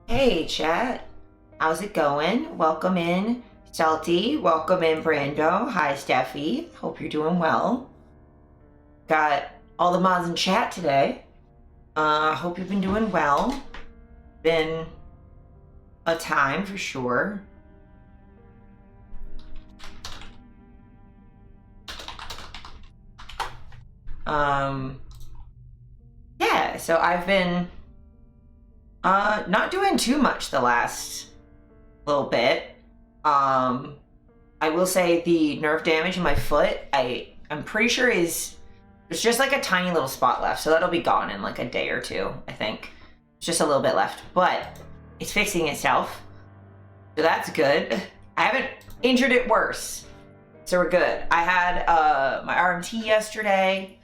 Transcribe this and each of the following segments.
Hey, chat. How's it going? Welcome in, Salty. Welcome in, Brando. Hi, Steffi. Hope you're doing well. Got all the mods in chat today. Hope you've been doing well. Been a time for sure. Yeah, so I've been not doing too much the last little bit. I will say the nerve damage in my foot, I'm pretty sure there's just like a tiny little spot left, so that'll be gone in like a day or two, I think. It's just a little bit left, but it's fixing itself, so that's good. I haven't injured it worse, so we're good. I had my RMT yesterday,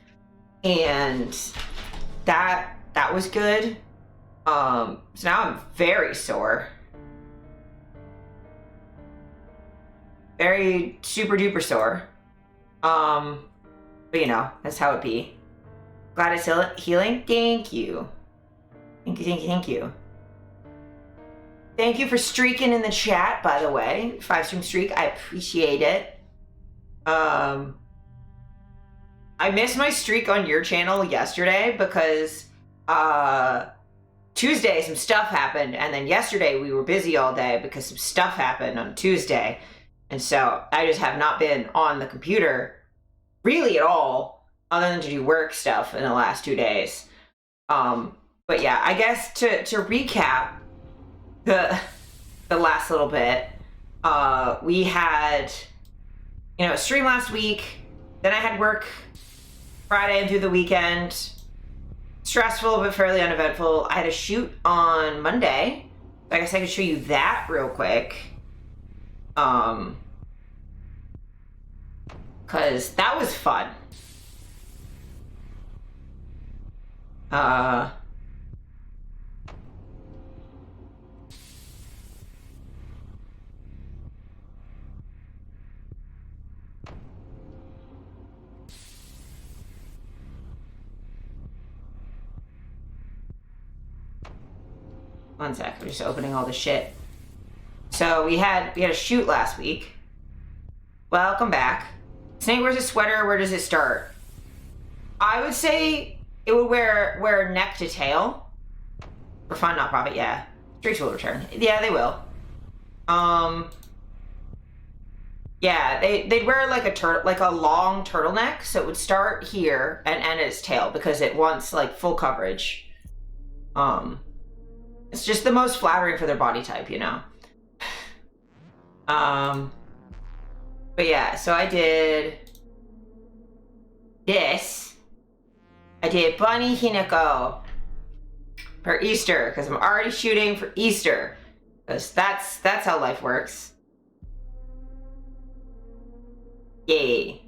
and that was good. So now I'm very sore. Very super duper sore. But you know, that's how it be. Glad it's healing. Thank you. Thank you, thank you, thank you. Thank you for streaking in the chat, by the way. 5-stream streak, I appreciate it. I missed my streak on your channel yesterday because Tuesday some stuff happened, and then yesterday we were busy all day because some stuff happened on Tuesday. And so I just have not been on the computer really at all, other than to do work stuff in the last 2 days. But yeah, I guess to recap the last little bit, we had, a stream last week, then I had work Friday and through the weekend. Stressful, but fairly uneventful. I had a shoot on Monday. I guess I could show you that real quick. Cause that was fun. One sec, I'm just opening all the shit. So we had a shoot last week. Welcome back. Snake wears a sweater. Where does it start? I would say it would wear neck to tail. For fun, not profit. Yeah, streaks will return. Yeah, they will. Yeah, they'd wear like a long turtleneck, so it would start here and end at its tail because it wants like full coverage. It's just the most flattering for their body type, you know. But yeah, so I did this. I did Bunny Hinako for Easter, because I'm already shooting for Easter. Because that's how life works. Yay.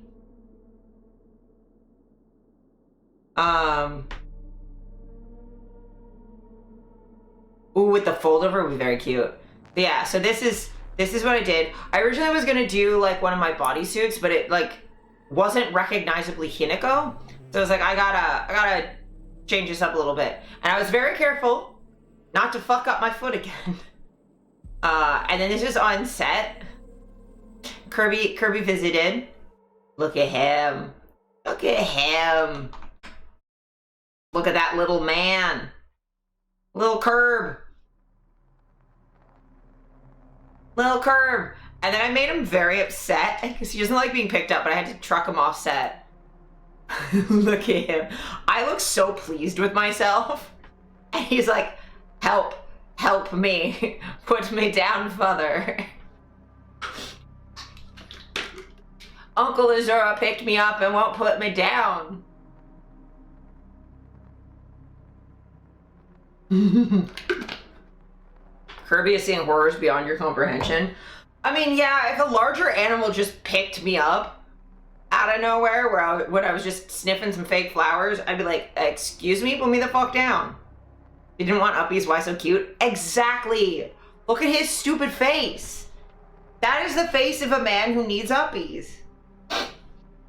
Ooh, with the fold over would be very cute. But yeah, so this is what I did. I originally was gonna do like one of my bodysuits, but it like wasn't recognizably Hinako. So I was like, I gotta change this up a little bit. And I was very careful not to fuck up my foot again. And then this is on set. Kirby visited. Look at him. Look at him. Look at that little man. Little Curb. Little Curb. And then I made him very upset because he doesn't like being picked up, but I had to truck him off set. Look at him. I look so pleased with myself. And he's like, help me. Put me down, father. Uncle Azura picked me up and won't put me down. Kirby is seeing horrors beyond your comprehension. I mean, yeah, if a larger animal just picked me up out of nowhere when I was just sniffing some fake flowers, I'd be like, excuse me, put me the fuck down. You didn't want uppies, why so cute? Exactly. Look at his stupid face. That is the face of a man who needs uppies.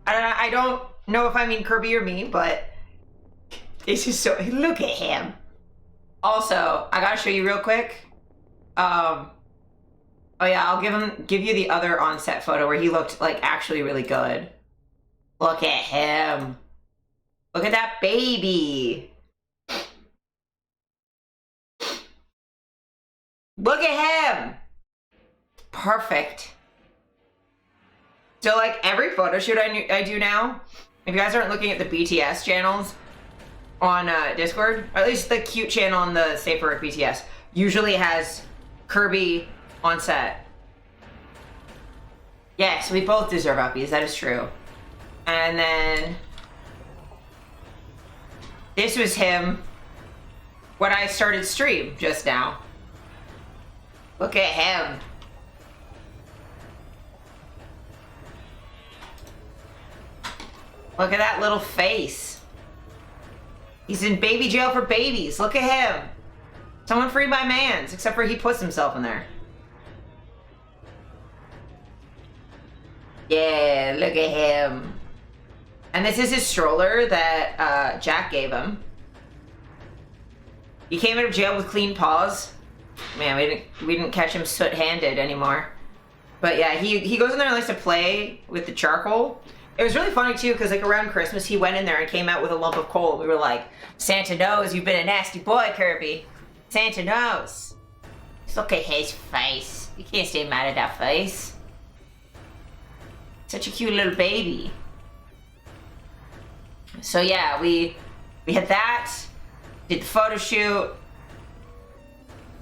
I don't know if I mean Kirby or me, but it's just so, look at him. Also, I gotta show you real quick. Um, oh yeah, I'll give you the other on-set photo where he looked like actually really good. Look at him. Look at that baby. Look at him. Perfect. So like every photo shoot I do now, if you guys aren't looking at the BTS channels on Discord, or at least the cute channel on the Safe for Work BTS, usually has Kirby on set. Yes, we both deserve uppies, that is true. And then this was him when I started stream just now. Look at him. Look at that little face. He's in baby jail for babies. Look at him. Someone free my mans, except for he puts himself in there. Yeah, look at him. And this is his stroller that Jack gave him. He came out of jail with clean paws. Man, we didn't catch him soot-handed anymore. But yeah, he goes in there and likes to play with the charcoal. It was really funny too, because like around Christmas, he went in there and came out with a lump of coal. We were like, Santa knows you've been a nasty boy, Kirby. Santa knows. Just look at his face. You can't stay mad at that face. Such a cute little baby. So yeah, we had that, did the photo shoot,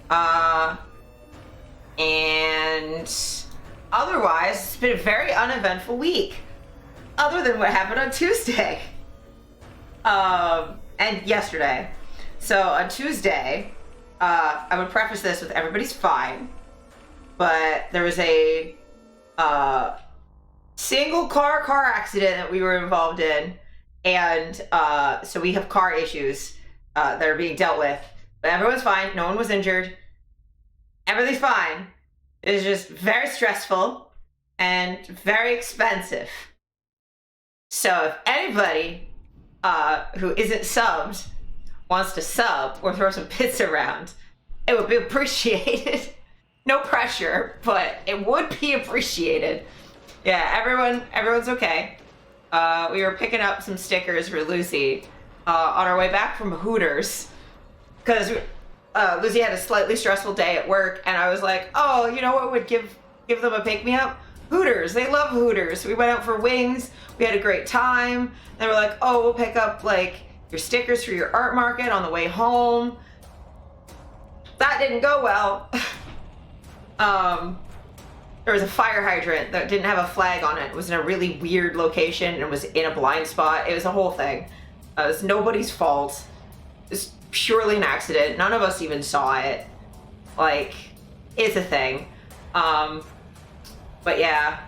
and otherwise, it's been a very uneventful week. Other than what happened on Tuesday. And yesterday. So on Tuesday, I would preface this with everybody's fine, but there was a single car accident that we were involved in, and so we have car issues that are being dealt with. But everyone's fine. No one was injured. Everything's fine. It's just very stressful and very expensive. So if anybody who isn't subbed wants to sub or throw some bits around, it would be appreciated. No pressure, but it would be appreciated. Yeah, everyone's okay. We were picking up some stickers for Lucy on our way back from Hooters, because Lucy had a slightly stressful day at work, and I was like, oh, you know what would give them a pick-me-up? Hooters. They love Hooters. We went out for wings. We had a great time. They were like, oh, we'll pick up like your stickers for your art market on the way home. That didn't go well. There was a fire hydrant that didn't have a flag on it. It was in a really weird location and was in a blind spot. It was a whole thing. It was nobody's fault. It was purely an accident. None of us even saw it. Like, it's a thing. But yeah,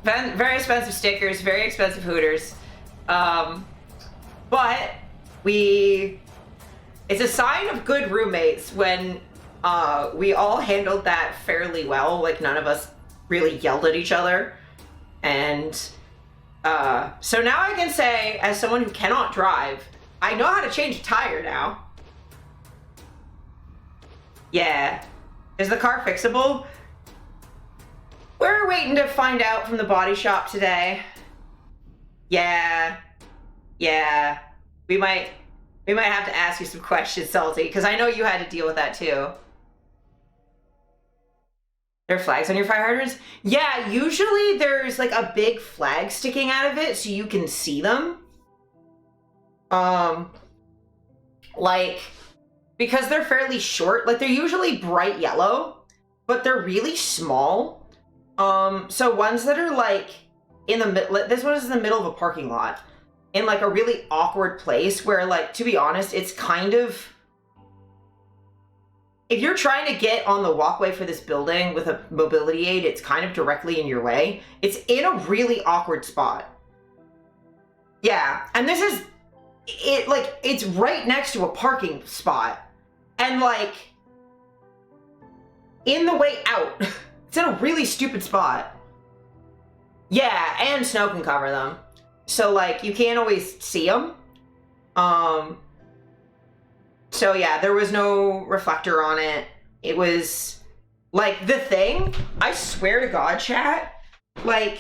very expensive stickers, very expensive Hooters. But it's a sign of good roommates when we all handled that fairly well. Like, none of us really yelled at each other. And so now I can say, as someone who cannot drive, I know how to change a tire now. Yeah. Is the car fixable? We're waiting to find out from the body shop today. Yeah. We might have to ask you some questions, Salty, because I know you had to deal with that too. There are flags on your fire hydrants? Yeah, usually there's like a big flag sticking out of it so you can see them. Like, because they're fairly short, like they're usually bright yellow, but they're really small. So ones that are like in the middle, this one is in the middle of a parking lot in like a really awkward place where, like, to be honest, it's kind of, if you're trying to get on the walkway for this building with a mobility aid, it's kind of directly in your way. It's in a really awkward spot. Yeah, and this is, it's right next to a parking spot. And like, in the way out, it's in a really stupid spot. Yeah, and snow can cover them. So like, you can't always see them. So yeah, there was no reflector on it. It was like the thing, I swear to God, chat, like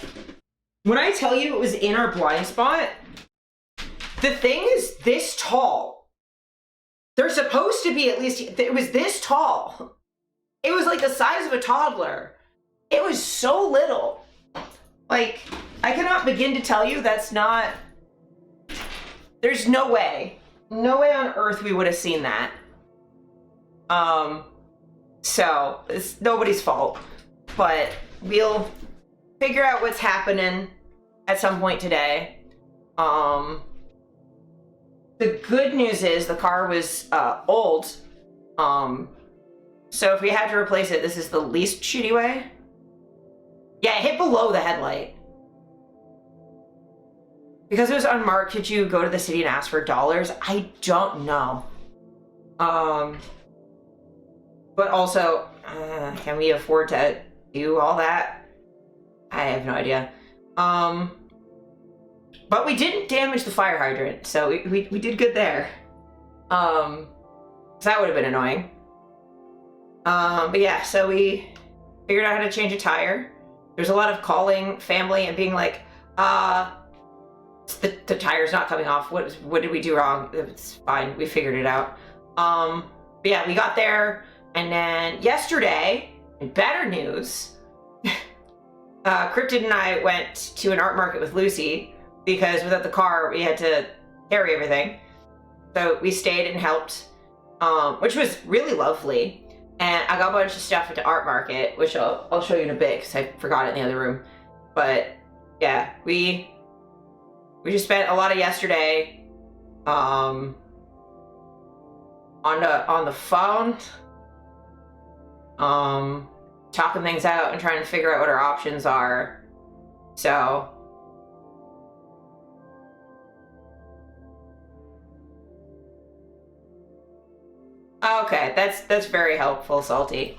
when I tell you it was in our blind spot, the thing is this tall. They're supposed to be at least, it was this tall. It was like the size of a toddler. It was so little. Like, I cannot begin to tell you that's not, there's no way on earth we would have seen that. So it's nobody's fault, but we'll figure out what's happening at some point today. The good news is the car was old. So if we had to replace it, this is the least shitty way. Yeah, it hit below the headlight. Because it was unmarked, could you go to the city and ask for dollars? I don't know. But also, can we afford to do all that? I have no idea. But we didn't damage the fire hydrant, so we did good there. So that would have been annoying. But yeah, so we figured out how to change a tire. There's a lot of calling family and being like, the tire's not coming off. What did we do wrong? It's fine. We figured it out. But yeah, we got there. And then yesterday, in better news, Cryptid and I went to an art market with Lucy because without the car, we had to carry everything. So we stayed and helped, which was really lovely. And I got a bunch of stuff at the art market, which I'll show you in a bit because I forgot it in the other room. But yeah, we just spent a lot of yesterday on the phone, talking things out and trying to figure out what our options are. So okay, that's very helpful, Salty.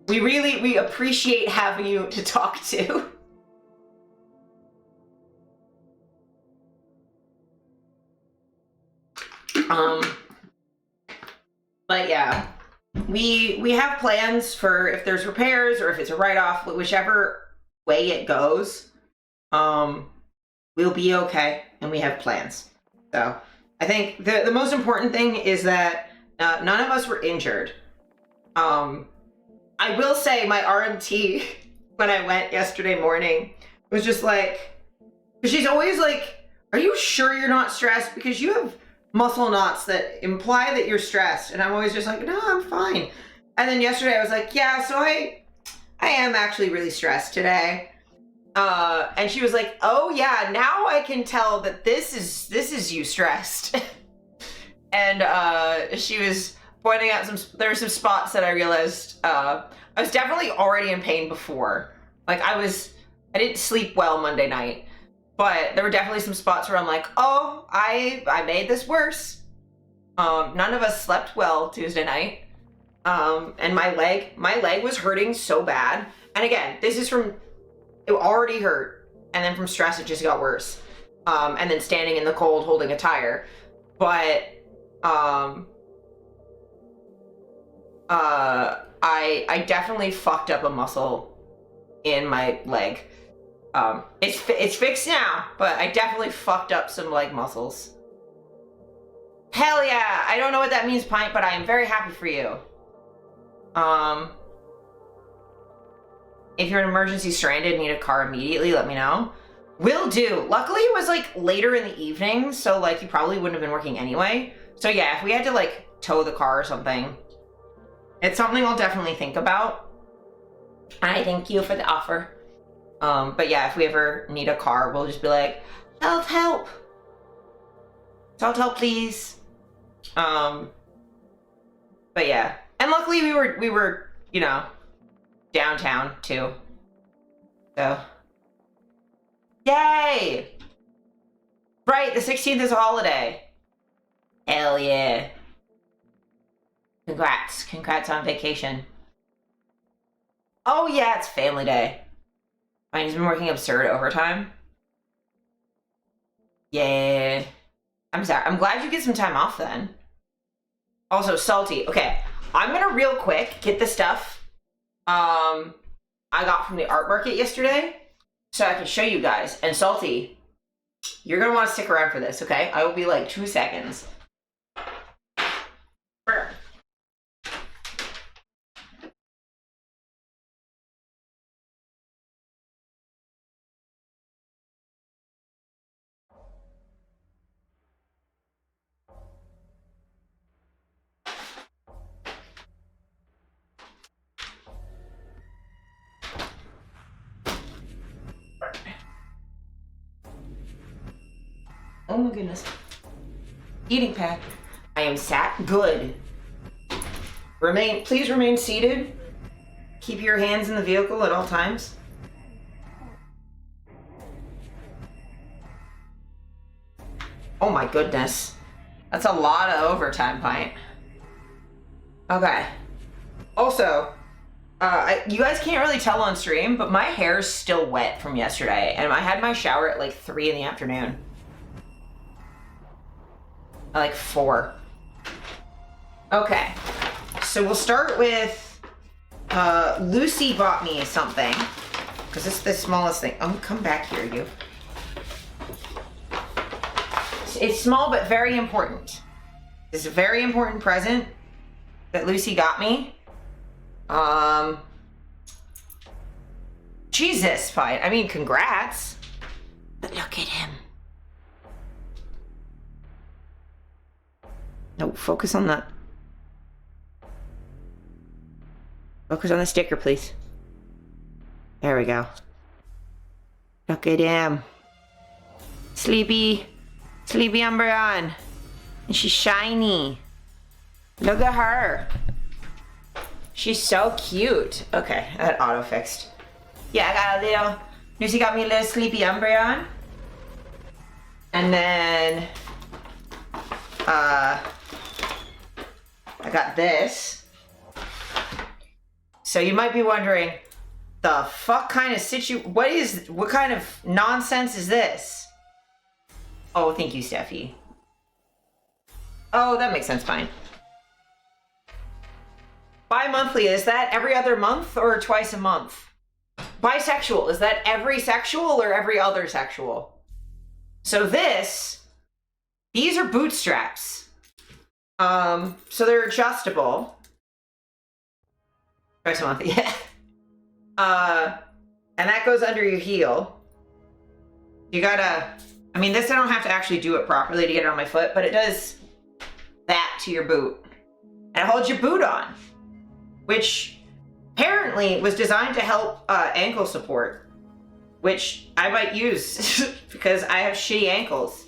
We appreciate having you to talk to. But yeah, we have plans for if there's repairs or if it's a write-off, whichever way it goes, we'll be okay, and we have plans. So I think the most important thing is that none of us were injured. I will say my RMT when I went yesterday morning was just like, she's always like, are you sure you're not stressed? Because you have muscle knots that imply that you're stressed. And I'm always just like, no, I'm fine. And then yesterday I was like, yeah, so I am actually really stressed today. And she was like, oh yeah, now I can tell that this is you stressed. And she was pointing out there were some spots that I realized I was definitely already in pain before. Like I didn't sleep well Monday night, but there were definitely some spots where I'm like, oh, I made this worse. None of us slept well Tuesday night. And my leg was hurting so bad. And again, this is from, it already hurt. And then from stress, it just got worse. And then standing in the cold, holding a tire. But, I definitely fucked up a muscle in my leg. It's fixed now, but I definitely fucked up some leg muscles. Hell yeah! I don't know what that means, Pint, but I am very happy for you. If you're an emergency stranded and need a car immediately, let me know. Will do. Luckily, it was like later in the evening, so like you probably wouldn't have been working anyway. So yeah, if we had to like tow the car or something, it's something I'll definitely think about. I thank you for the offer. But yeah, if we ever need a car, we'll just be like, help. Help, please. But yeah. And luckily we were, you know, downtown too. So. Yay! Right, the 16th is a holiday. Hell yeah. Congrats on vacation. Oh yeah, it's family day. Fine, he's been working absurd overtime. Yeah. I'm sorry. I'm glad you get some time off then. Also salty. Okay, I'm gonna real quick get the stuff I got from the art market yesterday so I can show you guys. And Salty, you're gonna want to stick around for this, okay? I will be like 2 seconds. Oh my goodness. Eating pad. I am sat good. Please remain seated. Keep your hands in the vehicle at all times. Oh my goodness. That's a lot of overtime, Pint. Okay. Also, you guys can't really tell on stream, but my hair's still wet from yesterday, and I had my shower at like 3 in the afternoon. Like 4. Okay, so we'll start with Lucy bought me something because it's the smallest thing. Oh, come back here, you. It's small but very important. It's a very important present that Lucy got me. Jesus, fine. I mean, congrats. But look at him. No, focus on the... Focus on the sticker, please. There we go. Look at him. Sleepy Umbreon. And she's shiny. Look at her. She's so cute. Okay, that auto fixed. Yeah, I got a little... Lucy got me a little Sleepy Umbreon. And then... I got this. So you might be wondering, the fuck kind of what kind of nonsense is this? Oh, thank you, Steffi. Oh, that makes sense, fine. Bi-monthly, is that every other month or twice a month? Bisexual, is that every sexual or every other sexual? So these are bootstraps. So they're adjustable. Twice a month, yeah. And that goes under your heel. You gotta, I mean, this I don't have to actually do it properly to get it on my foot, but it does that to your boot. And it holds your boot on, which apparently was designed to help ankle support, which I might use because I have shitty ankles.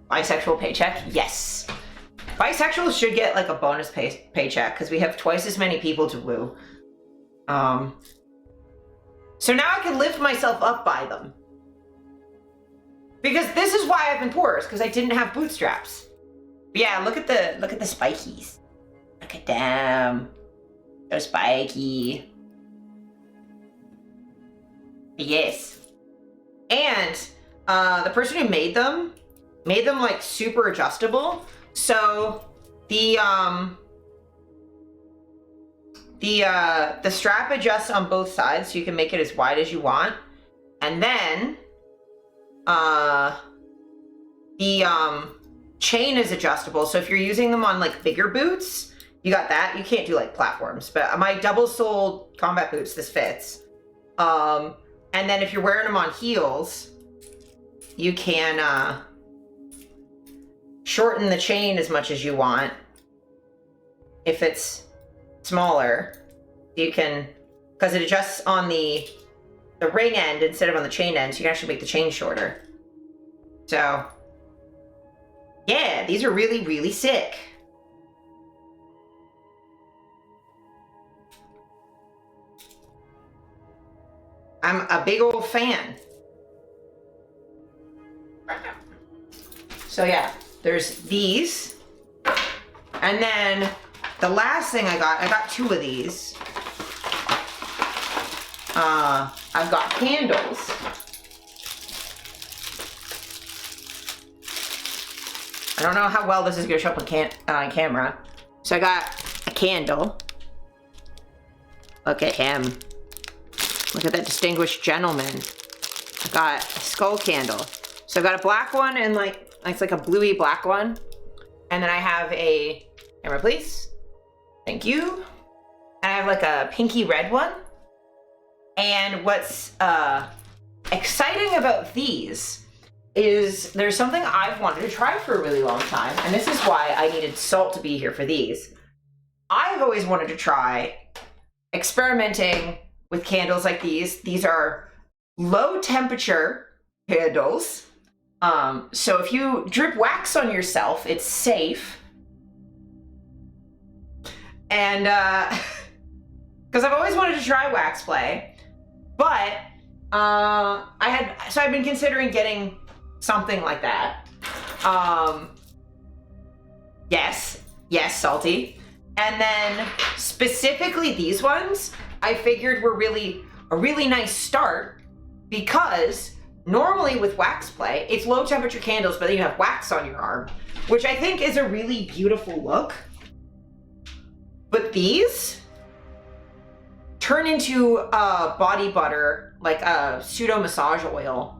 Bisexual paycheck? Yes. Bisexuals should get like a bonus paycheck because we have twice as many people to woo. So now I can lift myself up by them. Because this is why I've been poor, is because I didn't have bootstraps. But yeah, look at the spikies. Look at them. So spiky. Yes. And the person who made them like super adjustable. So the strap adjusts on both sides, so you can make it as wide as you want. And then the chain is adjustable. So if you're using them on like bigger boots, you got that. You can't do like platforms, but my double-soled combat boots, this fits. And then if you're wearing them on heels, you can shorten the chain as much as you want. If it's smaller, you can, because it adjusts on the ring end instead of on the chain end, so you can actually make the chain shorter. So yeah, these are really, really sick. I'm a big old fan. So yeah, there's these. And then the last thing I got 2 of these. I've got candles. I don't know how well this is gonna show up on camera, So I got a candle. Look at him. Look at that distinguished gentleman. I got a skull candle. So I've got a black one and like, it's like a bluey black one. And then I have a, camera please. Thank you. And I have like a pinky red one. And what's exciting about these is there's something I've wanted to try for a really long time. And this is why I needed Salt to be here for these. I've always wanted to try experimenting with candles like these. These are low temperature candles. So if you drip wax on yourself, it's safe. And because I've always wanted to try wax play, but I've been considering getting something like that. Yes, Salty. And then specifically these ones, I figured were a really nice start because normally with wax play, it's low temperature candles, but then you have wax on your arm, which I think is a really beautiful look. But these turn into body butter, like a pseudo massage oil.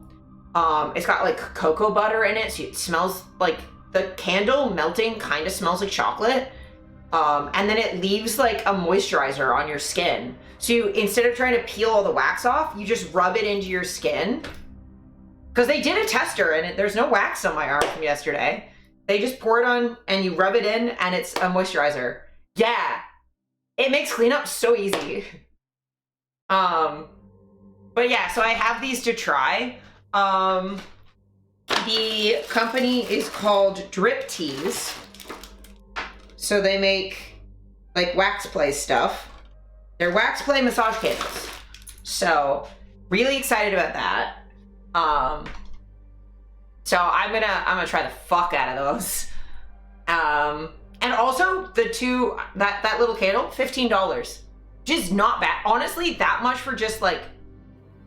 It's got like cocoa butter in it, so it smells like the candle melting kind of smells like chocolate. And then it leaves like a moisturizer on your skin. So you, instead of trying to peel all the wax off, you just rub it into your skin. Because they did a tester and there's no wax on my arm from yesterday. They just pour it on and you rub it in and it's a moisturizer. Yeah, it makes cleanup so easy. But yeah, so I have these to try. The company is called Drip Teas. So they make like wax play stuff. They're wax play massage candles. So really excited about that. So I'm gonna try the fuck out of those. And also the two, that little candle, $15. Just not bad. Honestly, that much for just like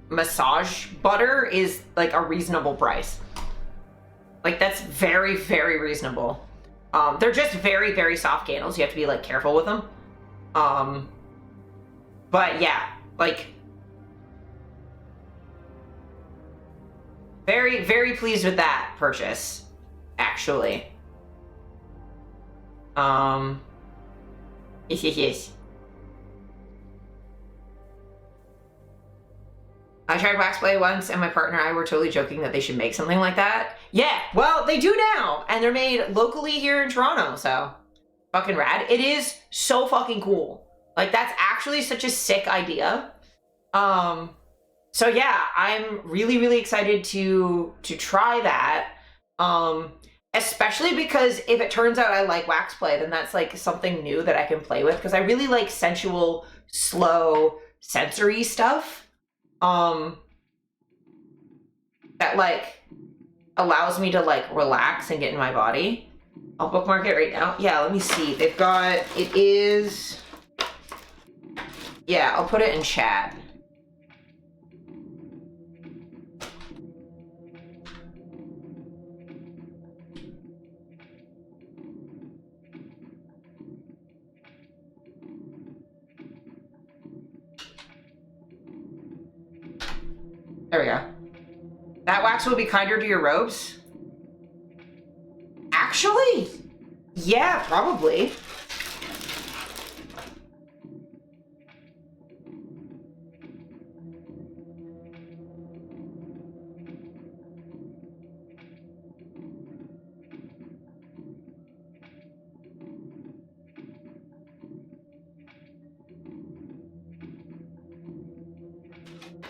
massage butter is like a reasonable price. Like that's very, very reasonable. They're just very, very soft candles. You have to be like careful with them. But yeah, like very, very pleased with that purchase, actually. Yes. I tried wax play once and my partner and I were totally joking that they should make something like that. Yeah, well, they do now. And they're made locally here in Toronto, so fucking rad. It is so fucking cool. Like, that's actually such a sick idea. So yeah, I'm really, really excited to try that. Especially because if it turns out I like wax play, then that's like something new that I can play with. Because I really like sensual, slow, sensory stuff. That like allows me to like relax and get in my body. I'll bookmark it right now. Yeah, let me see. They've got, it is, yeah, I'll put it in chat. There we go. That wax will be kinder to your robes? Actually, yeah, probably.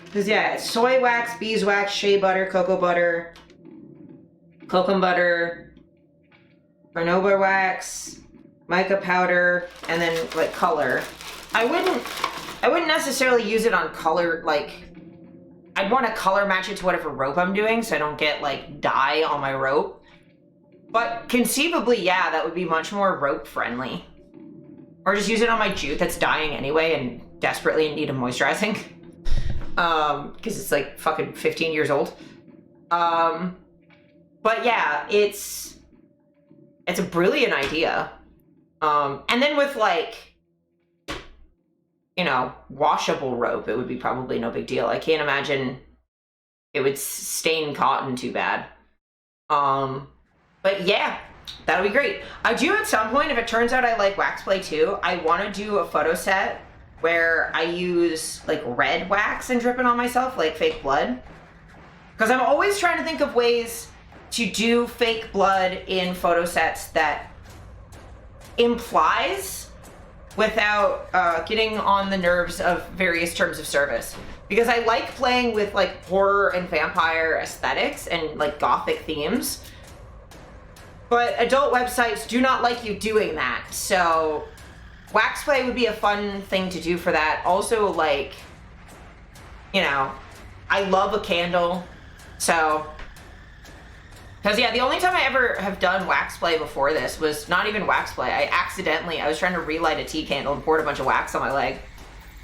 Because yeah, it's soy wax, beeswax, shea butter, cocoa butter, cocoa butter, carnauba wax, mica powder, and then like color. I wouldn't necessarily use it on color, like I'd want to color match it to whatever rope I'm doing so I don't get like dye on my rope. But conceivably, yeah, that would be much more rope friendly. Or just use it on my jute that's dying anyway and desperately in need of moisturizing. Because it's like fucking 15 years old. But yeah, it's a brilliant idea. And then with like, you know, washable rope, it would be probably no big deal. I can't imagine it would stain cotton too bad. But yeah, that'll be great. I do at some point, if it turns out I like wax play too, I want to do a photo set where I use like red wax and drip it on myself, like fake blood. Because I'm always trying to think of ways to do fake blood in photo sets that implies without getting on the nerves of various terms of service. Because I like playing with like horror and vampire aesthetics and like gothic themes. But adult websites do not like you doing that. So wax play would be a fun thing to do for that. Also, like, you know, I love a candle. So, because yeah, the only time I ever have done wax play before this was not even wax play. I was trying to relight a tea candle and poured a bunch of wax on my leg.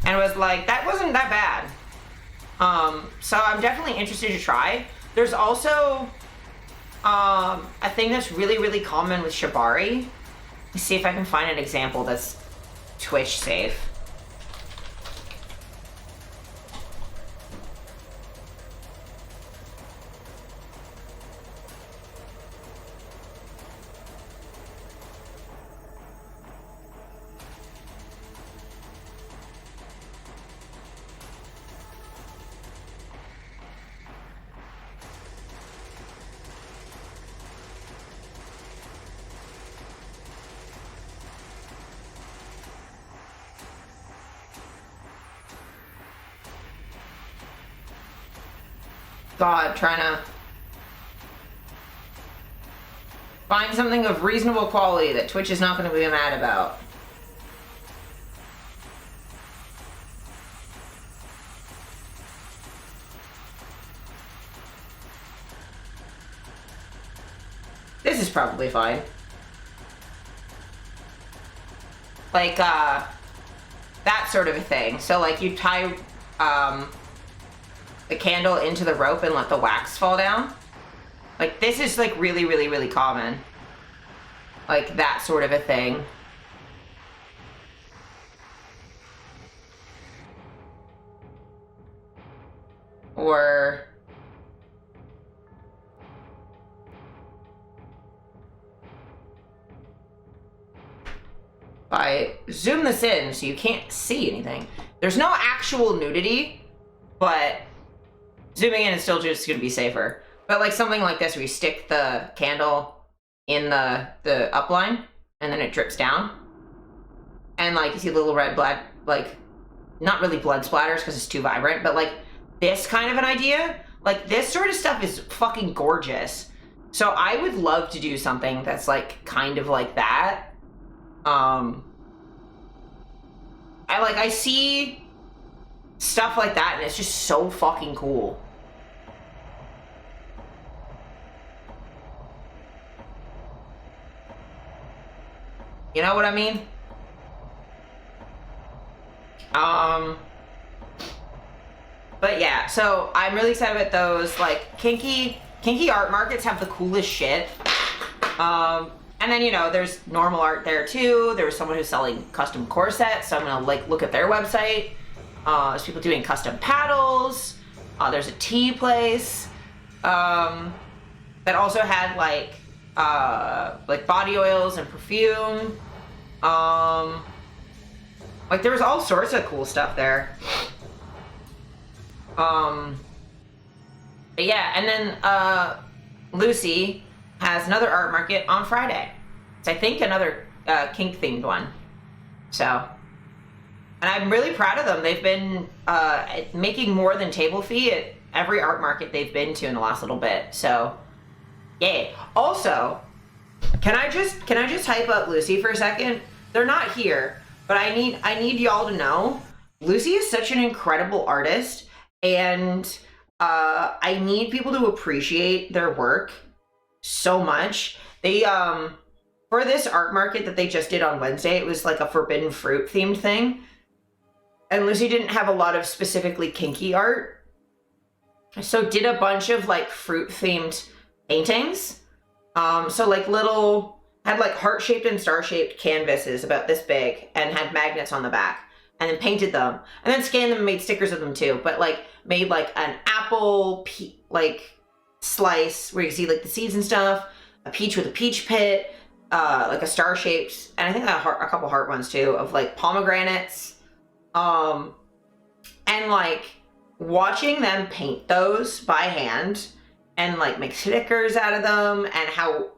And it was like, that wasn't that bad. So I'm definitely interested to try. There's also a thing that's really, really common with Shibari. Let's see if I can find an example that's Twitch safe. God, trying to find something of reasonable quality that Twitch is not going to be mad about. This is probably fine. Like, that sort of a thing. So, like, you tie, the candle into the rope and let the wax fall down. Like, this is, like, really, really, really common. Like, that sort of a thing. Or... if I zoom this in so you can't see anything. There's no actual nudity, but zooming in is still just going to be safer. But like something like this where you stick the candle in the upline and then it drips down. And like you see little red blood, like not really blood splatters because it's too vibrant, but like this kind of an idea. Like this sort of stuff is fucking gorgeous. So I would love to do something that's like kind of like that. I see stuff like that and it's just so fucking cool. You know what I mean? But yeah, so I'm really excited about those. Like kinky art markets have the coolest shit. And then, you know, there's normal art there too. There's someone who's selling custom corsets, so I'm gonna like look at their website. There's people doing custom paddles. There's a tea place that also had like body oils and perfume. Like there was all sorts of cool stuff there. But yeah, and then Lucy has another art market on Friday. It's I think another kink themed one. So, and I'm really proud of them. They've been making more than table fee at every art market they've been to in the last little bit. So, yay. Also, can I just hype up Lucy for a second? They're not here, but I need y'all to know Lucy is such an incredible artist, and I need people to appreciate their work so much. They for this art market that they just did on Wednesday, it was like a forbidden fruit themed thing, and Lucy didn't have a lot of specifically kinky art, so did a bunch of like fruit themed paintings. So like little had like heart-shaped and star-shaped canvases about this big and had magnets on the back, and then painted them and then scanned them and made stickers of them too, but like made like an apple like slice where you see like the seeds and stuff, a peach with a peach pit, like a star-shaped, and I think a couple heart ones too, of like pomegranates. And like watching them paint those by hand and like make stickers out of them, and how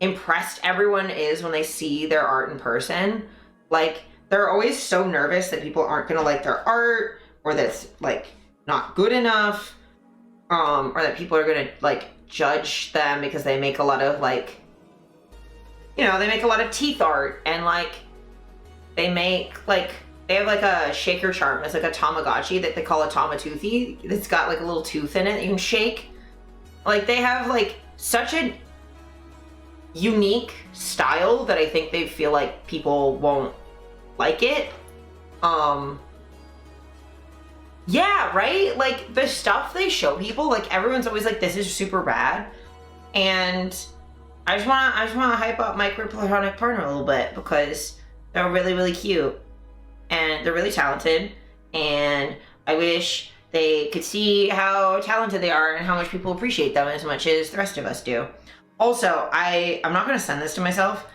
impressed everyone is when they see their art in person. Like, they're always so nervous that people aren't gonna like their art, or that it's like not good enough, or that people are gonna like judge them because they make a lot of like, you know, they make a lot of teeth art, and like they have like a shaker charm. It's like a Tamagotchi that they call a Tamatoothy. It's got like a little tooth in it that you can shake. Like, they have like such a unique style that I think they feel like people won't like it. Yeah, right? Like, the stuff they show people, like, everyone's always like, this is super rad. And I just wanna hype up my platonic partner a little bit, because they're really, really cute. And they're really talented. And I wish they could see how talented they are and how much people appreciate them as much as the rest of us do. Also, I'm not gonna send this to myself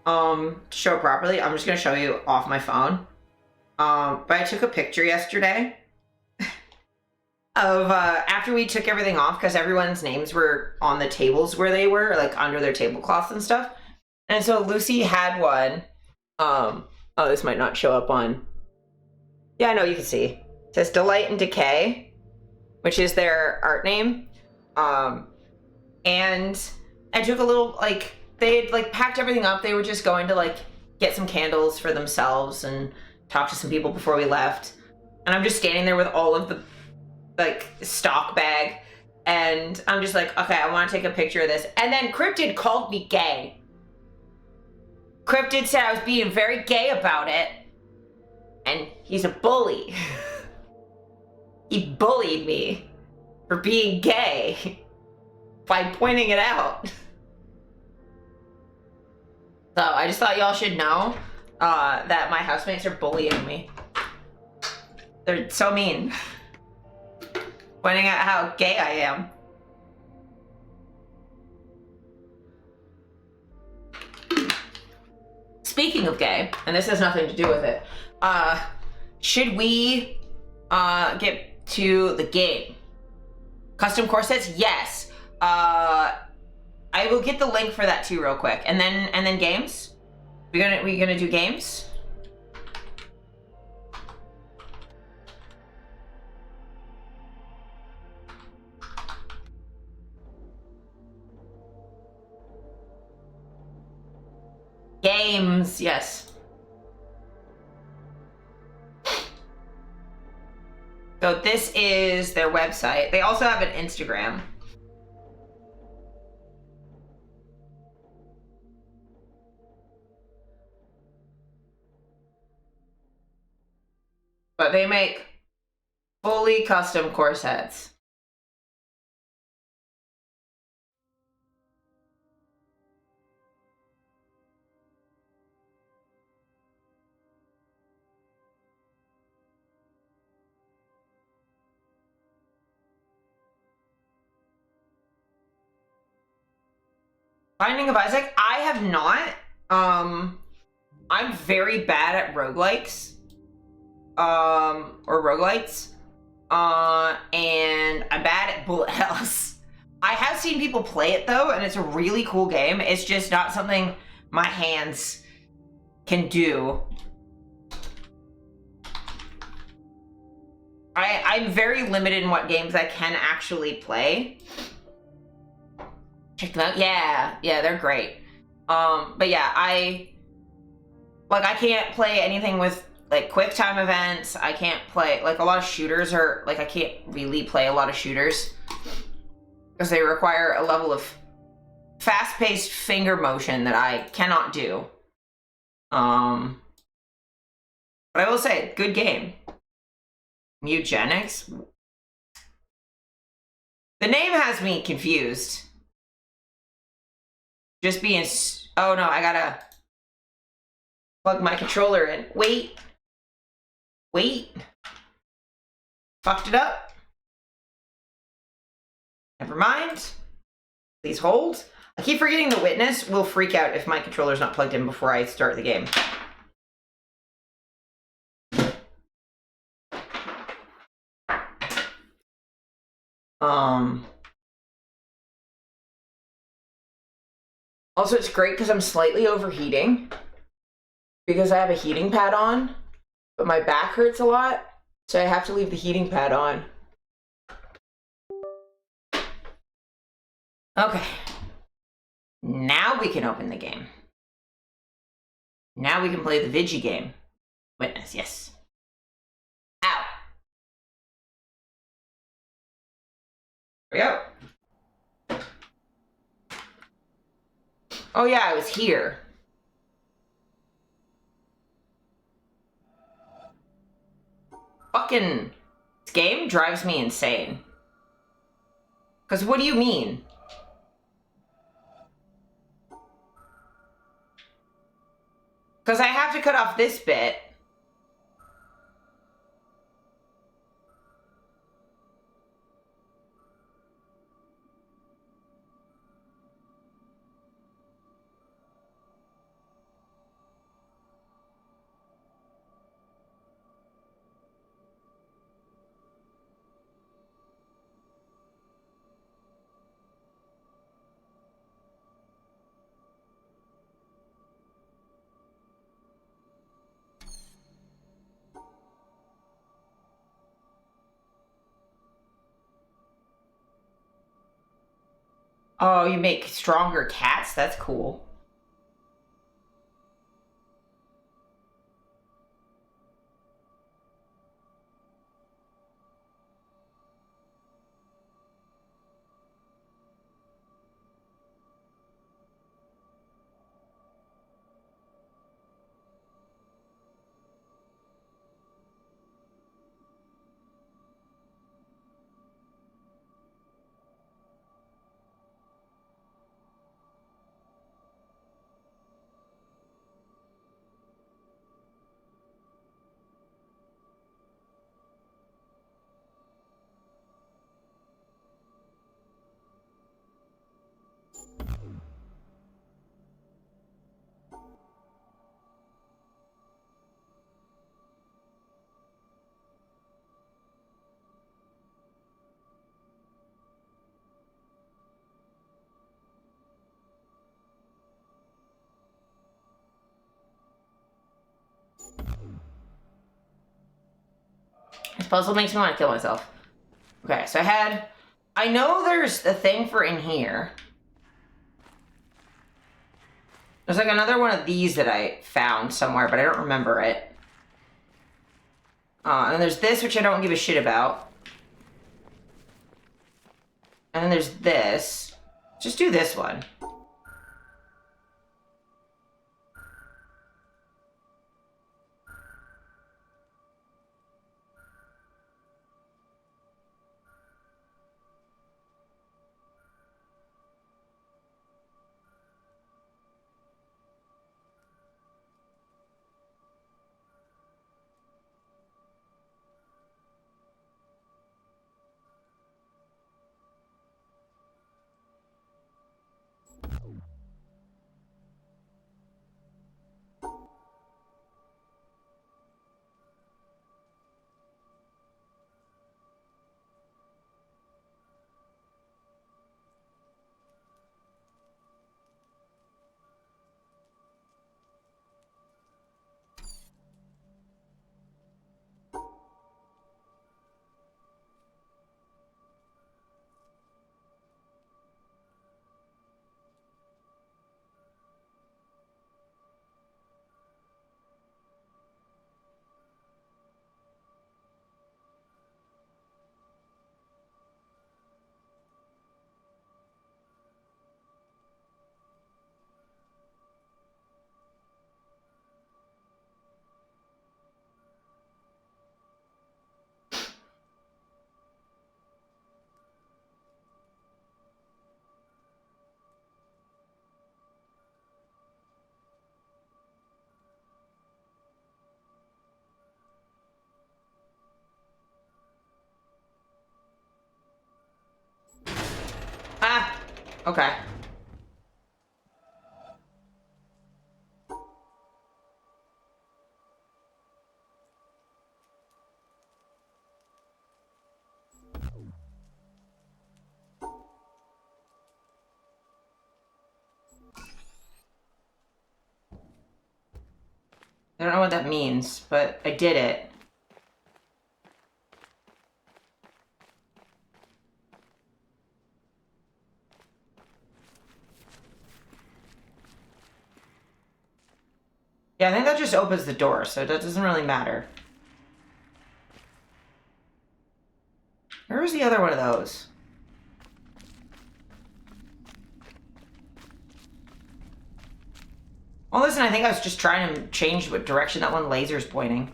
to show it properly. I'm just gonna show you off my phone. But I took a picture yesterday of after we took everything off, because everyone's names were on the tables where they were, like under their tablecloths and stuff. And so Lucy had one. Oh, this might not show up on. Yeah, I know, you can see. It says Delight and Decay, which is their art name. And I took a little, like, they had like packed everything up. They were just going to like get some candles for themselves and talk to some people before we left. And I'm just standing there with all of the like stock bag, and I'm just like, okay, I want to take a picture of this. And then Cryptid called me gay. Cryptid said I was being very gay about it, and he's a bully. He bullied me for being gay by pointing it out. So I just thought y'all should know that my housemates are bullying me. They're so mean. Pointing out how gay I am. Speaking of gay, and this has nothing to do with it, should we get to the game? Custom corsets? Yes. I will get the link for that too real quick. And then games? We gonna do games? Games, yes. So this is their website. They also have an Instagram. But they make fully custom corsets. Binding of Isaac, I have not. I'm very bad at roguelikes. Or roguelites. And I'm bad at bullet hells. I have seen people play it though, and it's a really cool game. It's just not something my hands can do. I'm very limited in what games I can actually play. Check them out. Yeah, they're great. But yeah, I can't play anything with like quick time events. I can't play like a lot of shooters, or like I can't really play a lot of shooters because they require a level of fast-paced finger motion that I cannot do. But I will say, good game. Eugenics? The name has me confused. Just being... Oh no, I gotta plug my controller in. Wait. Wait. Fucked it up. Never mind. Please hold. I keep forgetting the witness will freak out if my controller's not plugged in before I start the game. Also, it's great because I'm slightly overheating because I have a heating pad on, but my back hurts a lot, so I have to leave the heating pad on. Okay. Now we can open the game. Now we can play the Vigi game. Witness, yes. Ow. There we go. Oh yeah, I was here. Fucking, this game drives me insane. Because what do you mean? Because I have to cut off this bit. Oh, you make stronger cats? That's cool. This puzzle makes me want to kill myself. Okay, so I know there's a thing for in here. There's like another one of these that I found somewhere, but I don't remember it. And then there's this, which I don't give a shit about. And then there's this. Just do this one. Ah! Okay. I don't know what that means, but I did it. Yeah, I think that just opens the door, so that doesn't really matter. Where was the other one of those? Well, listen, I think I was just trying to change what direction that one laser's pointing.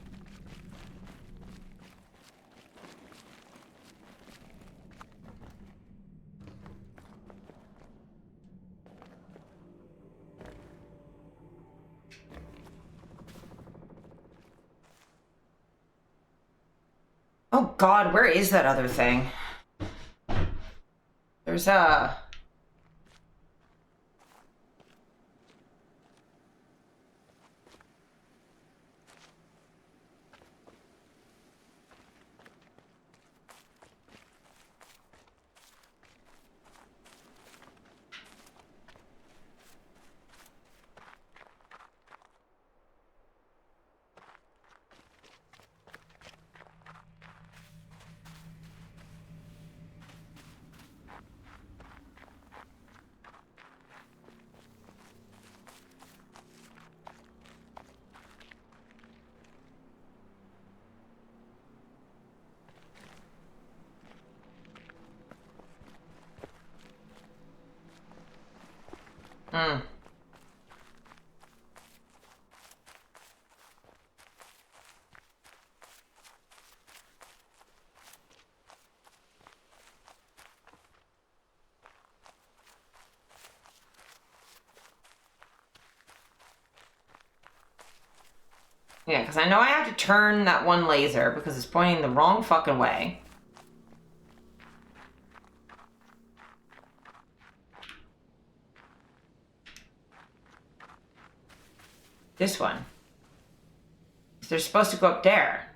Oh god, where is that other thing? There's a... Hmm. Yeah, because I know I have to turn that one laser because it's pointing the wrong fucking way. This one. They're supposed to go up there.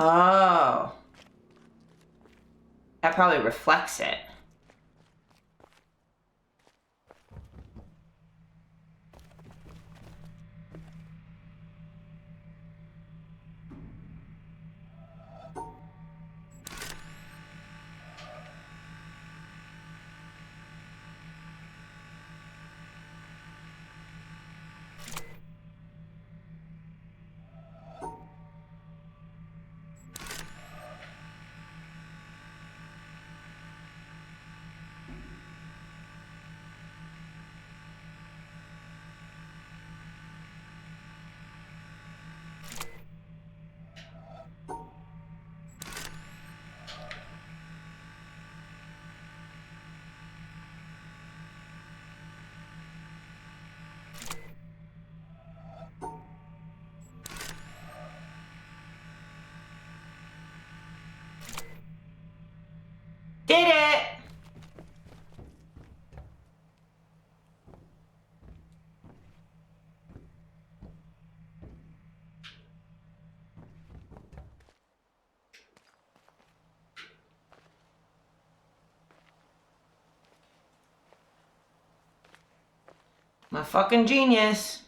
Oh. That probably reflects it. Did it! My fucking genius.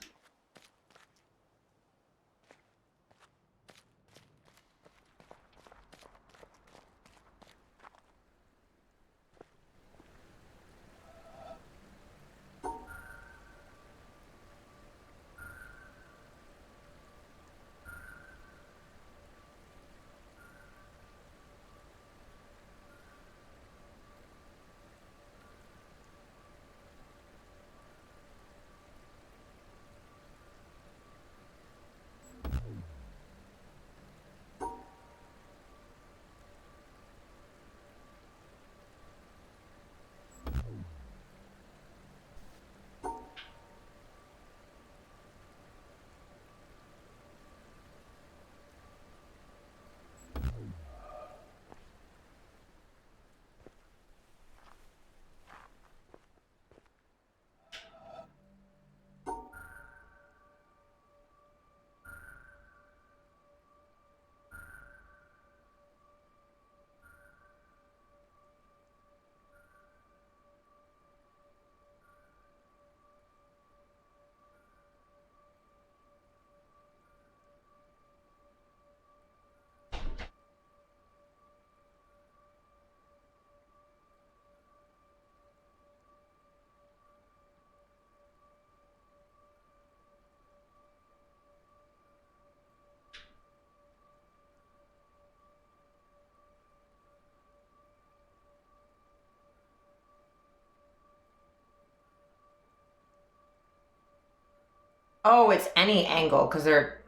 Oh, it's any angle because they're.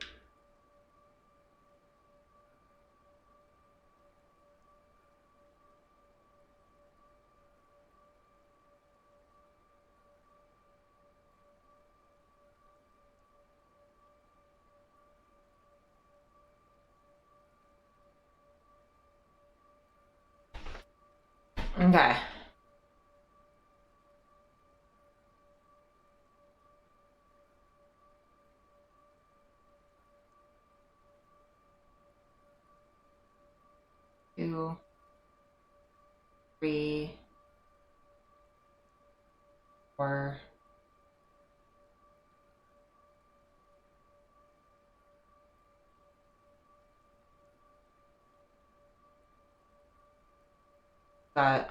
Okay. Two, three, four. Got.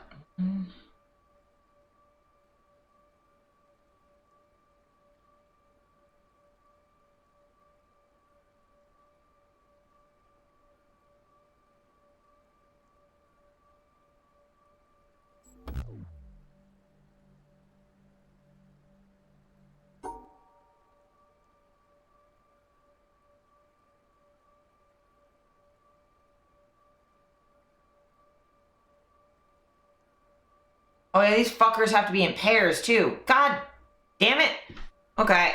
Oh yeah, these fuckers have to be in pairs too. God damn it. Okay.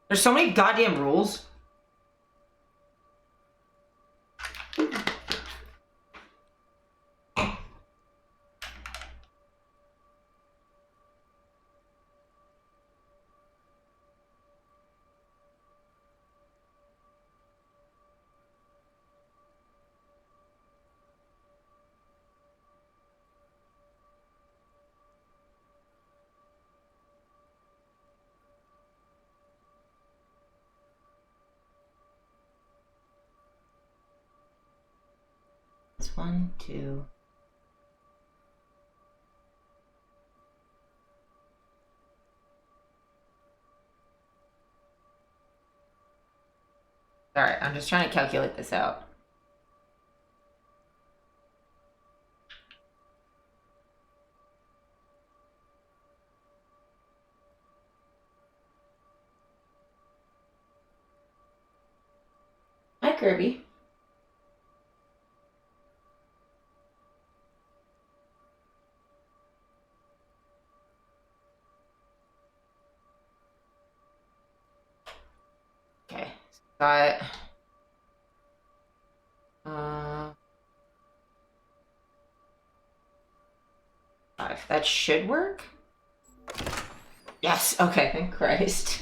There's so many goddamn rules. It's 1, 2. Alright, I'm just trying to calculate this out. Hi, Kirby. Okay, got 5. That should work. Yes. Okay. Thank Christ.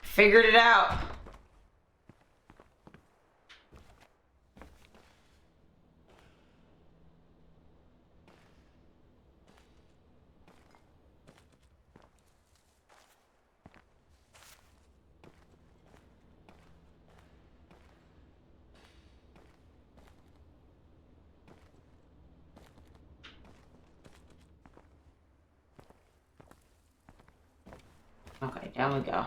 Figured it out. Okay, down we go.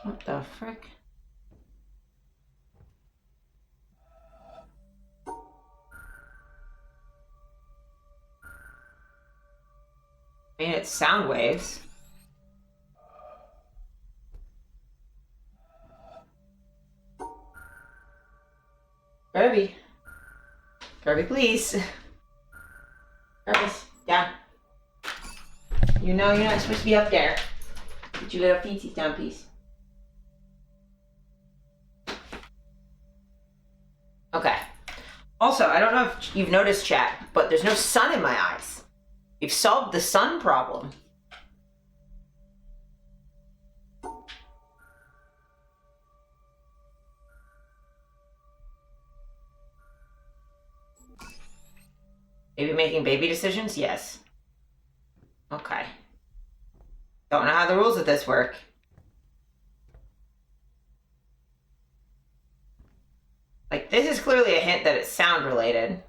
What the frick? I mean, it's sound waves. Kirby. Kirby, please. Kirby, down. You know you're not supposed to be up there. Get your little feetsies down, please. Okay. Also, I don't know if you've noticed, chat, but there's no sun in my eyes. We've solved the sun problem. making baby decisions? Yes. Okay. Don't know how the rules of this work. Like, this is clearly a hint that it's sound related.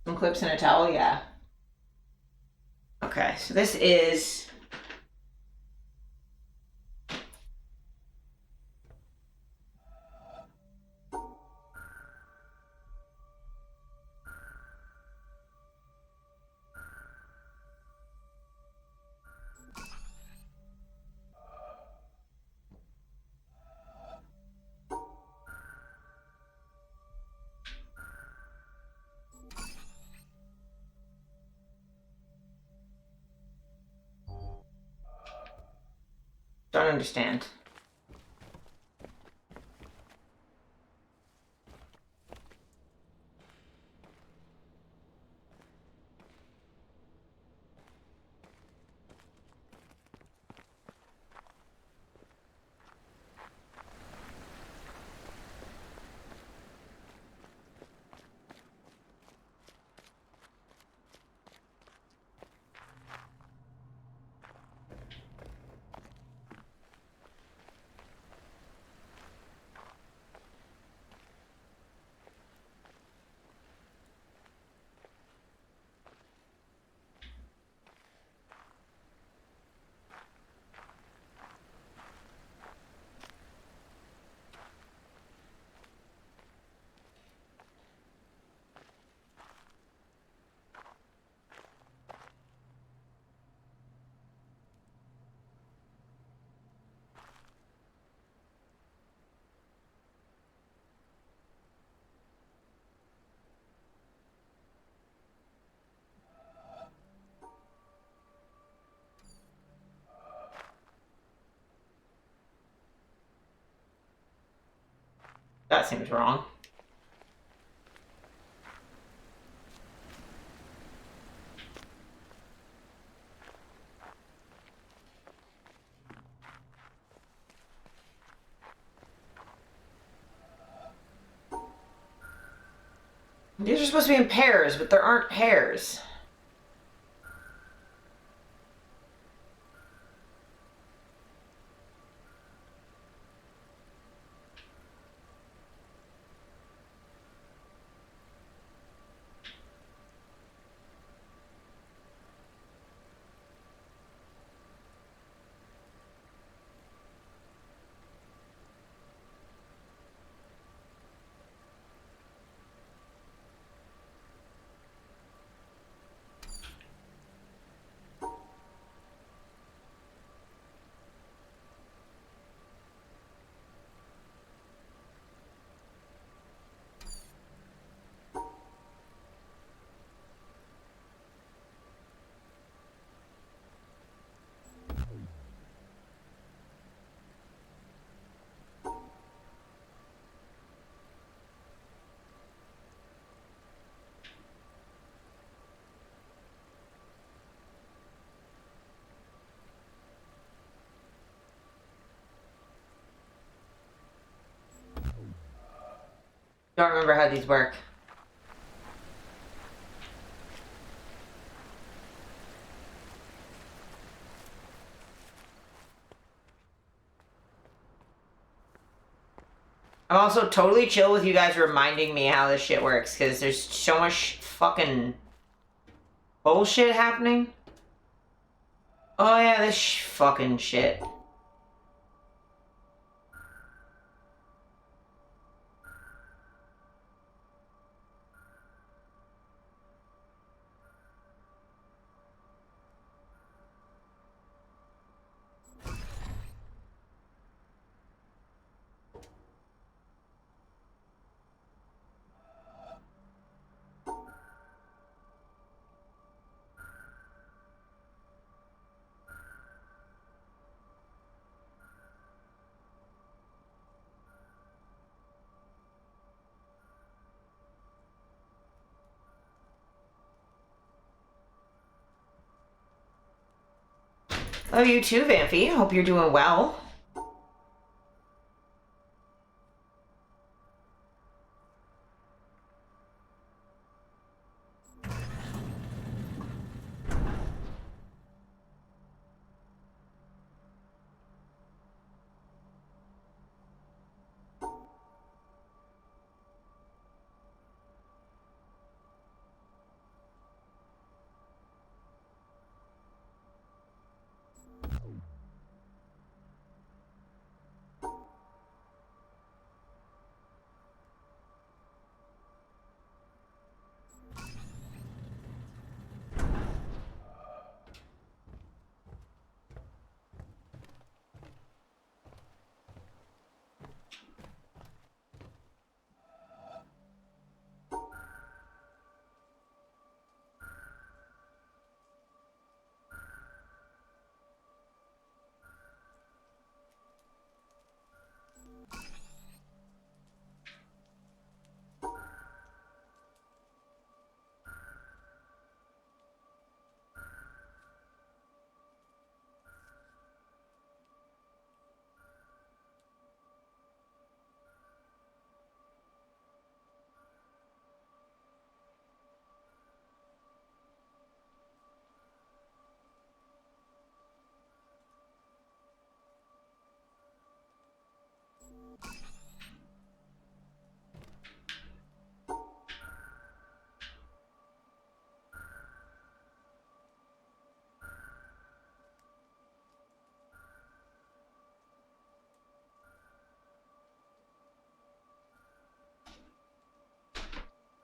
Some clips in a towel, yeah. Okay, so this is... Don't understand. That seems wrong. These are supposed to be in pairs, but there aren't pairs. Don't remember how these work. I'm also totally chill with you guys reminding me how this shit works, because there's so much fucking bullshit happening. Oh yeah, this fucking shit. Oh, you too, Vampy. Hope you're doing well.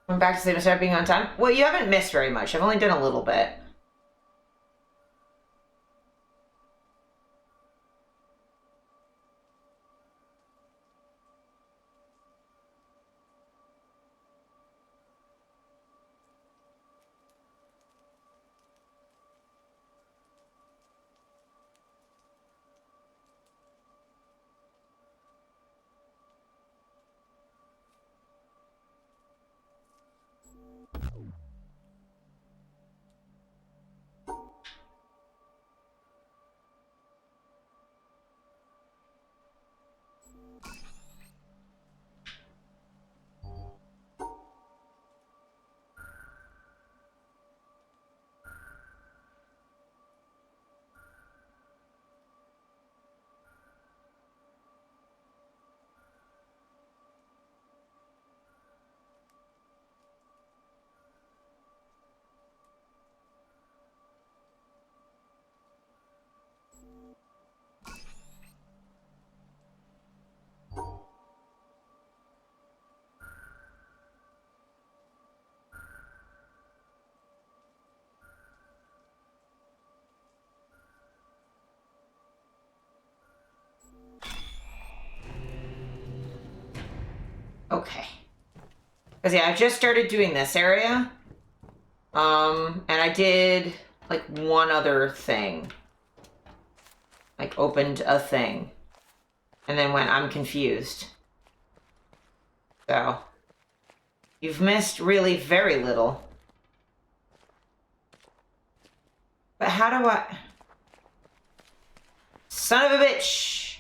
Went back to sleep and started being on time. Well, you haven't missed very much. I've only done a little bit. Okay. Because, yeah, I just started doing this area. And I did, like, one other thing. Like, opened a thing. And then went, I'm confused. So, you've missed really very little. But how do I... Son of a bitch!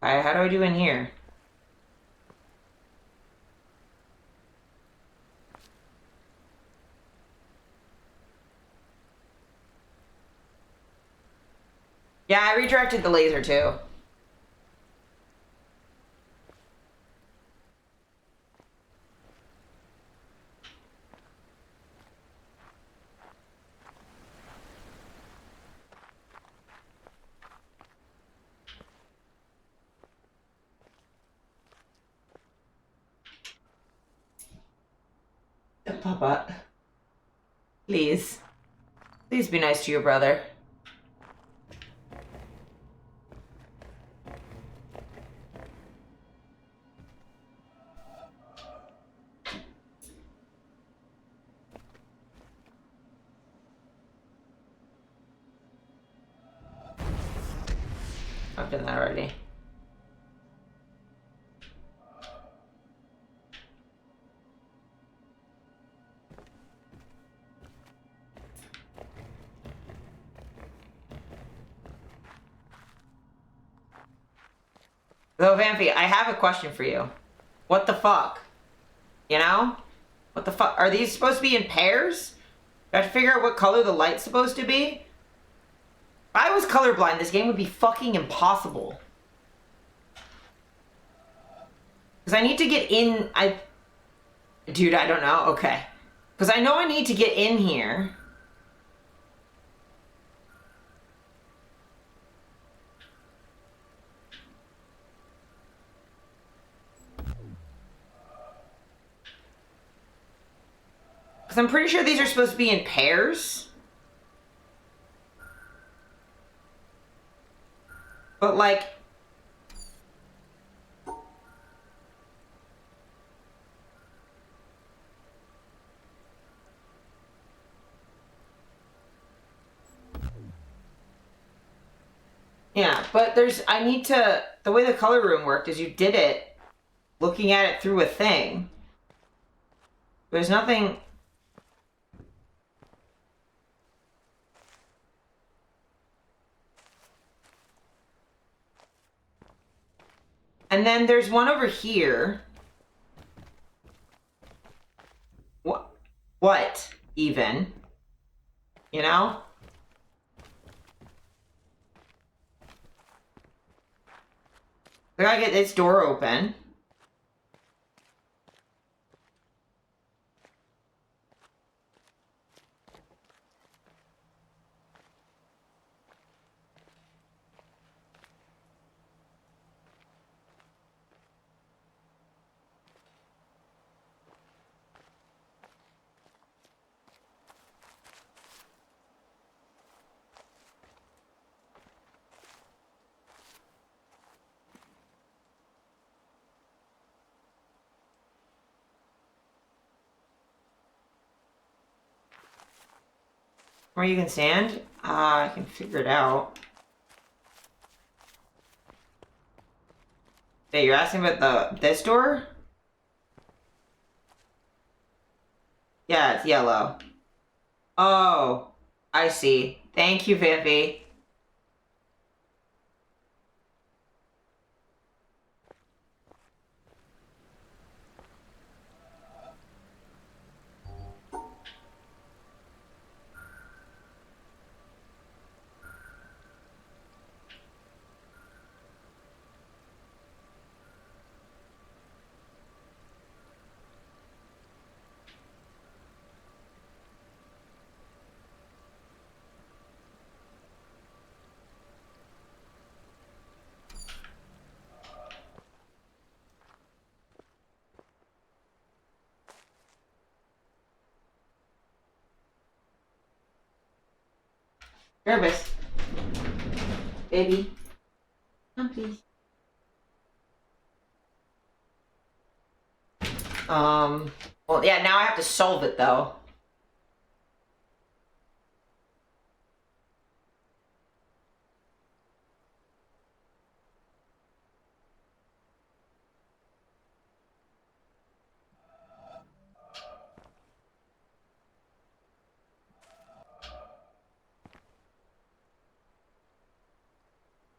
Alright, how do I do in here? Yeah, I redirected the laser too. Papa, please. Please be nice to your brother. I've done that already. Though, Vampy, I have a question for you. What the fuck? You know? What the fuck? Are these supposed to be in pairs? Do I have to figure out what color the light's supposed to be? If I was colorblind, this game would be fucking impossible. Because I need to get in... Dude, I don't know. Okay. Because I know I need to get in here. Because I'm pretty sure these are supposed to be in pairs. But, like... Yeah, but I need to, the way the color room worked is you did it looking at it through a thing. There's nothing... And then there's one over here. What even? You know? I gotta get this door open. Where you can stand? I can figure it out. Hey, you're asking about this door? Yeah, it's yellow. Oh, I see. Thank you, Vivi. Nervous. Baby. Come, please. Well, yeah, now I have to solve it, though.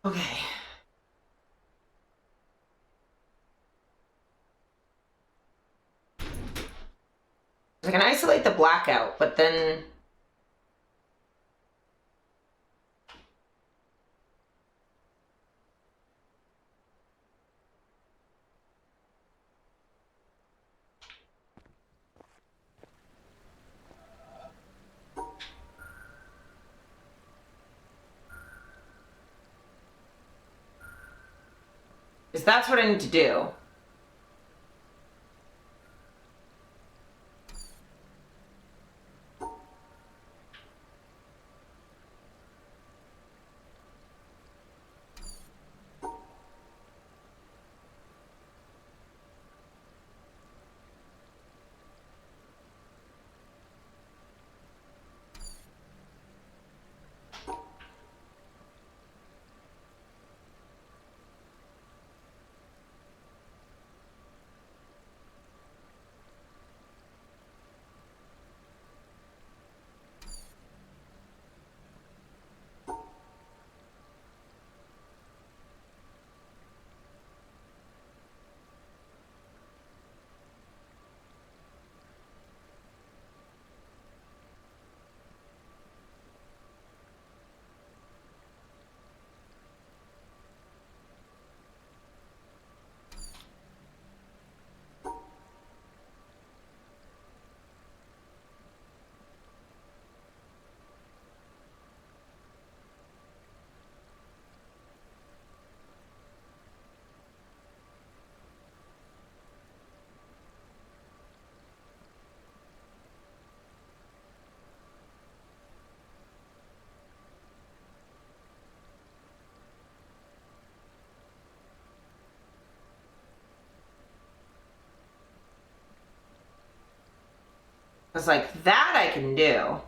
Okay. I can isolate the blackout, but then... Because that's what I need to do. I was like, that I can do.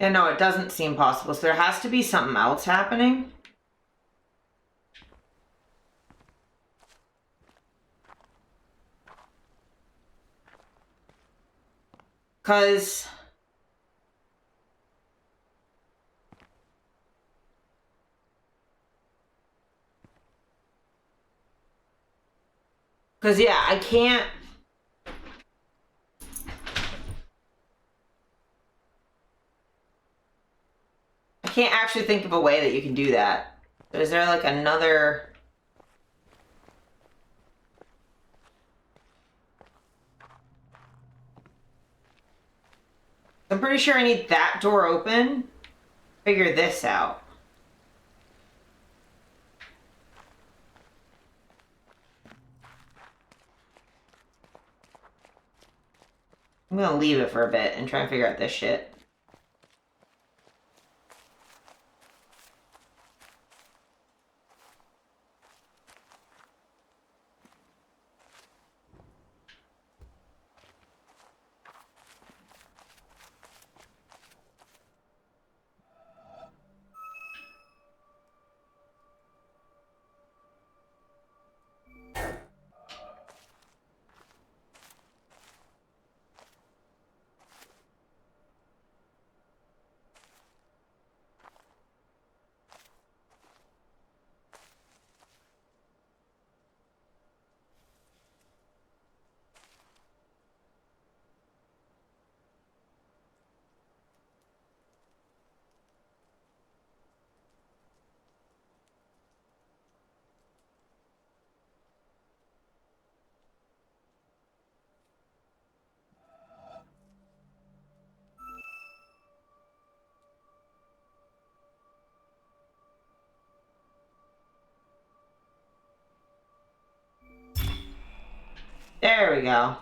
Yeah, no, it doesn't seem possible. So there has to be something else happening. Because... Because, yeah, I can't... I can't actually think of a way that you can do that. Is there, like, another... I'm pretty sure I need that door open. Figure this out. I'm gonna leave it for a bit and try and figure out this shit. There we go.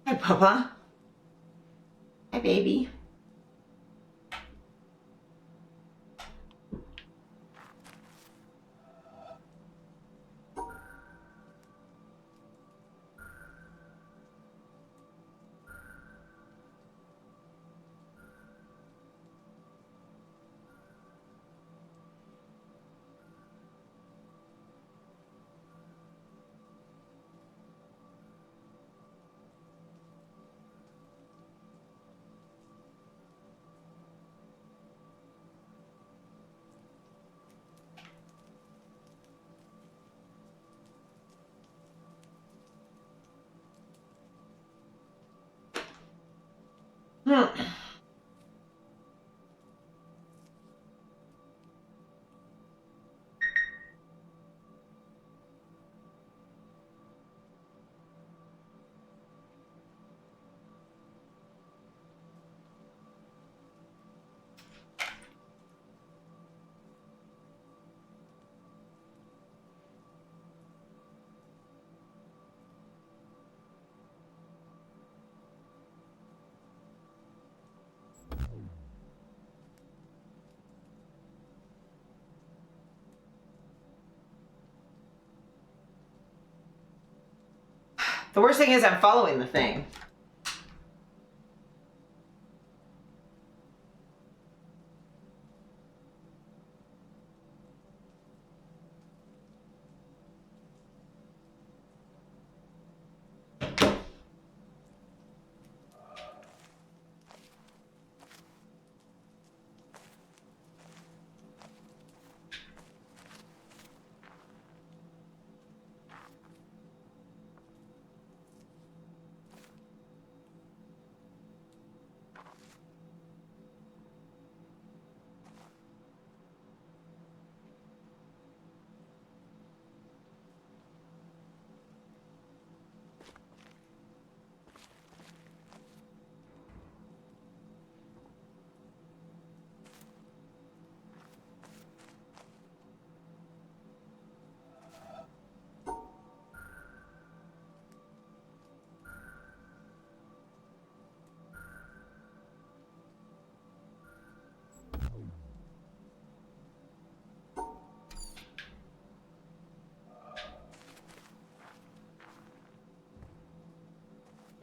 Hi, Papa. Hi, baby. Hmm. The worst thing is I'm following the thing.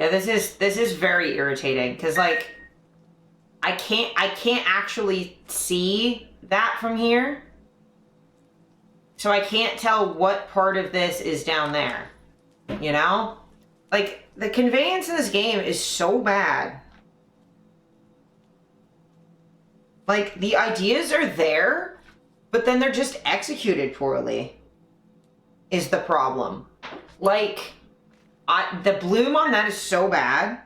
Yeah, this is very irritating because like I can't actually see that from here. So I can't tell what part of this is down there. You know? Like the conveyance in this game is so bad. Like the ideas are there, but then they're just executed poorly. Is the problem. Like the bloom on that is so bad.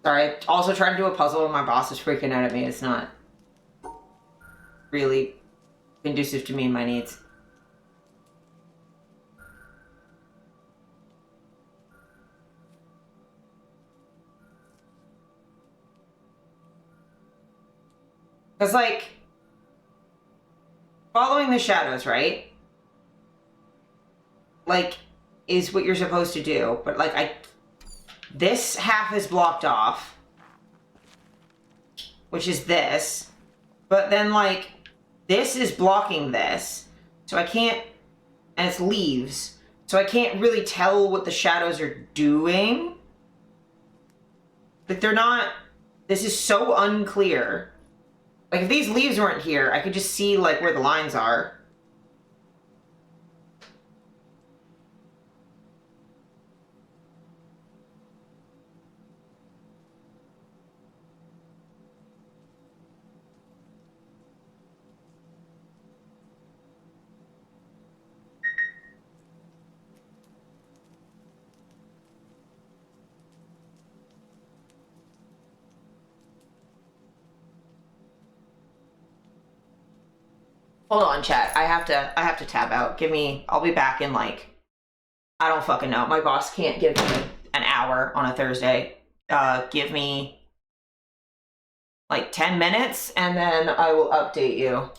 Sorry, also trying to do a puzzle and my boss is freaking out at me. It's not really conducive to me and my needs. Because, like, following the shadows, right? Like, is what you're supposed to do. But, like, this half is blocked off. Which is this. But then, like, this is blocking this. So I can't... And it's leaves. So I can't really tell what the shadows are doing. Like, they're not... This is so unclear. Like, if these leaves weren't here, I could just see, like, where the lines are. Hold on, chat. I have to tab out. I'll be back in like, I don't fucking know. My boss can't give me an hour on a Thursday. Give me like 10 minutes and then I will update you.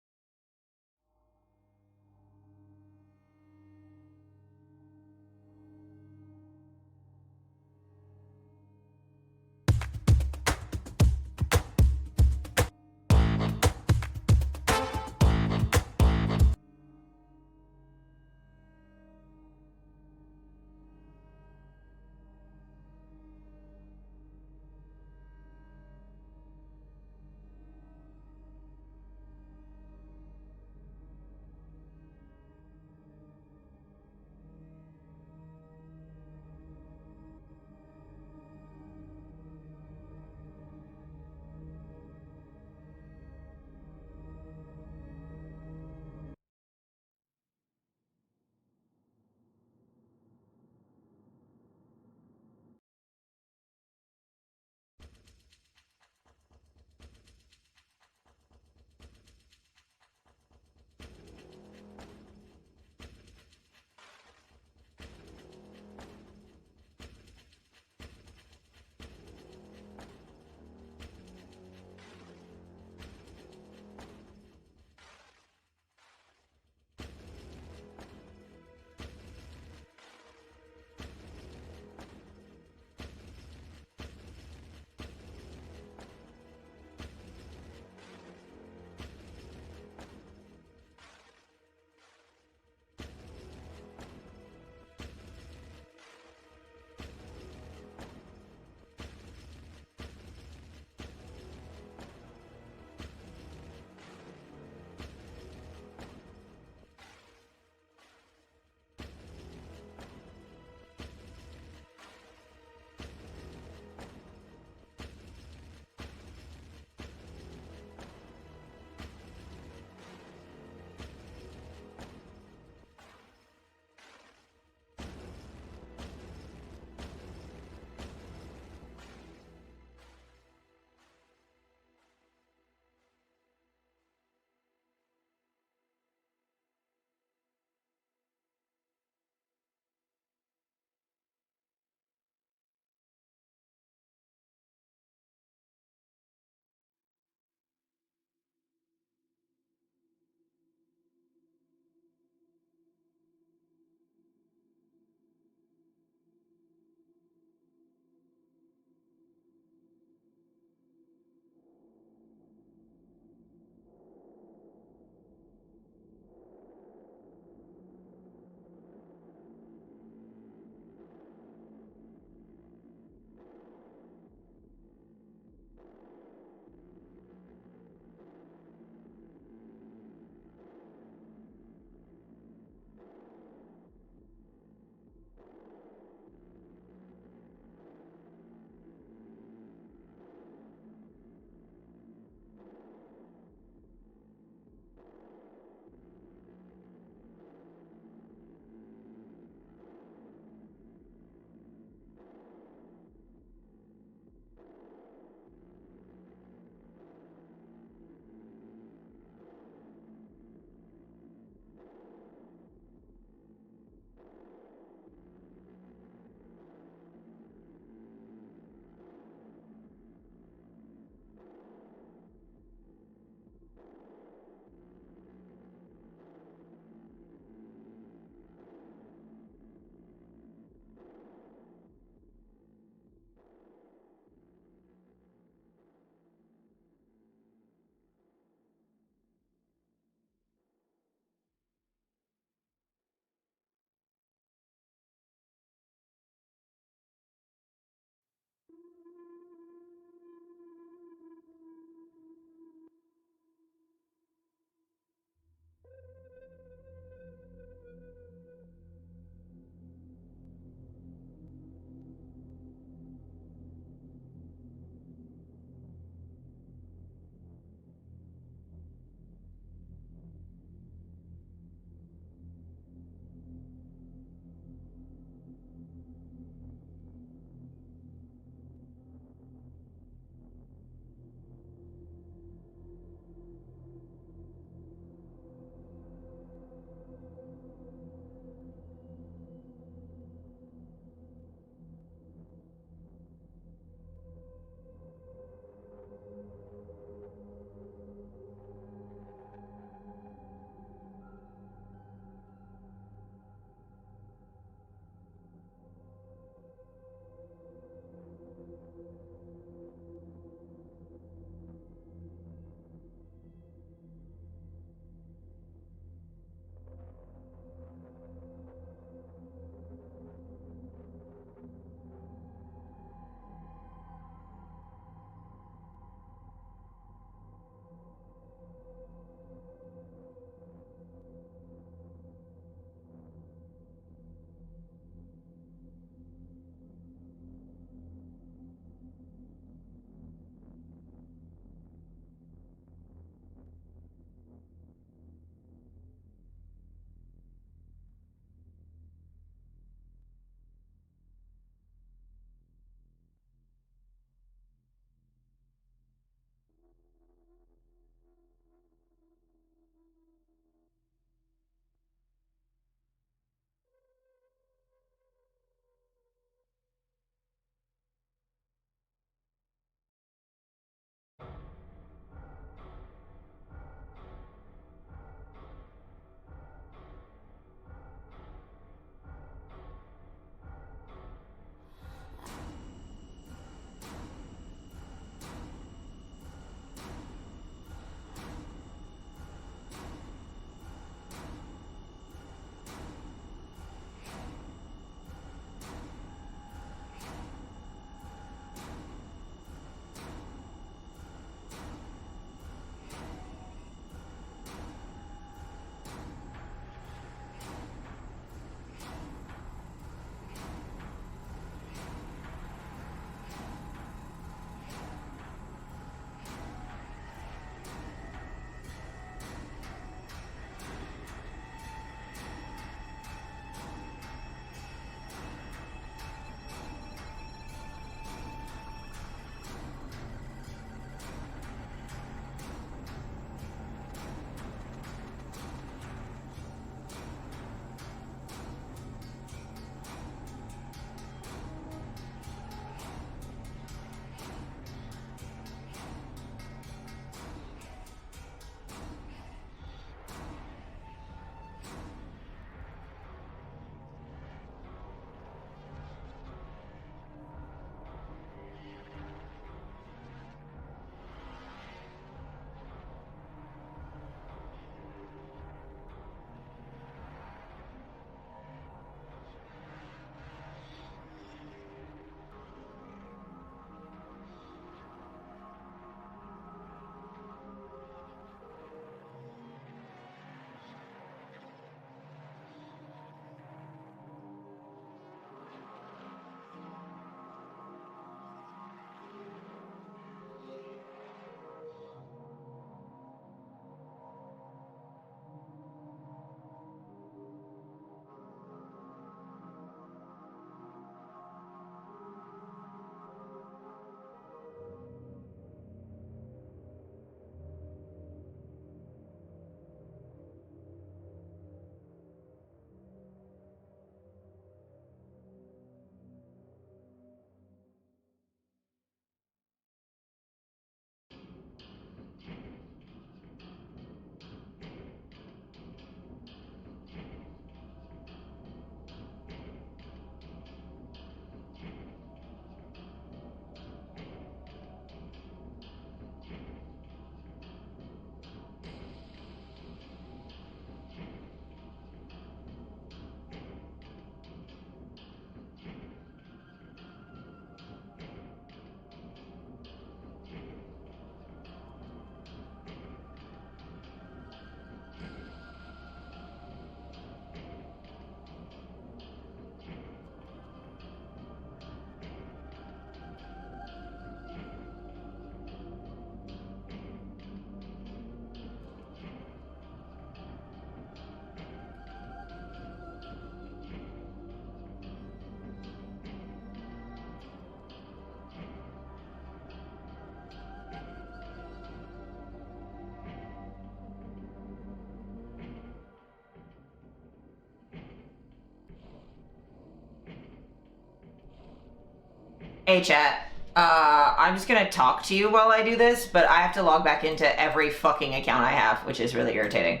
Hey chat. I'm just gonna talk to you while I do this, but I have to log back into every fucking account I have, which is really irritating.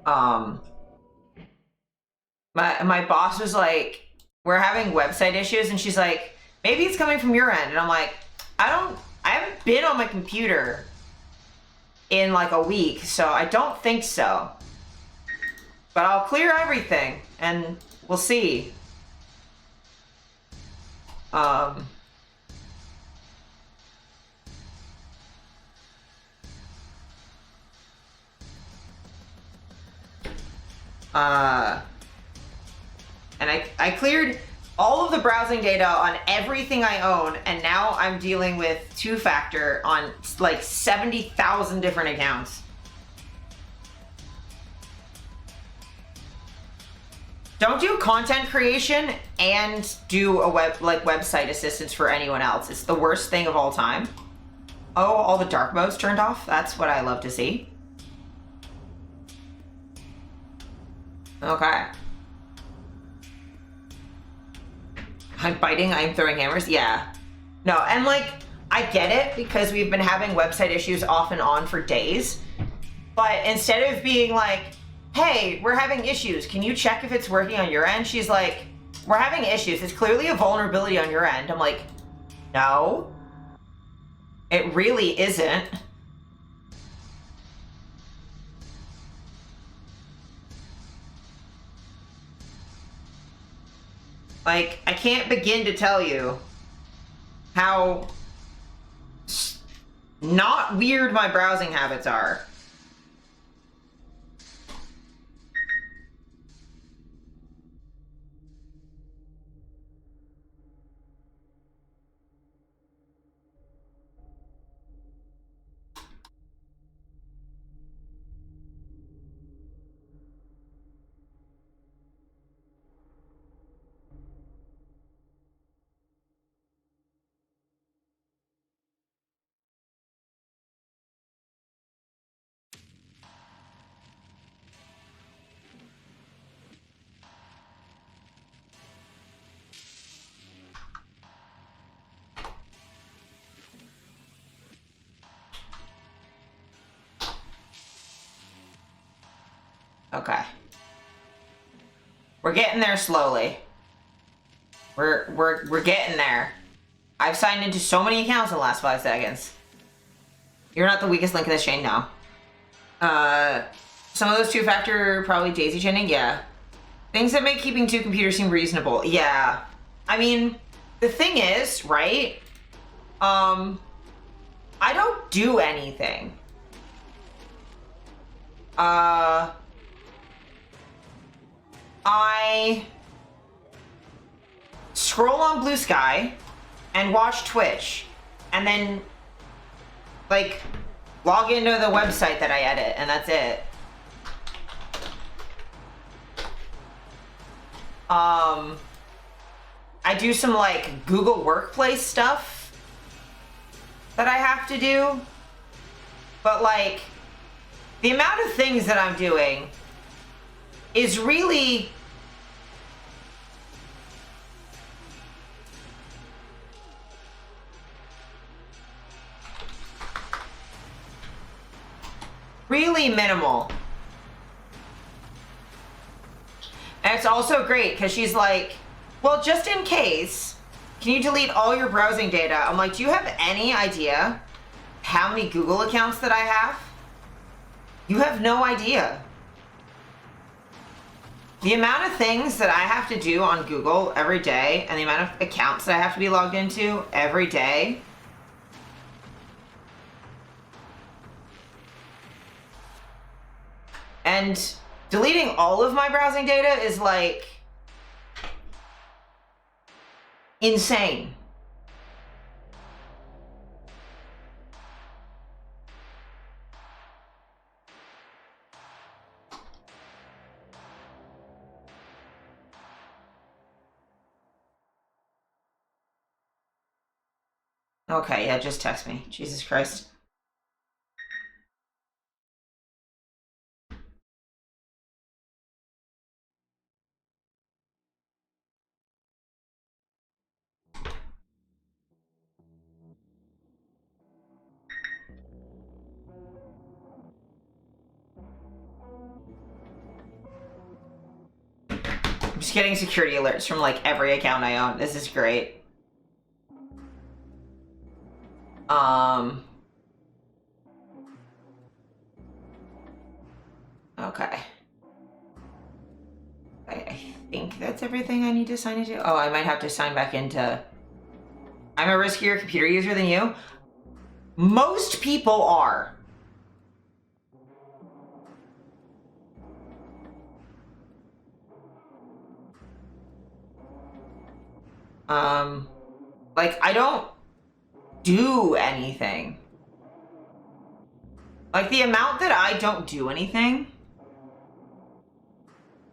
My boss was like, we're having website issues, and she's like, maybe it's coming from your end, and I'm like, I haven't been on my computer in like a week, so I don't think so. But I'll clear everything, and we'll see. And I cleared all of the browsing data on everything I own, and now I'm dealing with two-factor on like 70,000 different accounts. Don't do content creation and do a website assistance for anyone else. It's the worst thing of all time. Oh, all the dark modes turned off? That's what I love to see. Okay. I'm biting, I'm throwing hammers? Yeah. No, and like, I get it because we've been having website issues off and on for days. But instead of being like, hey, we're having issues, can you check if it's working on your end? She's like, we're having issues. It's clearly a vulnerability on your end. I'm like, no, it really isn't. Like, I can't begin to tell you how not weird my browsing habits are. Okay. We're getting there slowly. We're getting there. I've signed into so many accounts in the last 5 seconds. You're not the weakest link in this chain, no. Some of those two-factor probably daisy chaining, yeah. Things that make keeping two computers seem reasonable, yeah. I mean, the thing is, right? I don't do anything. I scroll on Blue Sky and watch Twitch, and then, like, log into the website that I edit, and that's it. I do some, like, Google Workplace stuff that I have to do, but, like, the amount of things that I'm doing is really minimal. And it's also great because she's like, well, just in case, can you delete all your browsing data? I'm like, do you have any idea how many Google accounts that I have? You have no idea. The amount of things that I have to do on Google every day and the amount of accounts that I have to be logged into every day. And deleting all of my browsing data is like insane. Okay, yeah, just text me. Jesus Christ. just getting security alerts from like every account I own. This is great. Okay. I think that's everything I need to sign into. Oh, I might have to sign back into... I'm a riskier computer user than you. Most people are. Like, I don't do anything. Like, the amount that I don't do anything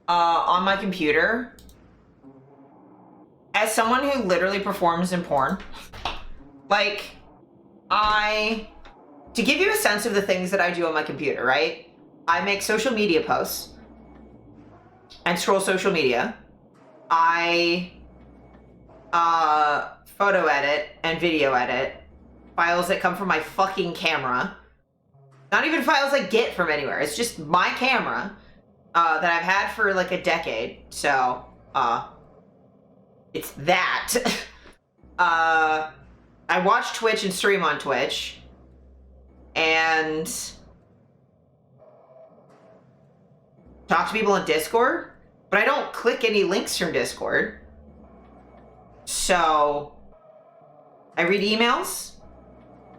on my computer, as someone who literally performs in porn, like, to give you a sense of the things that I do on my computer, right? I make social media posts and scroll social media. I photo edit and video edit files that come from my fucking camera. Not even files I get from anywhere. It's just my camera that I've had for like a decade. So, it's that. I watch Twitch and stream on Twitch. And talk to people on Discord. But I don't click any links from Discord. So, I read emails.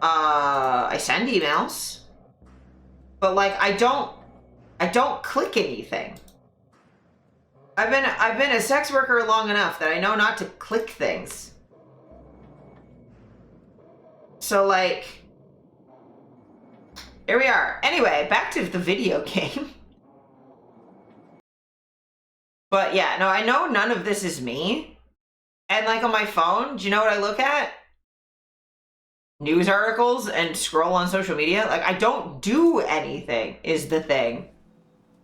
I send emails. But like, I don't click anything. I've been a sex worker long enough that I know not to click things. So like, here we are. Anyway, back to the video game. But yeah, no, I know none of this is me. And like on my phone, do you know what I look at? News articles and scroll on social media. Like, I don't do anything is the thing.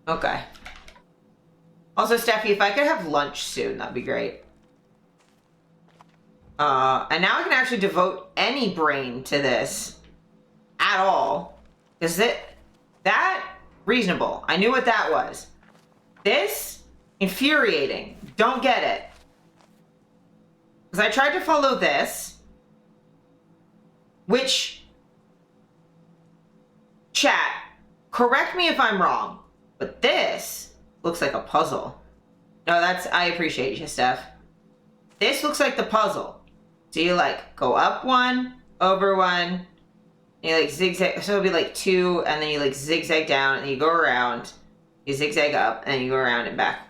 Okay. Also, Steffi, if I could have lunch soon, that'd be great. And now I can actually devote any brain to this at all. Is that reasonable? I knew what that was. This, infuriating. Don't get it. Because I tried to follow this, which, chat, correct me if I'm wrong, but this looks like a puzzle. No, I appreciate you, Steph. This looks like the puzzle. So you like go up one, over one, and you like zigzag, so it'll be like two, and then you like zigzag down, and you go around, you zigzag up, and then you go around and back.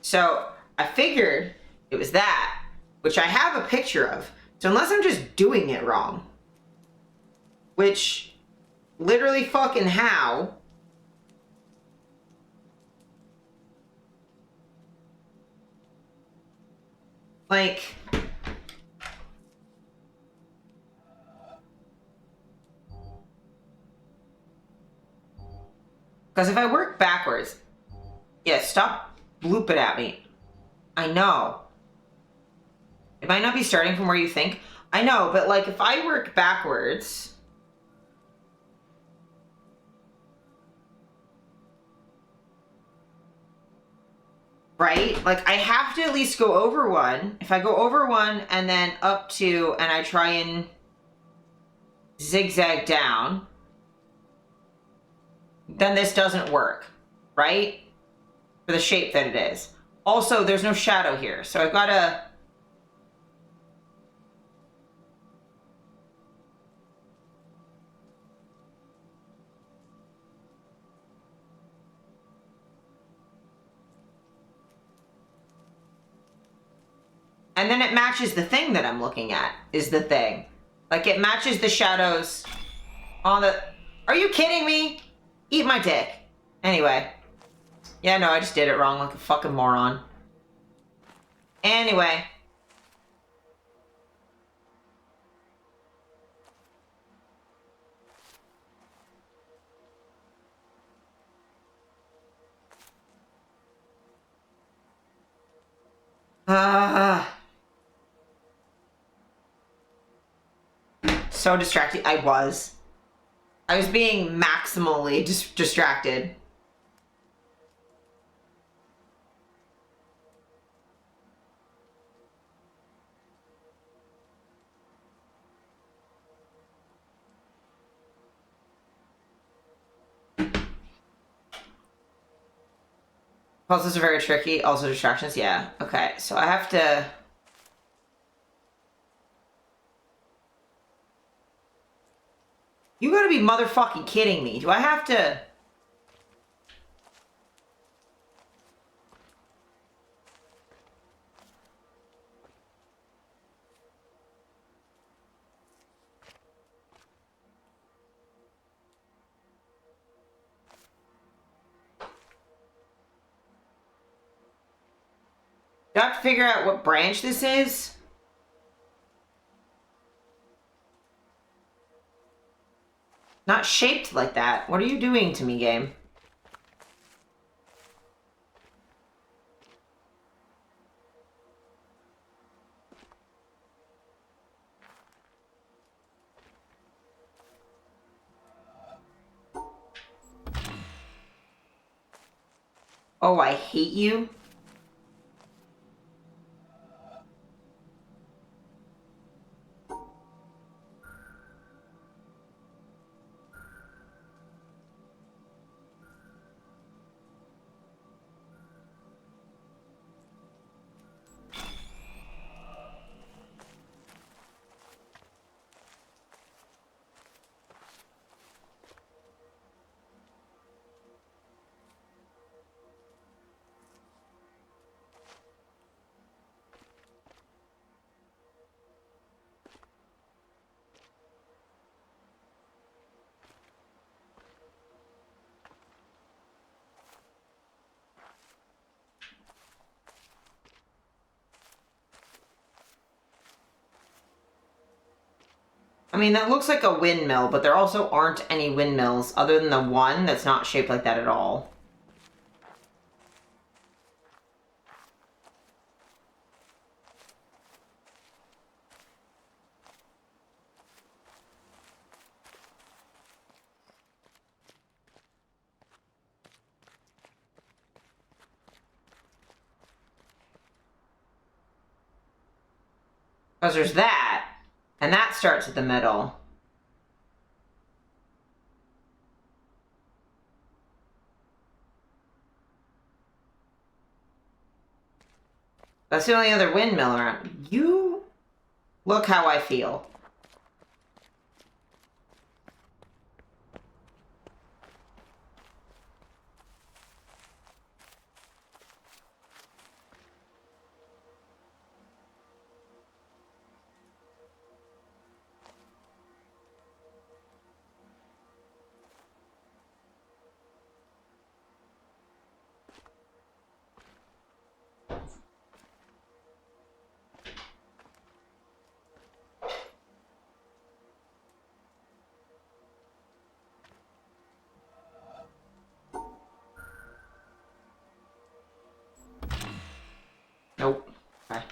So I figured it was that, which I have a picture of. So unless I'm just doing it wrong, which literally fucking how? Like, because if I work backwards, yeah, stop blooping at me. I know. It might not be starting from where you think. I know, but like if I work backwards, right? Like I have to at least go over one. If I go over one and then up two and I try and zigzag down, then this doesn't work, right? For the shape that it is. Also, there's no shadow here, so I've got to... And then it matches the thing that I'm looking at, is the thing. Like, it matches the shadows on the... Are you kidding me? Eat my dick. Anyway. Yeah, no, I just did it wrong like a fucking moron. Anyway. So distracted. I was being maximally distracted. Puzzles are very tricky. Also distractions. Yeah. Okay. So I have to... You gotta be motherfucking kidding me. Do I have to... Do I have to figure out what branch this is? Not shaped like that. What are you doing to me, game? Oh, I hate you. I mean, that looks like a windmill, but there also aren't any windmills other than the one that's not shaped like that at all. Because there's that, and that starts at the middle. That's the only other windmill around. You look how I feel. Nope. Okay.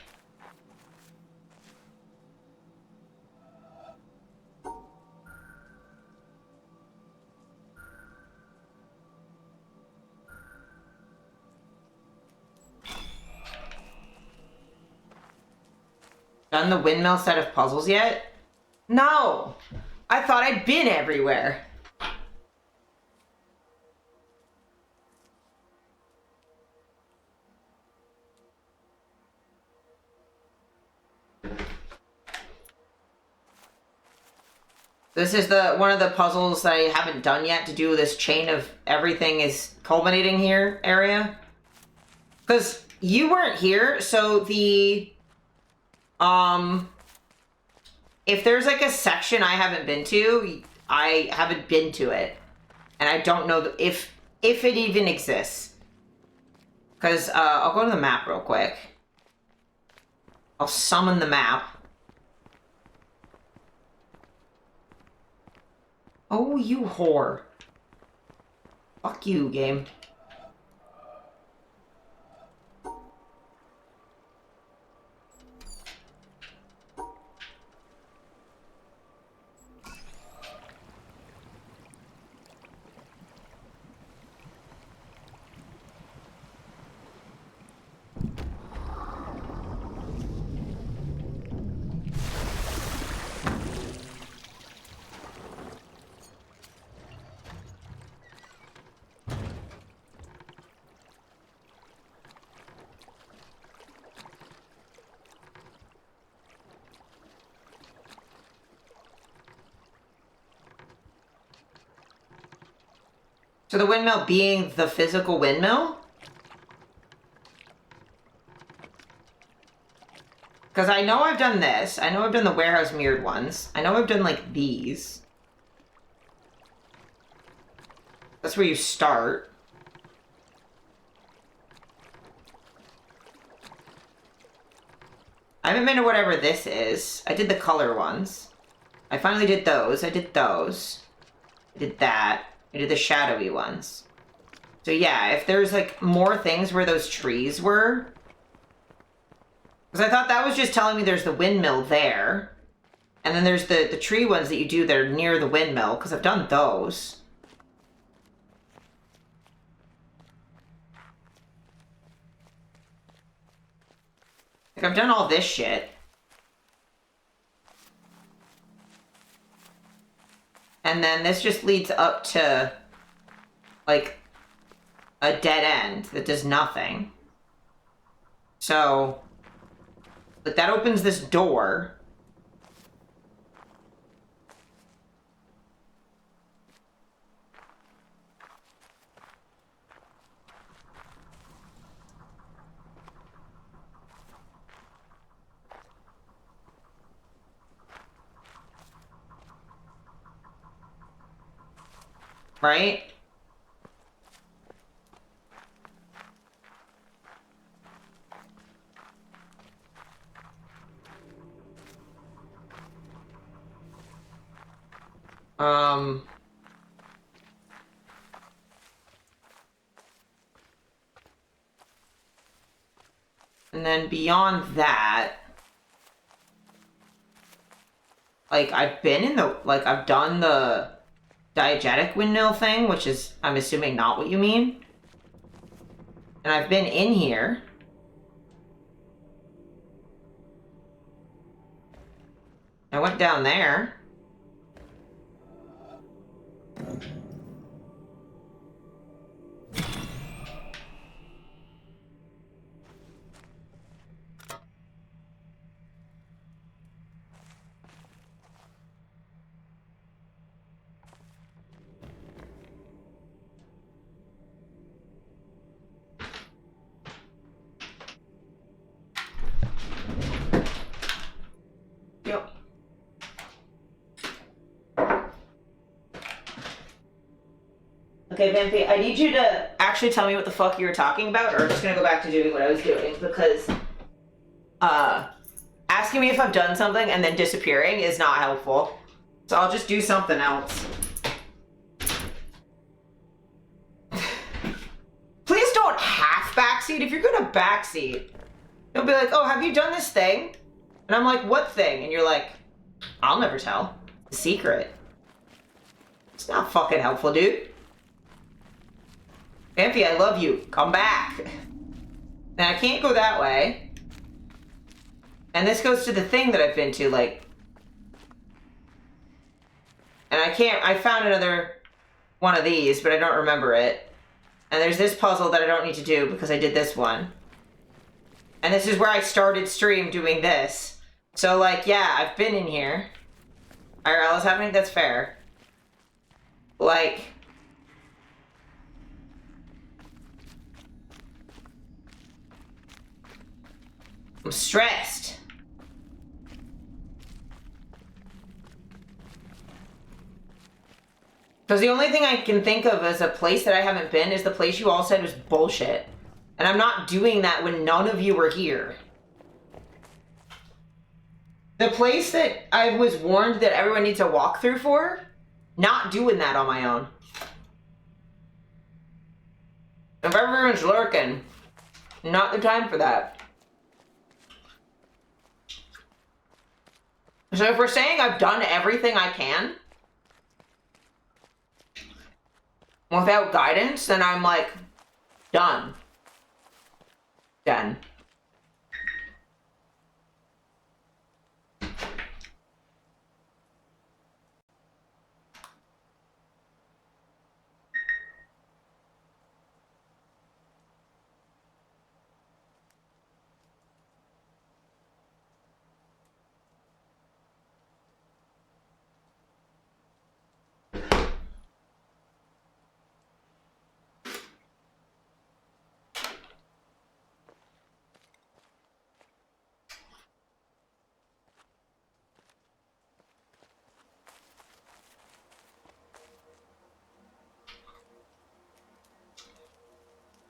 Done the windmill set of puzzles yet? No! I thought I'd been everywhere. This is one of the puzzles that I haven't done yet to do this chain of everything is culminating here area. Because you weren't here, so if there's like a section I haven't been to, I haven't been to it. And I don't know if it even exists. Because, I'll go to the map real quick. I'll summon the map. Oh, you whore. Fuck you, game. So the windmill being the physical windmill? Because I know I've done this. I know I've done the warehouse mirrored ones. I know I've done, like, these. That's where you start. I haven't been to whatever this is. I did the color ones. I finally did those. I did those. I did that. I did the shadowy ones. So yeah, if there's, like, more things where those trees were... Because I thought that was just telling me there's the windmill there. And then there's the tree ones that you do that are near the windmill, because I've done those. Like, I've done all this shit. And then this just leads up to, like, a dead end that does nothing. So, like, that opens this door. Right? And then beyond that, like, I've been in the, like, I've done the diegetic windmill thing, which is, I'm assuming, not what you mean. And I've been in here. I went down there. Yep. Okay, Vampy, I need you to actually tell me what the fuck you were talking about, or I'm just gonna go back to doing what I was doing, because, asking me if I've done something and then disappearing is not helpful. So I'll just do something else. Please don't half backseat. If you're gonna backseat, you'll be like, oh, have you done this thing? And I'm like, what thing? And you're like, I'll never tell. It's a secret. It's not fucking helpful, dude. Vampy, I love you. Come back. Now, I can't go that way. And this goes to the thing that I've been to, like... And I can't... I found another one of these, but I don't remember it. And there's this puzzle that I don't need to do because I did this one. And this is where I started stream doing this. So, like, yeah, I've been in here. IRL is happening? That's fair. Like... I'm stressed. Because the only thing I can think of as a place that I haven't been is the place you all said was bullshit. And I'm not doing that when none of you were here. The place that I was warned that everyone needs a walkthrough for, not doing that on my own. If everyone's lurking, not the time for that. So if we're saying I've done everything I can without guidance, then I'm like, done. Done.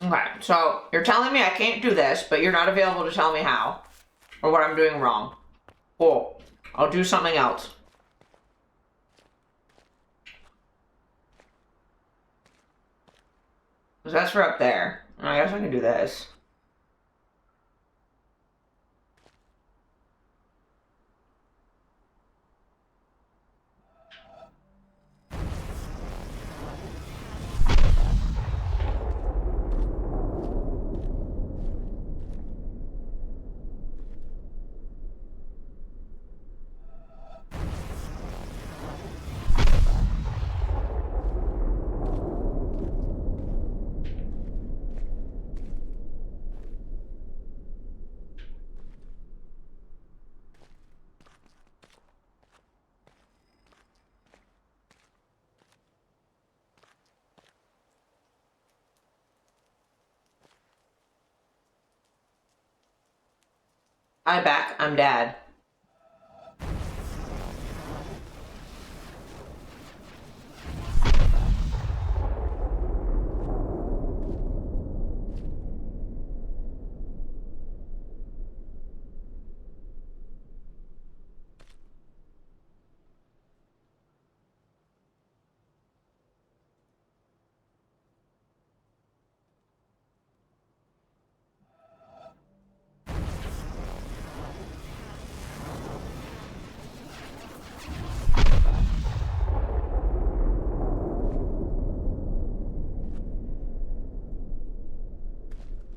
Okay, so you're telling me I can't do this, but you're not available to tell me how or what I'm doing wrong. Cool. I'll do something else. So that's for up there. I guess I can do this. Hi, back. I'm Dad.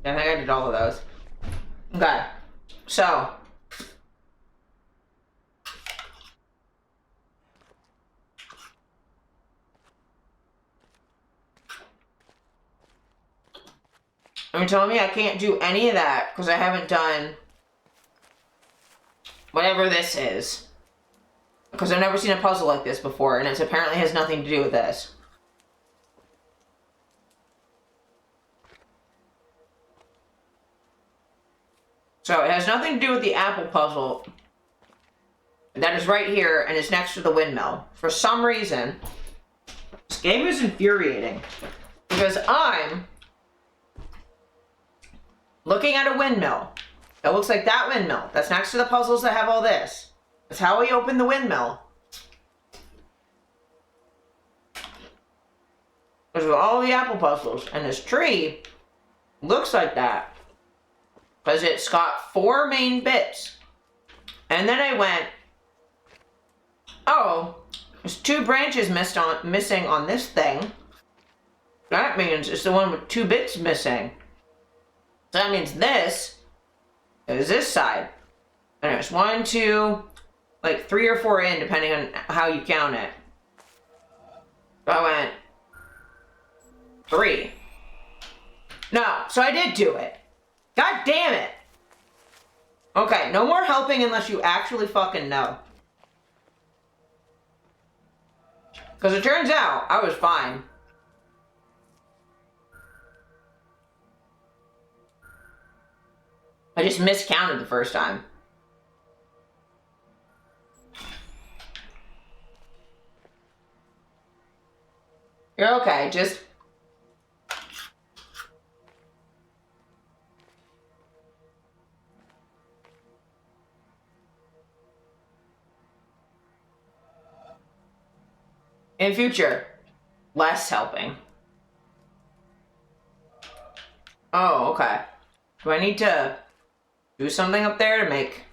I think I did all of those. Okay, so you're telling me I can't do any of that because I haven't done whatever this is. Because I've never seen a puzzle like this before, and it apparently has nothing to do with this. So it has nothing to do with the apple puzzle that is right here and is next to the windmill. For some reason, this game is infuriating because I'm looking at a windmill that looks like that windmill that's next to the puzzles that have all this. That's how we open the windmill. There's all the apple puzzles, and this tree looks like that because it's got 4 main bits. And then I went, oh, there's 2 branches missing on this thing. That means it's the one with 2 bits missing. So that means this is this side. And there's 1, 2, like 3 or 4 in, depending on how you count it. So I went 3. No, so I did do it. God damn it. Okay, no more helping unless you actually fucking know. Because it turns out I was fine. I just miscounted the first time. You're okay, just... in future, less helping. Oh, okay. Do I need to do something up there to make...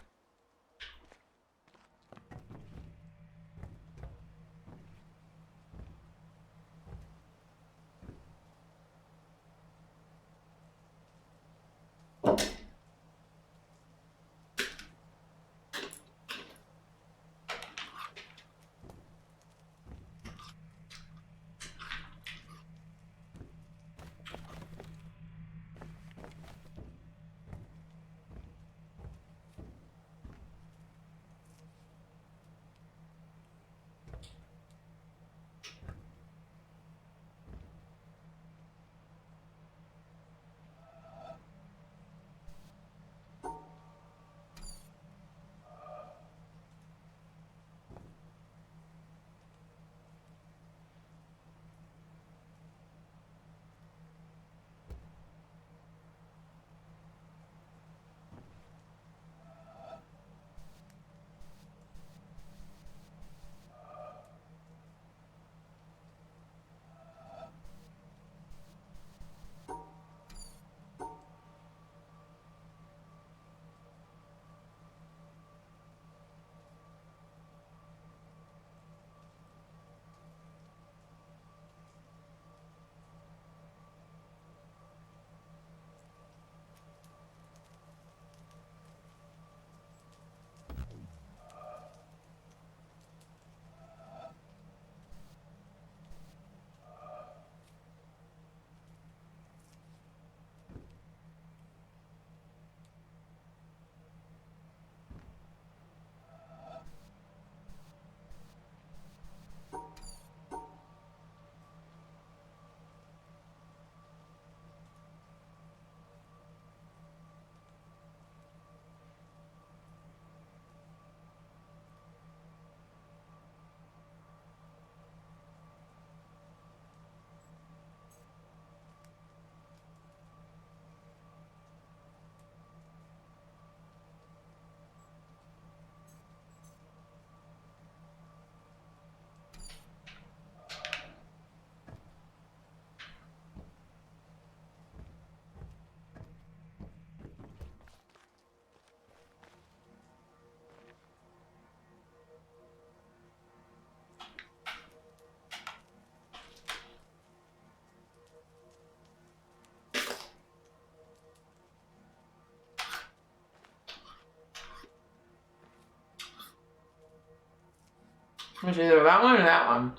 It's either that one or that one.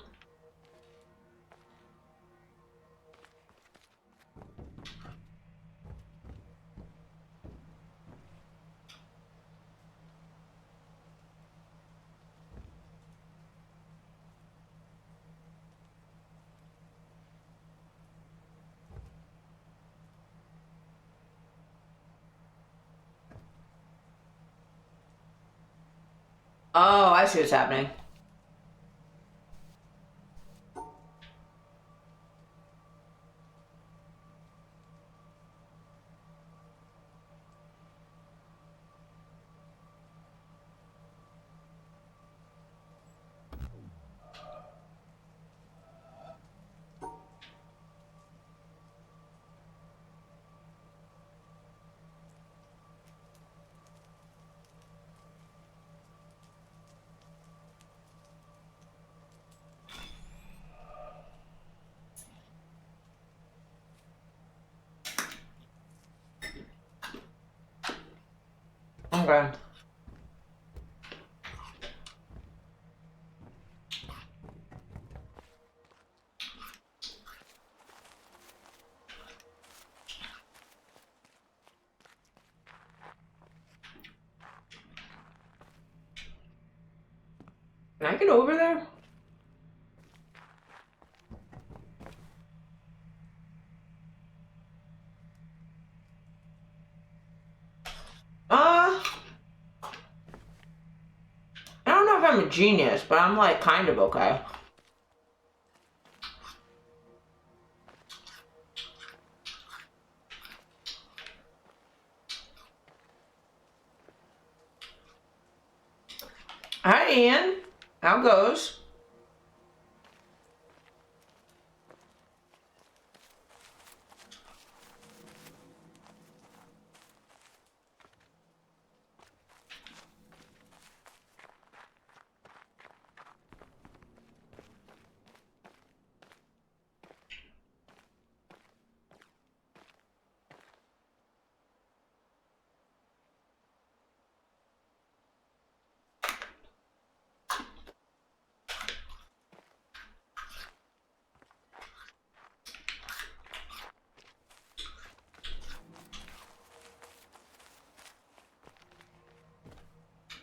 Oh, I see what's happening. Okay. Can I get over there? I don't know if I'm a genius, but I'm like kind of okay. Hi, Ian. How goes?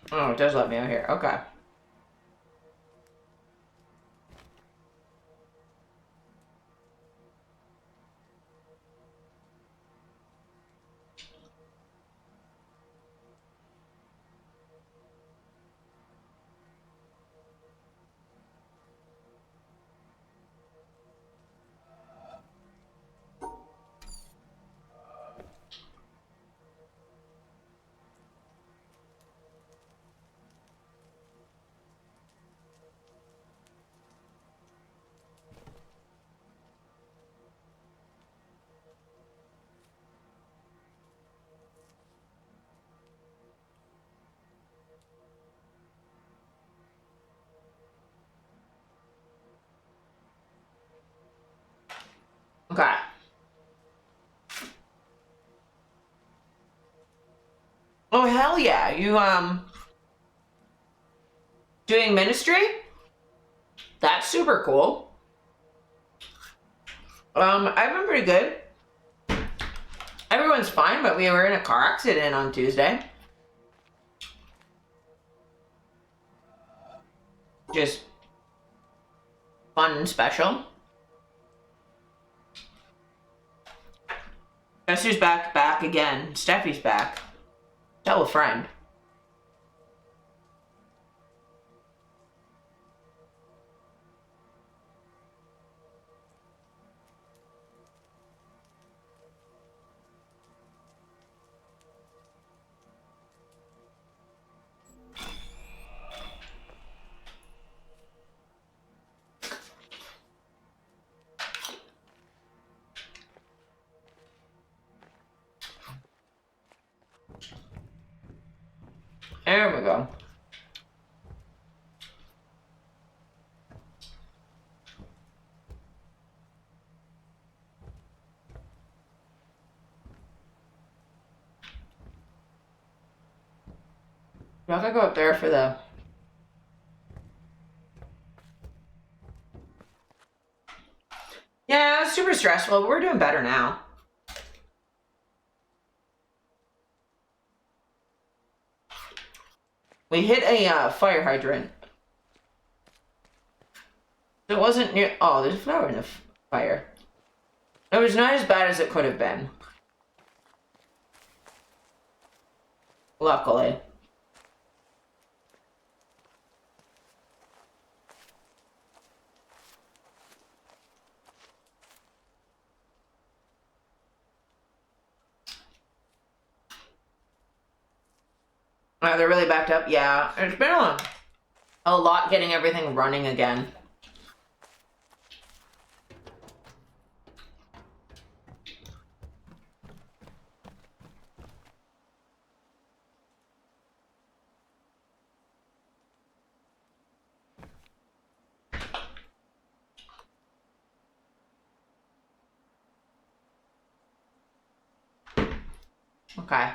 Oh, it does let me out here. Okay. Okay. Oh, hell yeah. You, doing ministry? That's super cool. I've been pretty good. Everyone's fine, but we were in a car accident on Tuesday. Just fun and special. Guess who's back again? Steffi's back. Tell a friend. There we go. Y'all gotta go up there for the... Yeah, it was super stressful, but we're doing better now. We hit a fire hydrant. It wasn't near. Oh, there's a flower in the fire. It was not as bad as it could have been. Luckily. They're really backed up. Yeah, it's been a lot getting everything running again. Okay.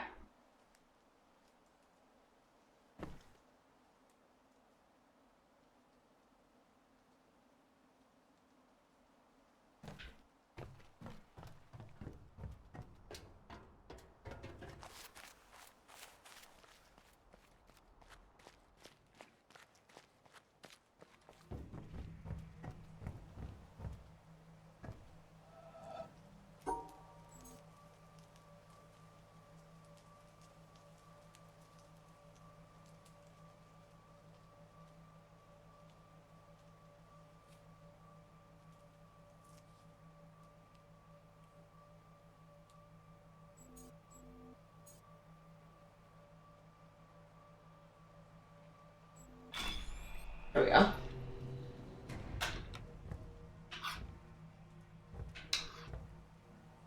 There we go.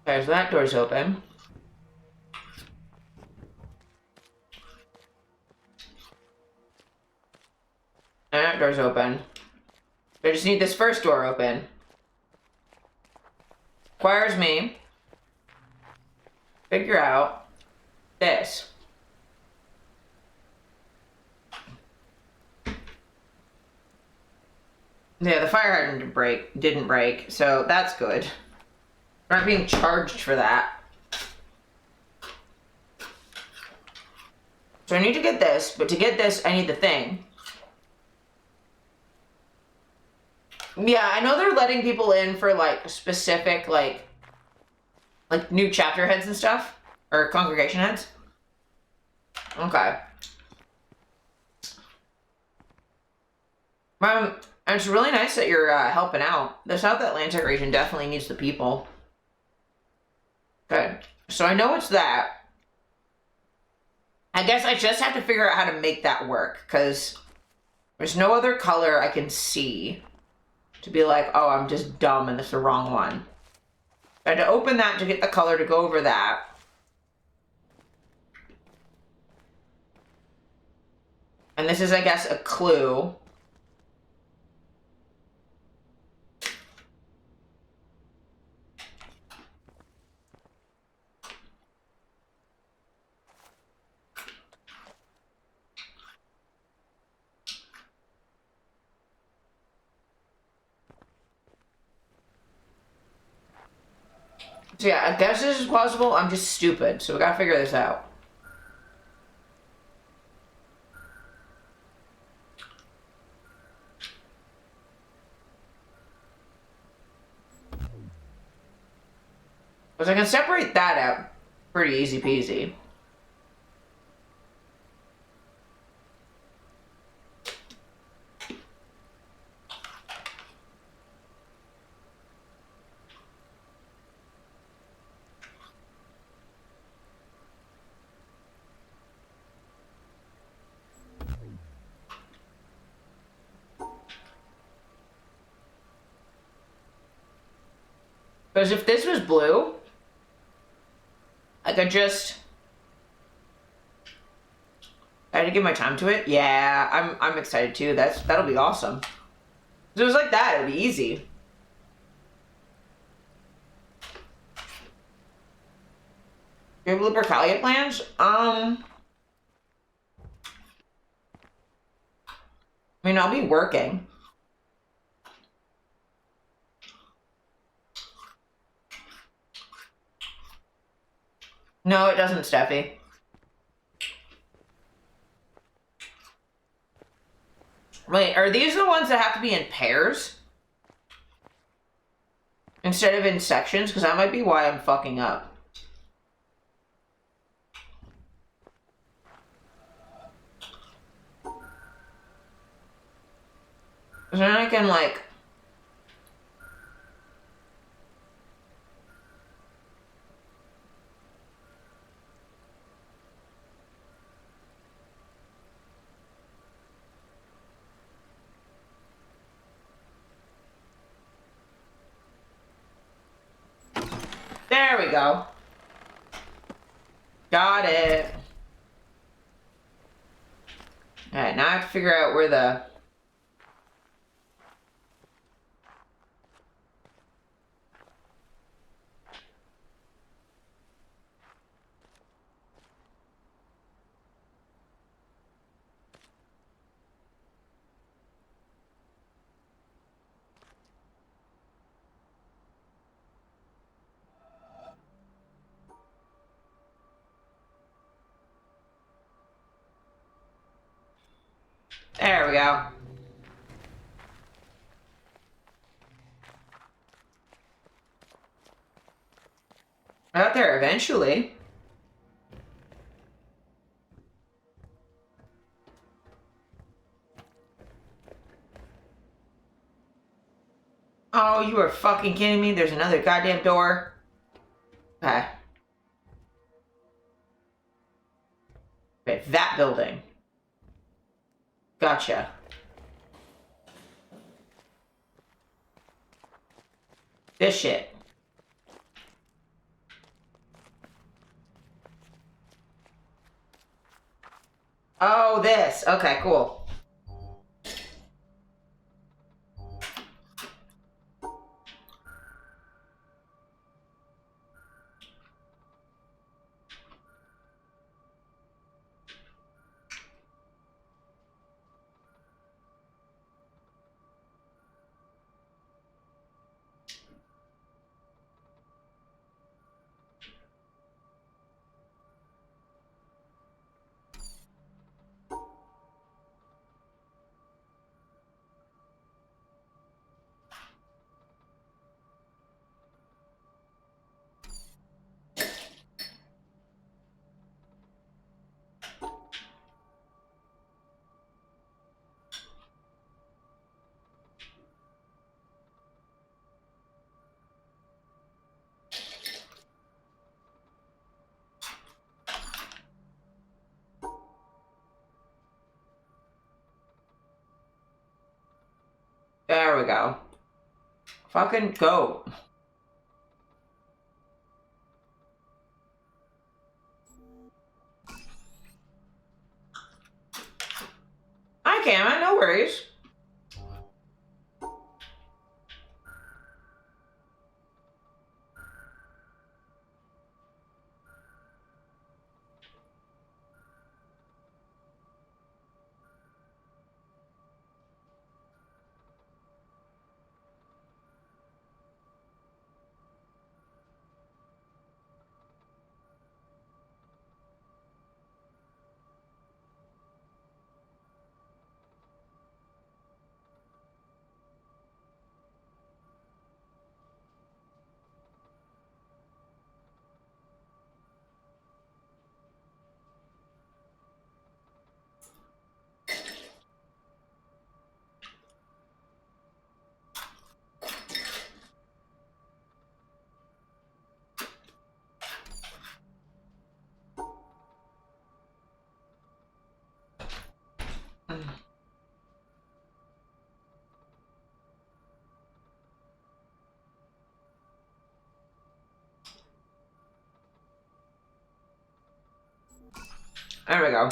Okay, so that door's open. And that door's open. I just need this first door open. Requires me figure out this. Yeah, the fire hydrant didn't break, so that's good. We're not being charged for that. So I need to get this, but to get this, I need the thing. Yeah, I know they're letting people in for, like, specific, like new chapter heads and stuff. Or congregation heads. Okay. And it's really nice that you're helping out. The South Atlantic region definitely needs the people. Okay. So I know it's that. I guess I just have to figure out how to make that work, because there's no other color I can see to be like, oh, I'm just dumb and it's the wrong one. I had to open that to get the color to go over that. And this is, I guess, a clue. So yeah, I guess this is possible. I'm just stupid, so we gotta figure this out. Because I can separate that out pretty easy peasy. Because if this was blue, I could just... I had to give my time to it. Yeah, I'm excited too. That'll be awesome. If it was like that, it'd be easy. You have Lupercalia plans? I mean, I'll be working. No, it doesn't, Steffi. Wait, are these the ones that have to be in pairs? Instead of in sections? Because that might be why I'm fucking up. Because then I can, like... There we go. Got it. Alright, now I have to figure out where the... There we go. I got there eventually. Oh, you are fucking kidding me? There's another goddamn door. Okay. Okay, that building. Gotcha. This shit. Oh, this. Okay, cool. There we go. Fucking go. I can, no worries. There we go.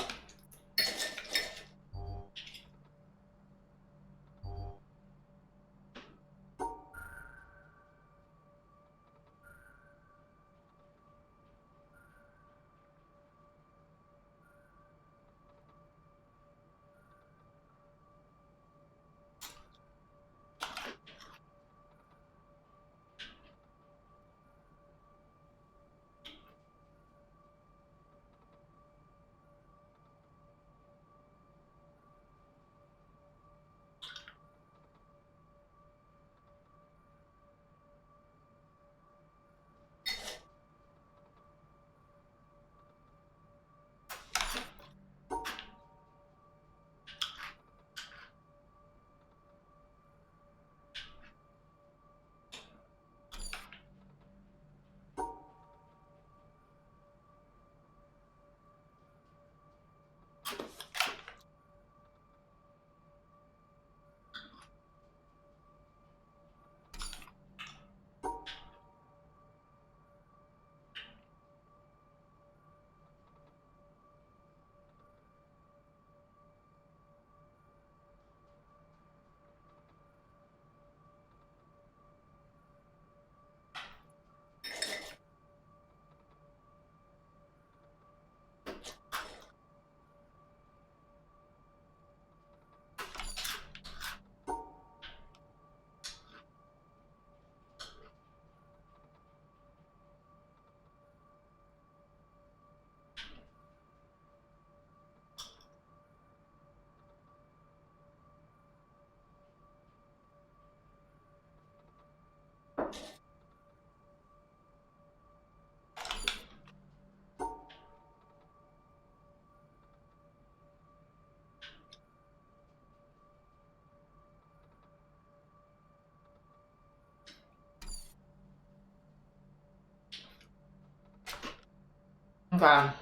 Okay.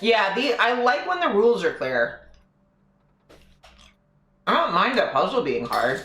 Yeah, I like when the rules are clear. I don't mind a puzzle being hard.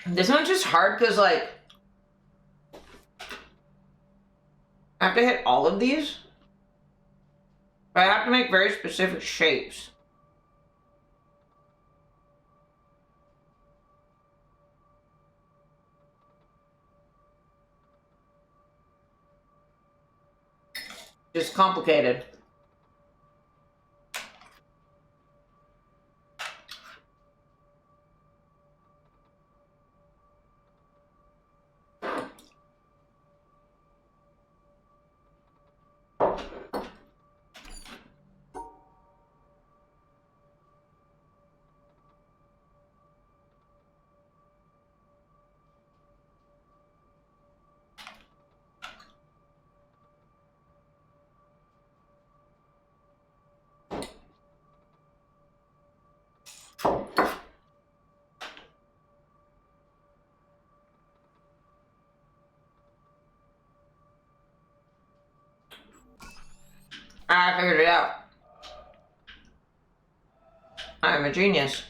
This one's just hard because, like, I have to hit all of these. But I have to make very specific shapes. Just complicated. I figured it out. I'm a genius.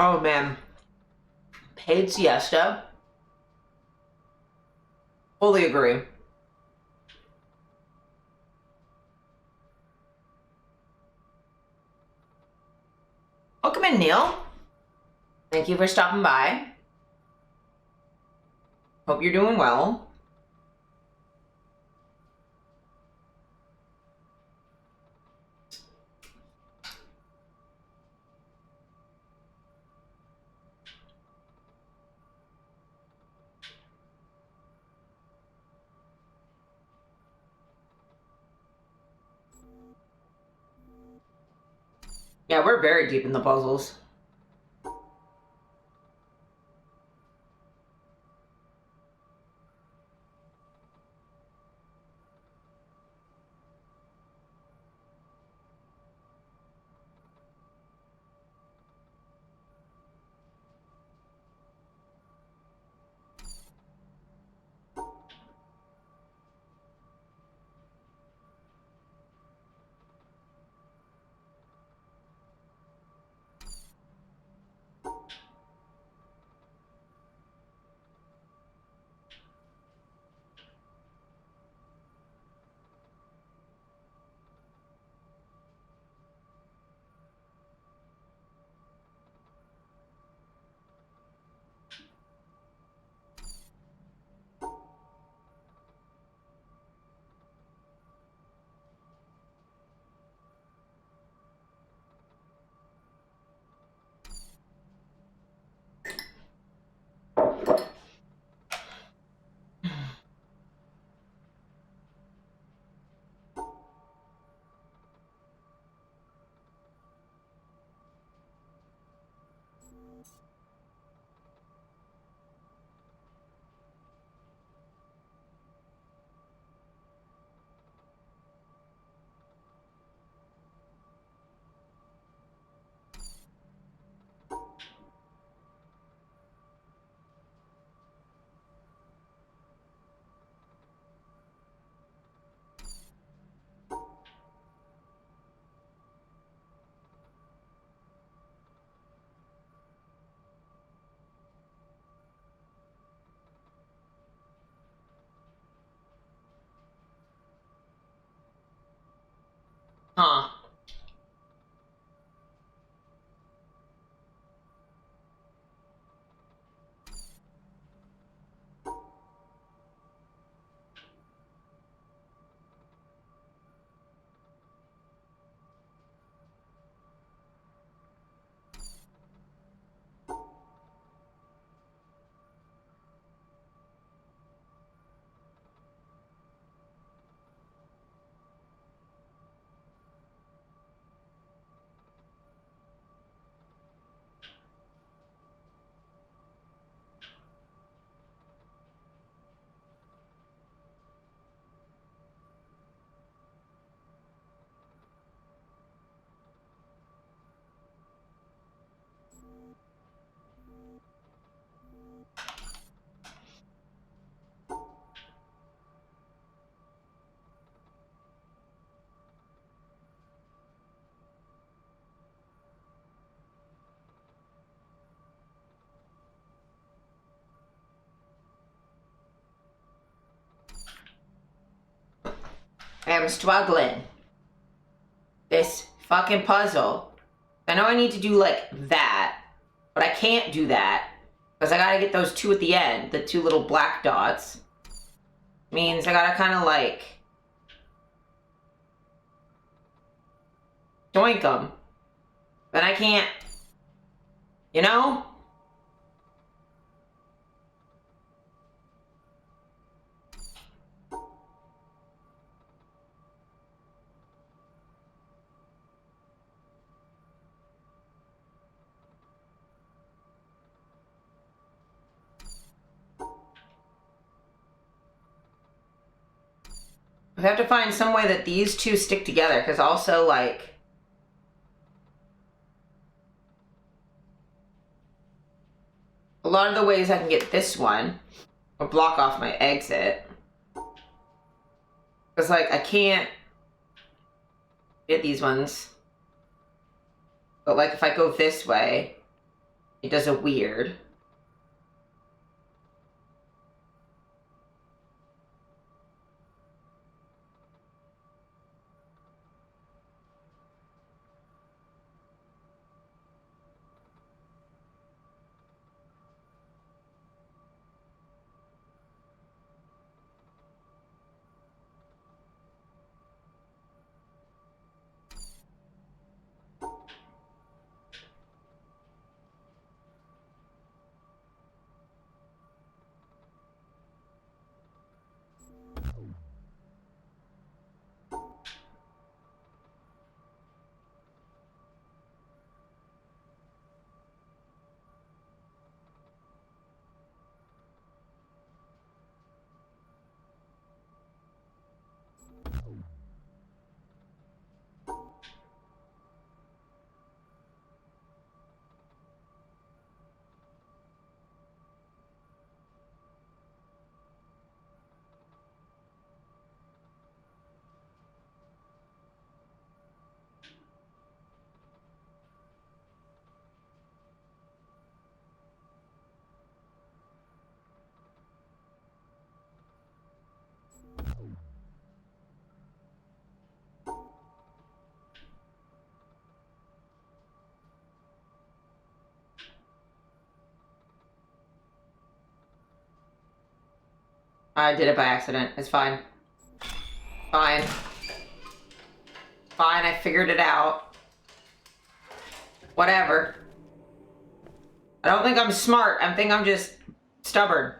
Oh man. Paid siesta. Fully agree. Welcome in, Neil. Thank you for stopping by. Hope you're doing well. Yeah, we're very deep in the puzzles. am struggling. This fucking puzzle. I know I need to do like that, but I can't do that because I gotta get those two at the end, the two little black dots. Means I gotta kind of like doink them, but I can't, you know? I have to find some way that these two stick together, because also, like, a lot of the ways I can get this one or block off my exit. Because, like, I can't get these ones. But, like, if I go this way, it does a weird. I did it by accident. It's fine. Fine. Fine, I figured it out. Whatever. I don't think I'm smart. I think I'm just stubborn.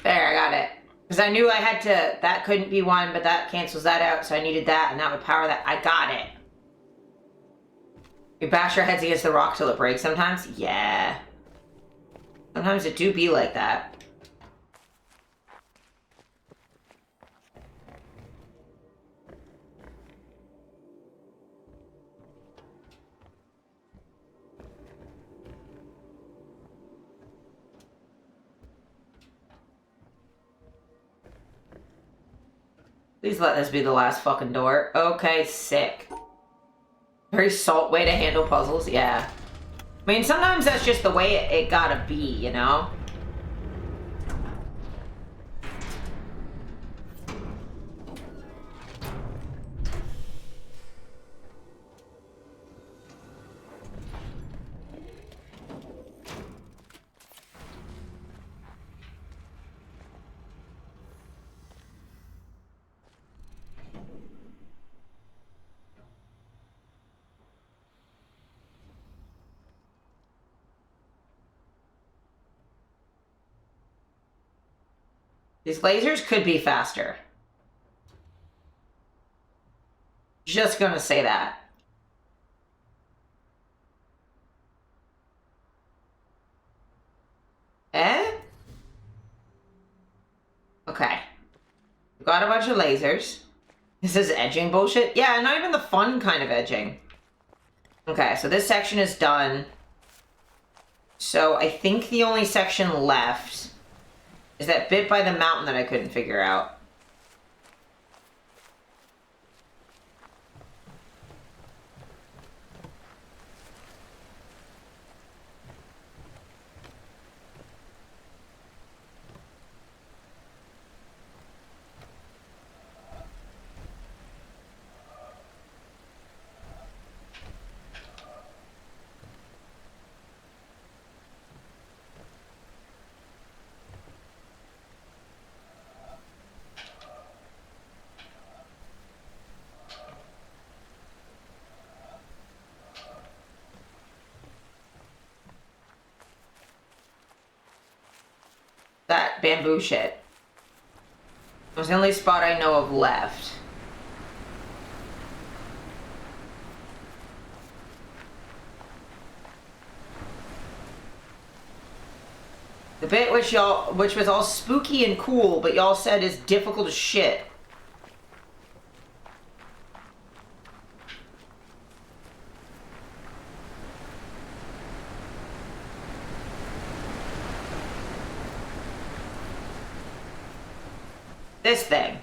There, I got it. Because I knew I had to, that couldn't be one, but that cancels that out, so I needed that, and that would power that. I got it. You bash your heads against the rock till it breaks sometimes? Yeah. Sometimes it do be like that. Please let this be the last fucking door. Okay, sick. Very salt way to handle puzzles, yeah. I mean, sometimes that's just the way it gotta be, you know? These lasers could be faster. Just gonna say that. Eh? Okay. We've got a bunch of lasers. This is edging bullshit? Yeah, not even the fun kind of edging. Okay, so this section is done. So I think the only section left is that bit by the mountain that I couldn't figure out. That bamboo shit. It was the only spot I know of left. The bit which was all spooky and cool, but y'all said is difficult as shit. This thing.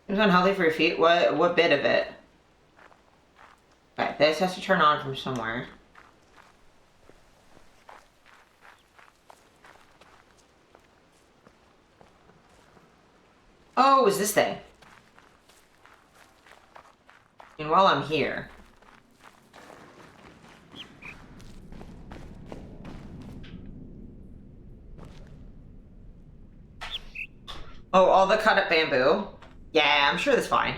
It was unhealthy for your feet? What bit of it? Okay, this has to turn on from somewhere. Oh, is this thing? And while I'm here... Oh, all the cut up bamboo? Yeah, I'm sure that's fine.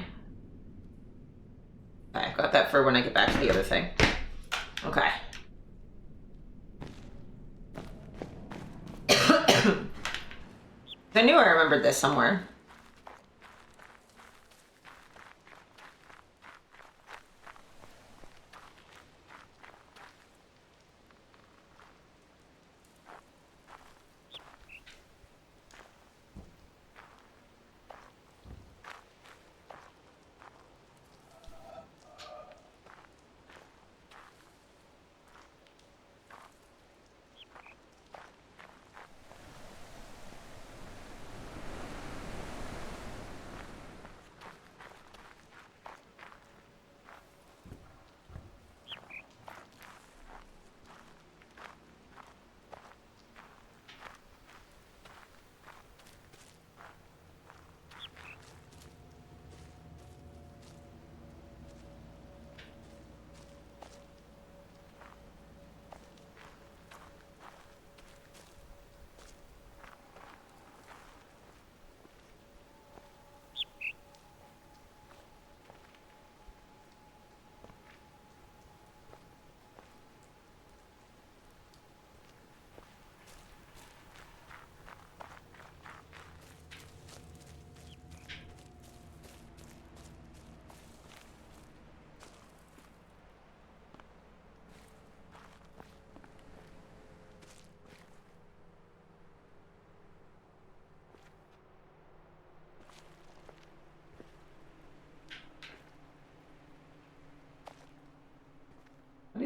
Okay, I've got that for when I get back to the other thing. Okay. I knew I remembered this somewhere.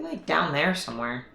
Maybe like down there somewhere.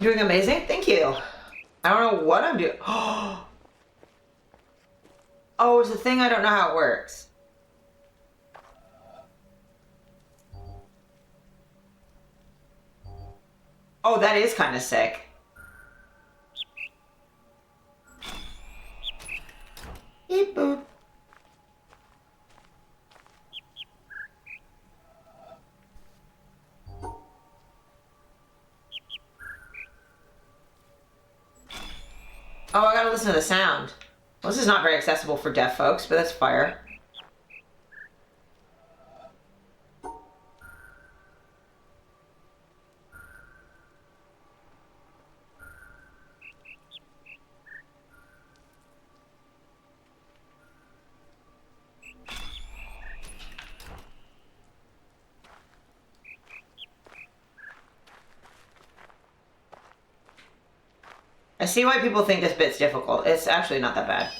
Doing amazing? Thank you. I don't know what I'm doing. Oh, it's a thing, I don't know how it works. Oh, that is kind of sick. Beep boop. Oh, I gotta listen to the sound. Well, this is not very accessible for deaf folks, but that's fire. I see why people think this bit's difficult. It's actually not that bad.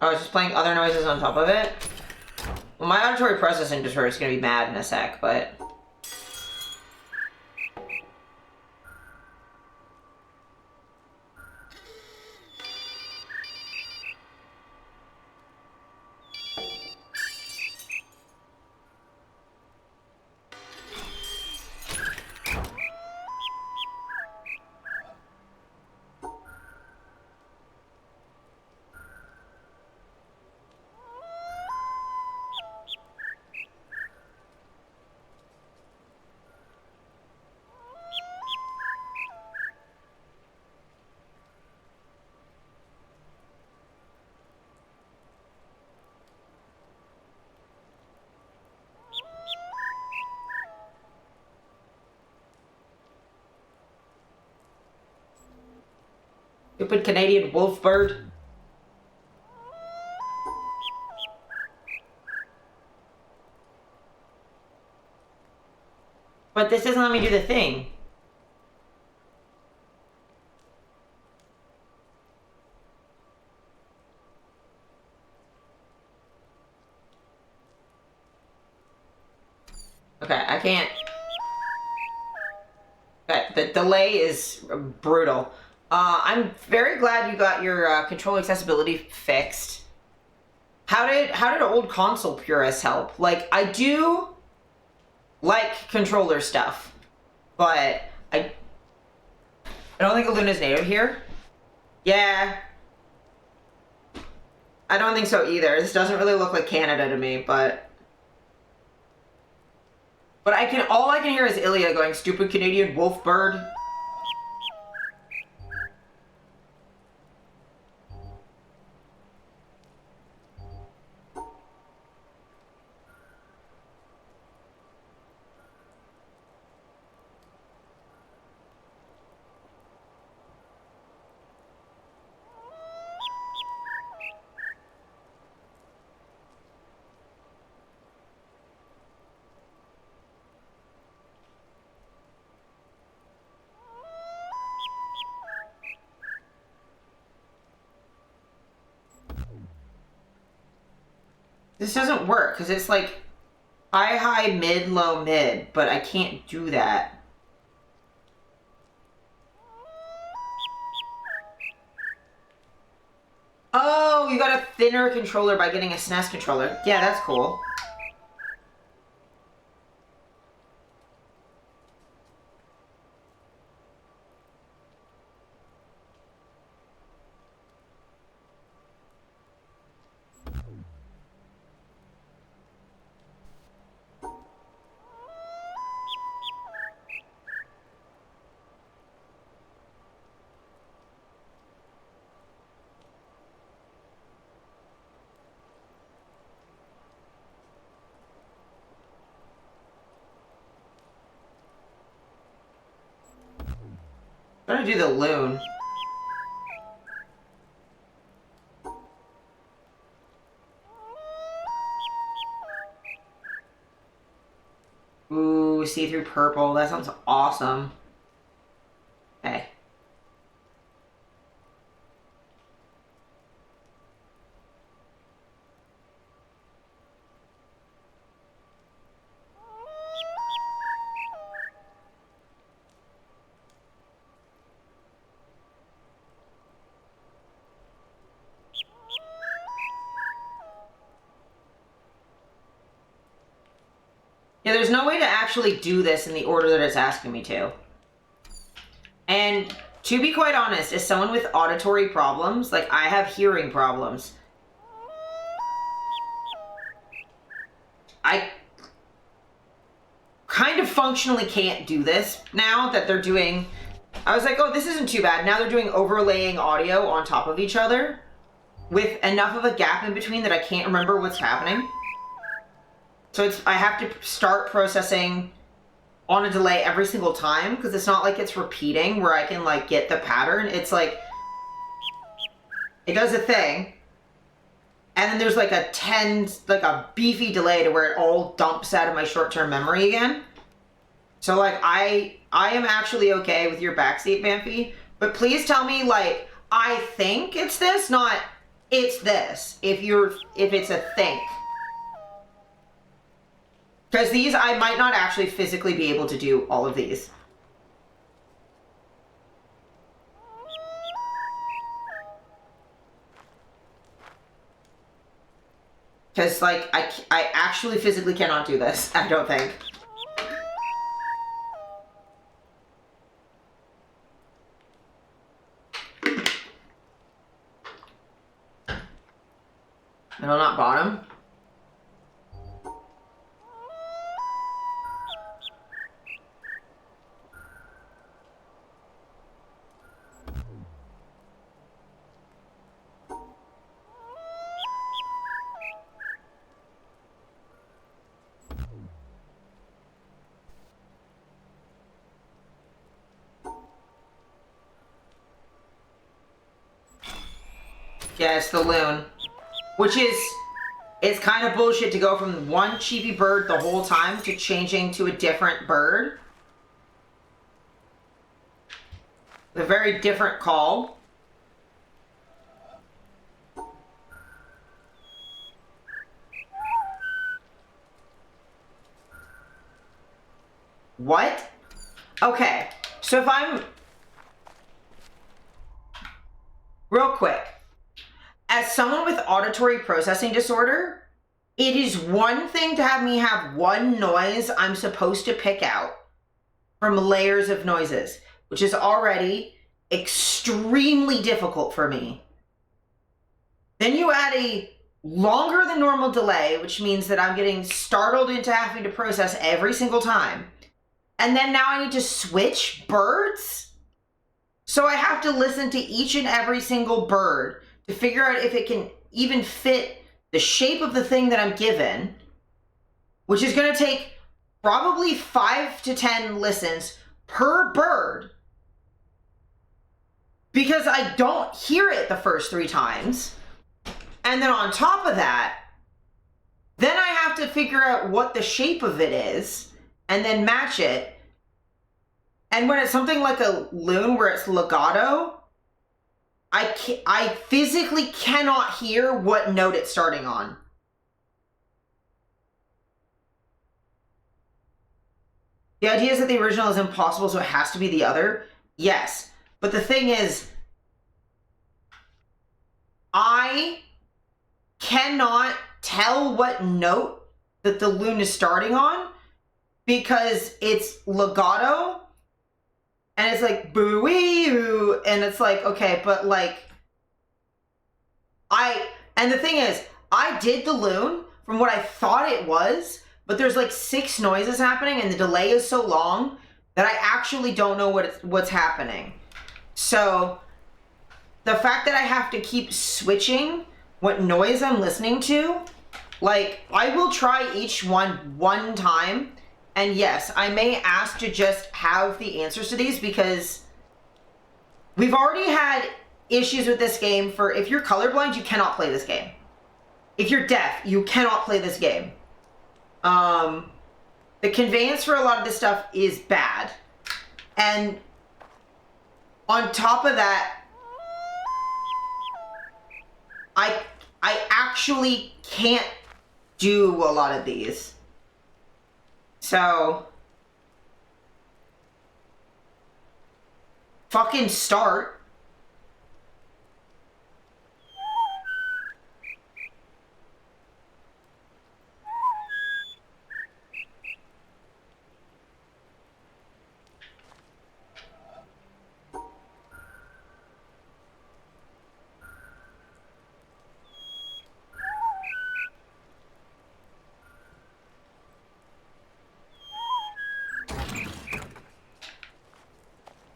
Oh, I was just playing other noises on top of it? Well, my auditory processing disorder is gonna be mad in a sec, but... Stupid Canadian wolf bird. But this doesn't let me do the thing. Okay, I can't... Okay, the delay is brutal. I'm very glad you got your control accessibility fixed. How did old console purists help? Like, I do like controller stuff, but I don't think Luna's native here. Yeah. I don't think so either. This doesn't really look like Canada to me, but But all I can hear is Ilya going, "Stupid Canadian wolf bird." This doesn't work, because it's like high, high, mid, low, mid, but I can't do that. Oh, you got a thinner controller by getting a SNES controller. Yeah, that's cool. I'm gonna do the loon. Ooh, see-through purple. That sounds awesome. Okay. Yeah, there's no way to actually do this in the order that it's asking me to. And to be quite honest, as someone with auditory problems, like I have hearing problems, I kind of functionally can't do this now that they're doing... I was like, oh, this isn't too bad. Now they're doing overlaying audio on top of each other with enough of a gap in between that I can't remember what's happening. So I have to start processing on a delay every single time, because it's not like it's repeating where I can like get the pattern. It's like, it does a thing, and then there's like a beefy delay to where it all dumps out of my short-term memory again. So like, I am actually okay with your backseat, Banffy, but please tell me like, I think it's this, not it's this, if it's a think. Because these, I might not actually physically be able to do all of these. Because, like, I actually physically cannot do this, I don't think. Middle, not bottom. Yeah, it's the loon. Which is, it's kind of bullshit to go from one cheapy bird the whole time to changing to a different bird. A very different call. What? Okay, so if I'm... Real quick. As someone with auditory processing disorder, it is one thing to have me have one noise I'm supposed to pick out from layers of noises, which is already extremely difficult for me. Then you add a longer than normal delay, which means that I'm getting startled into having to process every single time. And then now I need to switch birds? So I have to listen to each and every single bird to figure out if it can even fit the shape of the thing that I'm given, which is going to take probably 5 to 10 listens per bird because I don't hear it the first 3 times. And then on top of that, then I have to figure out what the shape of it is and then match it. And when it's something like a loon where it's legato, I physically cannot hear what note it's starting on. The idea is that the original is impossible, so it has to be the other. Yes. But the thing is, I cannot tell what note that the loon is starting on because it's legato and it's like boo-wee-oo, and it's like, okay, but like and the thing is, I did the loon from what I thought it was, but there's like 6 noises happening and the delay is so long that I actually don't know what's happening. So the fact that I have to keep switching what noise I'm listening to, like, I will try each one time, and yes, I may ask to just have the answers to these because we've already had issues with this game for, if you're colorblind, you cannot play this game. If you're deaf, you cannot play this game. The conveyance for a lot of this stuff is bad. And on top of that, I actually can't do a lot of these. So fucking start.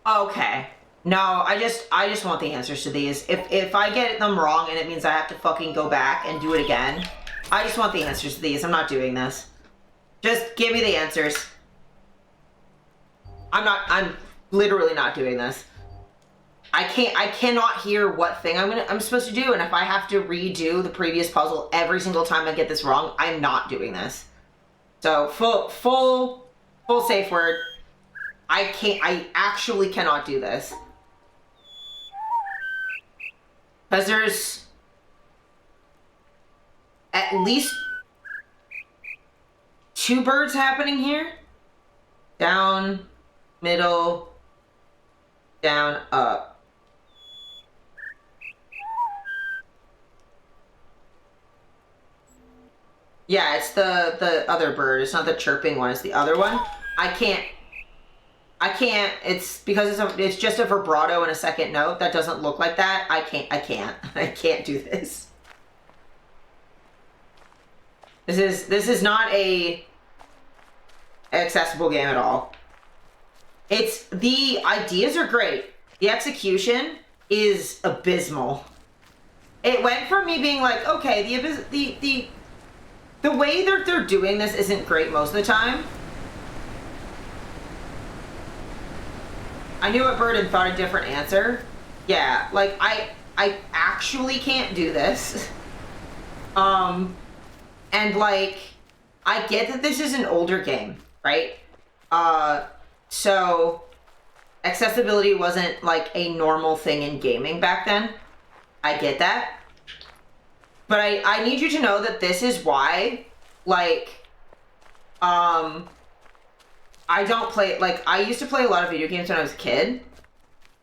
Okay. No, I just want the answers to these. If I get them wrong and it means I have to fucking go back and do it again, I just want the answers to these. I'm not doing this. Just give me the answers. I'm literally not doing this. I cannot hear what thing I'm supposed to do, and if I have to redo the previous puzzle every single time I get this wrong, I'm not doing this. So full safe word. I actually cannot do this. Because there's at least 2 birds happening here. Down, middle, down, up. Yeah, it's the other bird. It's not the chirping one, it's the other one. I can't, it's because it's just a vibrato and a second note that doesn't look like that. I can't do this. This is not a accessible game at all. The ideas are great. The execution is abysmal. It went from me being like, okay, the way that they're doing this isn't great most of the time. I knew what bird and thought a different answer. Yeah, like I actually can't do this. And like, I get that this is an older game, right? So accessibility wasn't like a normal thing in gaming back then. I get that. But I need you to know that this is why, like, I don't play, like, I used to play a lot of video games when I was a kid,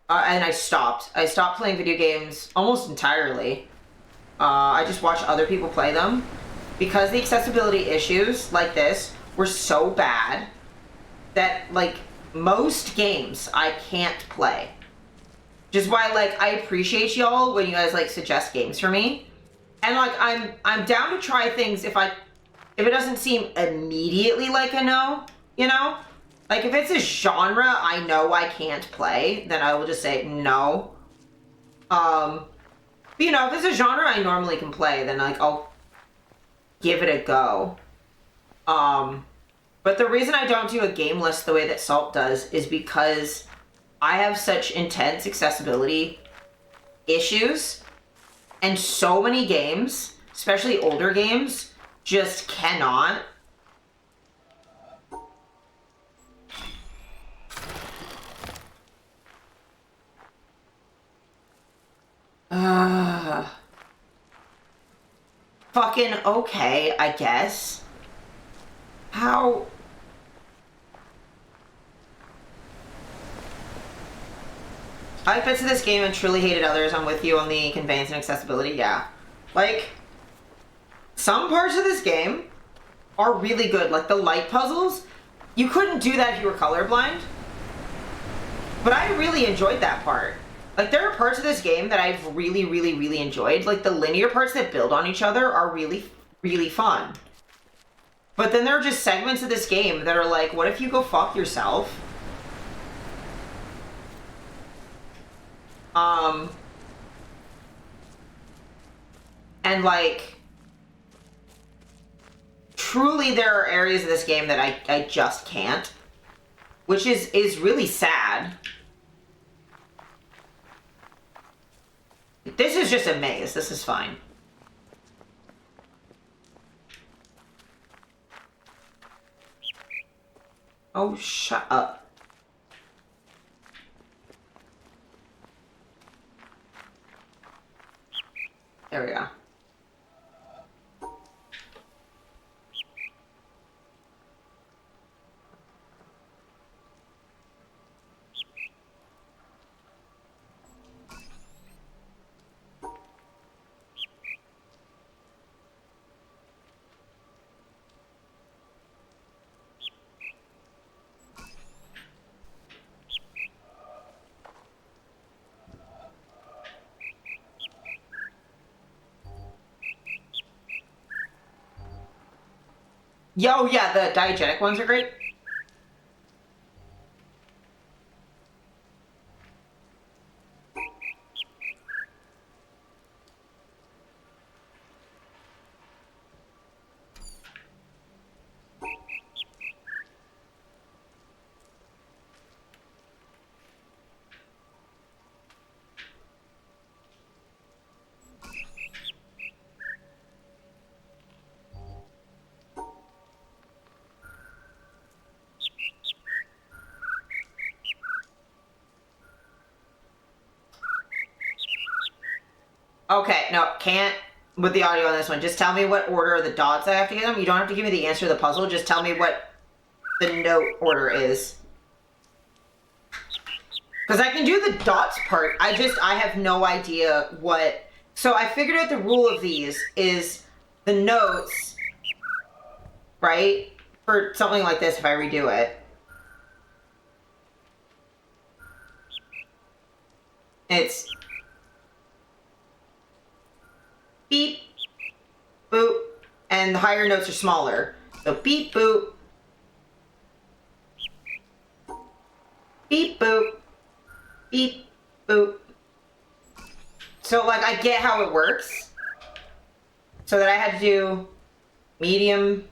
and I stopped. I stopped playing video games almost entirely. I just watched other people play them, because the accessibility issues, like this, were so bad that, like, most games I can't play. Which is why, like, I appreciate y'all when you guys, like, suggest games for me, And like I'm down to try things if it doesn't seem immediately like a no, you know? Like if it's a genre I know I can't play, then I will just say no. But, you know, if it's a genre I normally can play, then like I'll give it a go. But the reason I don't do a game list the way that Salt does is because I have such intense accessibility issues, and so many games, especially older games, just cannot. Fucking okay, I guess. How? I like bits of this game and truly hated others. I'm with you on the conveyance and accessibility, yeah. Like, some parts of this game are really good. Like the light puzzles, you couldn't do that if you were colorblind. But I really enjoyed that part. Like, there are parts of this game that I've really, really, really enjoyed. Like, the linear parts that build on each other are really, really fun. But then there are just segments of this game that are like, what if you go fuck yourself? And like, truly there are areas of this game that I just can't. Which is really sad. This is just a maze. This is fine. Oh, shut up. There we go. Yo, yeah, the diegetic ones are great. Okay, no, can't with the audio on this one. Just tell me what order the dots I have to get them. You don't have to give me the answer to the puzzle. Just tell me what the note order is. Because I can do the dots part. I have no idea what... So I figured out the rule of these is the notes, right? For something like this, if I redo it. It's... beep, boop, and the higher notes are smaller. So beep, boop, beep, boop, beep, boop. So, like, I get how it works. So that I had to do medium,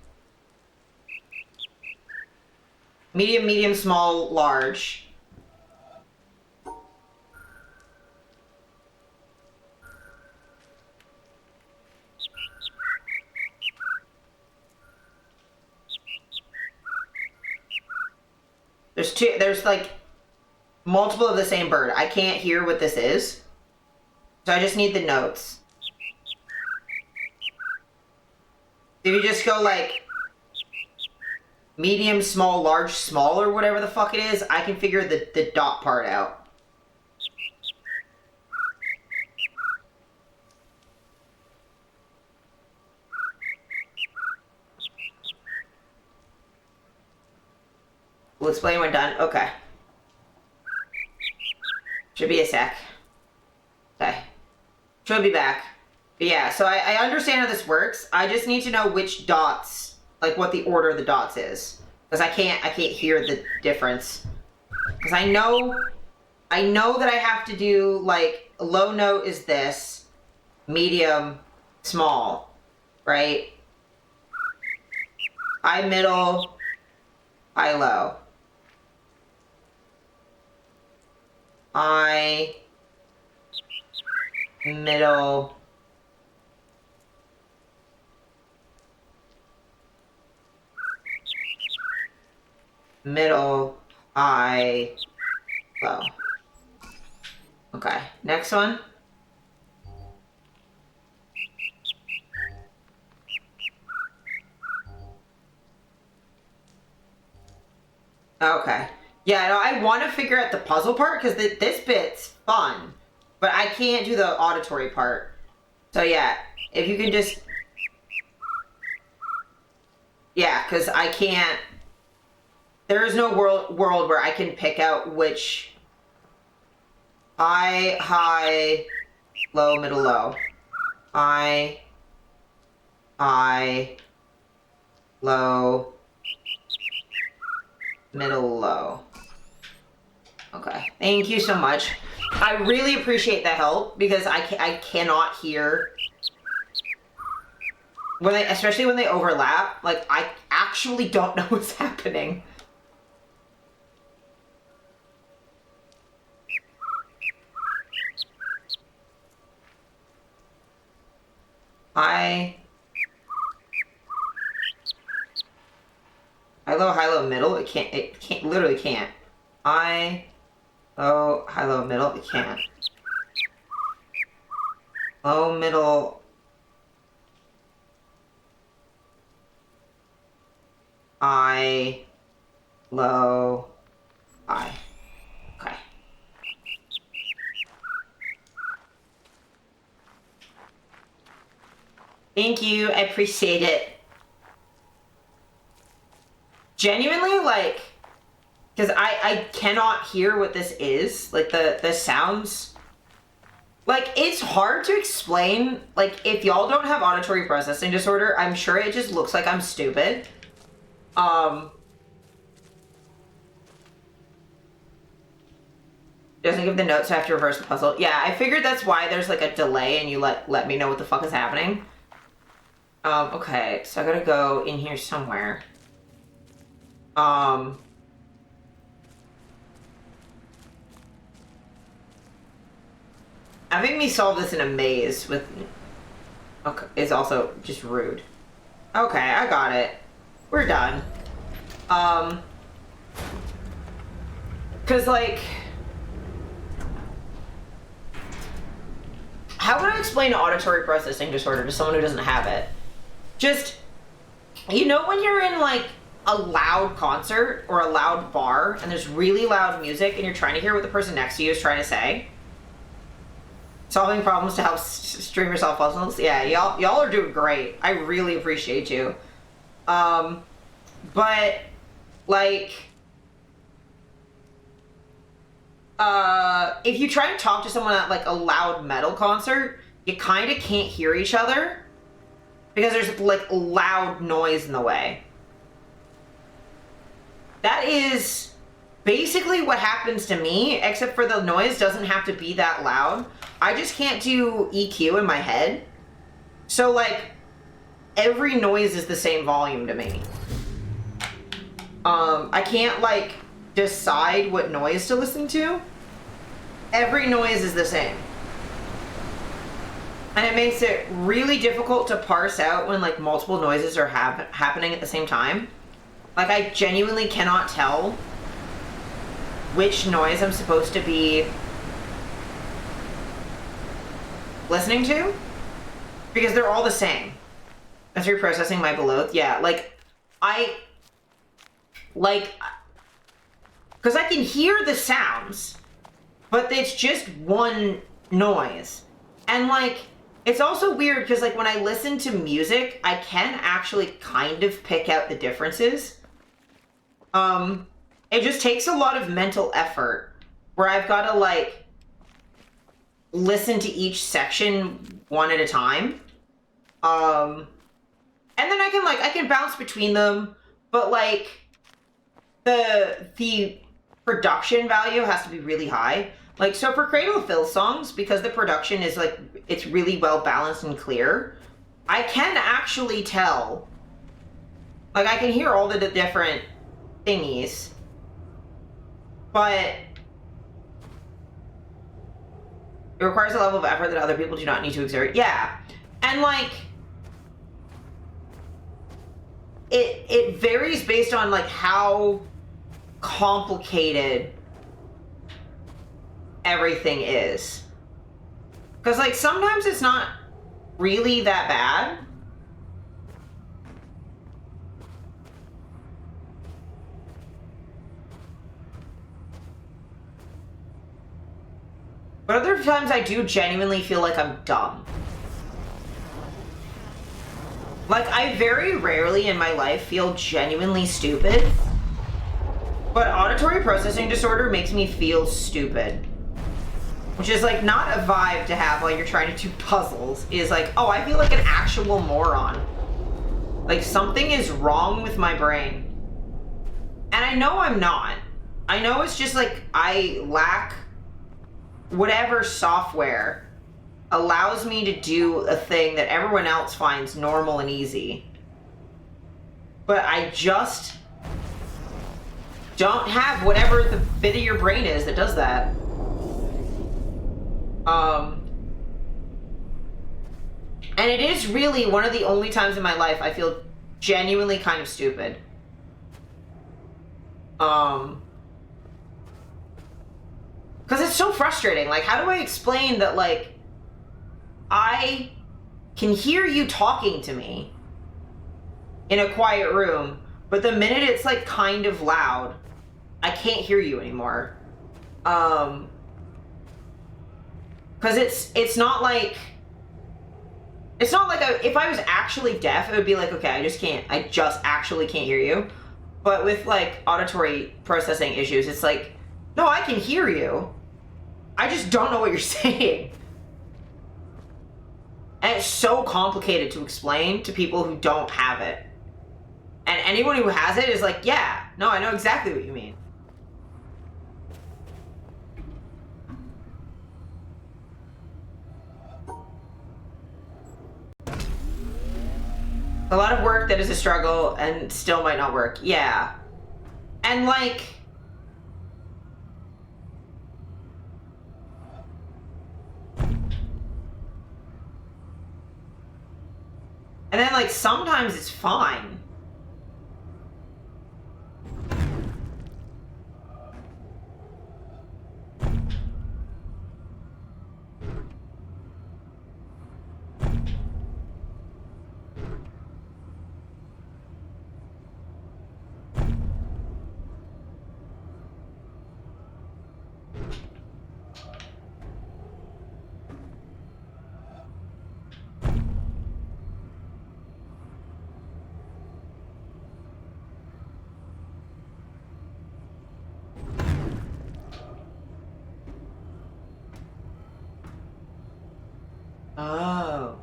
medium, medium, small, large. There's like multiple of the same bird. I can't hear what this is. So I just need the notes. If you just go like medium, small, large, small, or whatever the fuck it is, I can figure the dot part out. We'll explain when done. Okay. Should be a sec. Okay. Should be back. Yeah, so I understand how this works. I just need to know which dots, like what the order of the dots is, because I can't hear the difference. Because I know that I have to do like a low note is this, medium, small, right? High, middle, high, low. High, middle, middle, high, low. Okay, next one. Okay. Yeah, no, I want to figure out the puzzle part because this bit's fun, but I can't do the auditory part. So yeah, if you can just... Yeah, because I can't... There is no world where I can pick out which high, low, middle, low. High, low, middle, low. Okay, thank you so much. I really appreciate the help because I cannot hear when especially when they overlap. Like I actually don't know what's happening. High, low, middle. It can't, literally can't. High, low, middle. It can't. Low, middle. High, low, high. Okay. Thank you. I appreciate it. Genuinely, like, because I cannot hear what this is. Like, the sounds. Like, it's hard to explain. Like, if y'all don't have auditory processing disorder, I'm sure it just looks like I'm stupid. Doesn't give the notes, so I have to reverse the puzzle. Yeah, I figured that's why there's, like, a delay and you let me know what the fuck is happening. Okay, so I gotta go in here somewhere. Having me solve this in a maze with... Okay, is also just rude. Okay, I got it. We're done. Cause like... How would I explain auditory processing disorder to someone who doesn't have it? Just, you know when you're in like a loud concert or a loud bar and there's really loud music and you're trying to hear what the person next to you is trying to say? Solving problems to help stream yourself puzzles. Yeah, y'all are doing great. I really appreciate you. But like, if you try to talk to someone at like a loud metal concert, you kind of can't hear each other because there's like loud noise in the way. That is basically what happens to me, except for the noise doesn't have to be that loud. I just can't do EQ in my head. So like, every noise is the same volume to me. I can't like decide what noise to listen to. Every noise is the same. And it makes it really difficult to parse out when like multiple noises are happening at the same time. Like I genuinely cannot tell which noise I'm supposed to be listening to because they're all the same. As you're processing my below, yeah, like because I can hear the sounds, but it's just one noise. And like, it's also weird because like when I listen to music, I can actually kind of pick out the differences. It just takes a lot of mental effort where I've got to like listen to each section one at a time. And then I can bounce between them, but like the production value has to be really high. Like, so for Cradle of Filth songs, because the production is like, it's really well balanced and clear, I can actually tell, like, I can hear all the different thingies, but it requires a level of effort that other people do not need to exert. Yeah. And like, it varies based on like how complicated everything is. Because like sometimes it's not really that bad. But other times I do genuinely feel like I'm dumb. Like, I very rarely in my life feel genuinely stupid, but auditory processing disorder makes me feel stupid. Which is, like, not a vibe to have while you're trying to do puzzles. Is like, oh, I feel like an actual moron. Like, something is wrong with my brain. And I know I'm not. I know it's just, like, I lack whatever software allows me to do a thing that everyone else finds normal and easy. But I just don't have whatever the bit of your brain is that does that. And it is really one of the only times in my life I feel genuinely kind of stupid. Because it's so frustrating. Like, how do I explain that, like, I can hear you talking to me in a quiet room, but the minute it's, like, kind of loud, I can't hear you anymore. Because it's not like... It's not like if I was actually deaf, it would be like, okay, I just actually can't hear you. But with, like, auditory processing issues, it's like, no, I can hear you. I just don't know what you're saying. And it's so complicated to explain to people who don't have it. And anyone who has it is like, yeah, no, I know exactly what you mean. A lot of work that is a struggle and still might not work. Yeah. And like... And then, like, sometimes it's fine. Oh.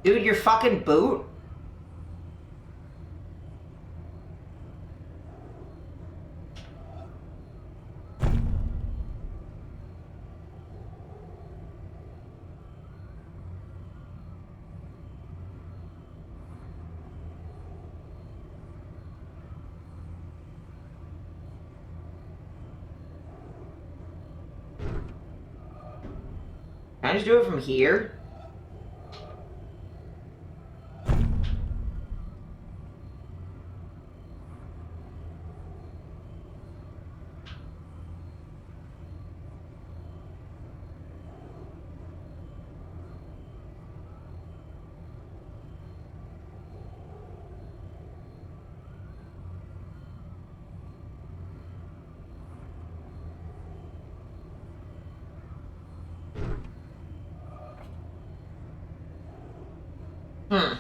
Dude, your fucking boot? just do it from here? Hmm.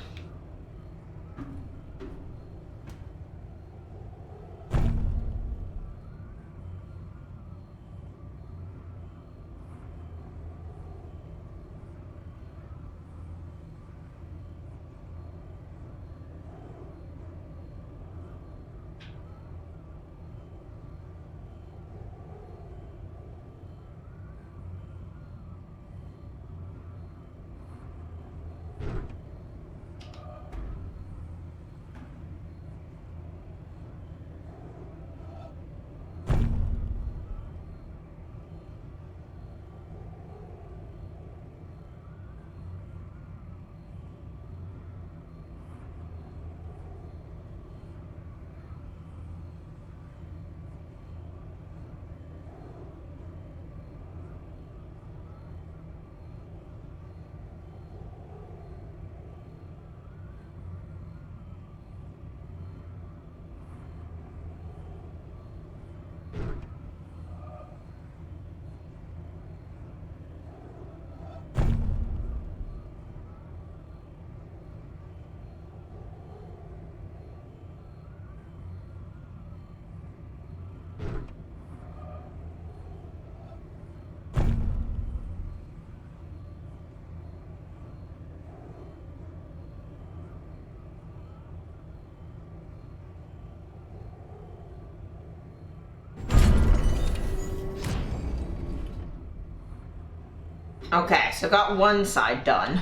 Okay, so got one side done.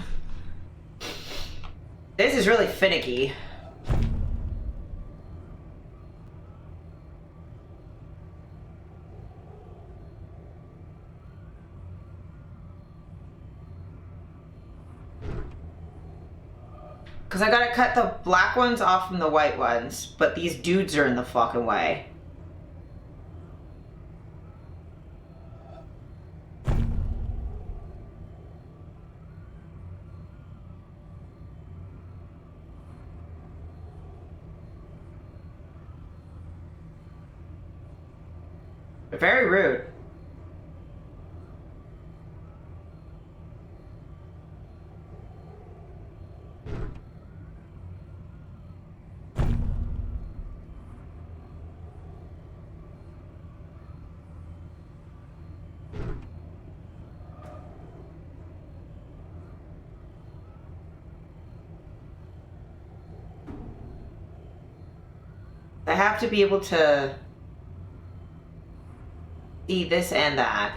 This is really finicky. Because I gotta cut the black ones off from the white ones, but these dudes are in the fucking way. They're very rude. I have to be able to see this and that.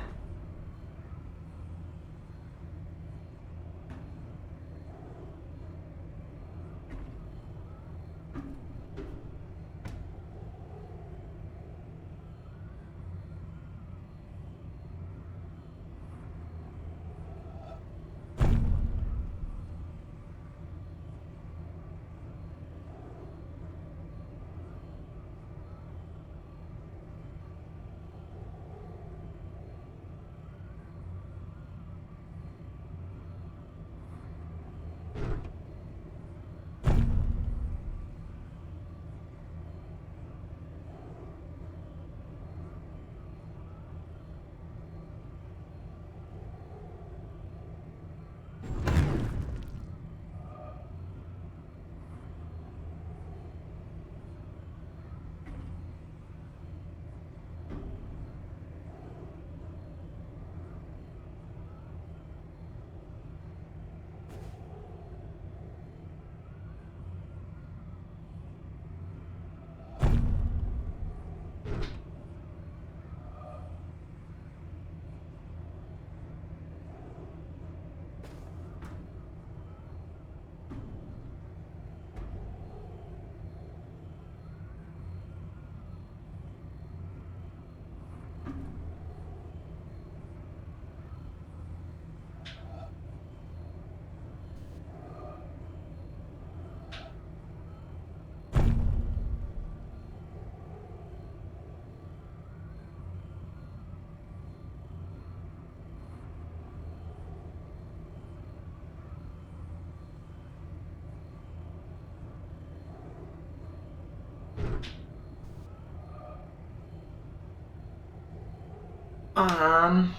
Um.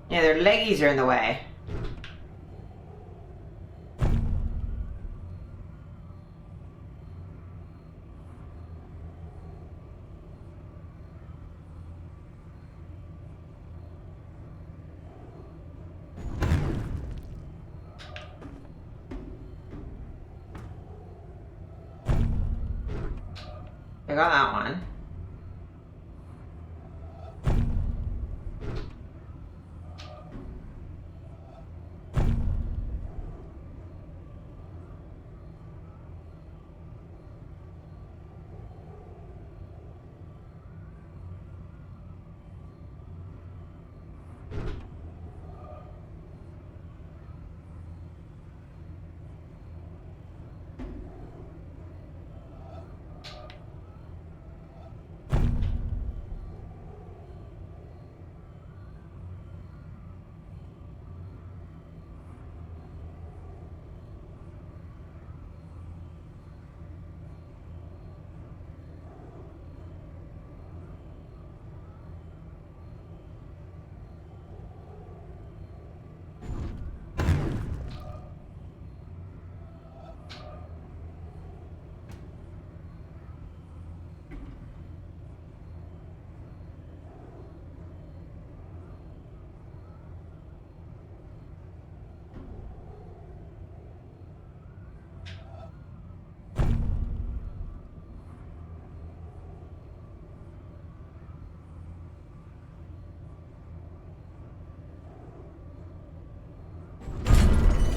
Yeah, their leggies are in the way. I got that one.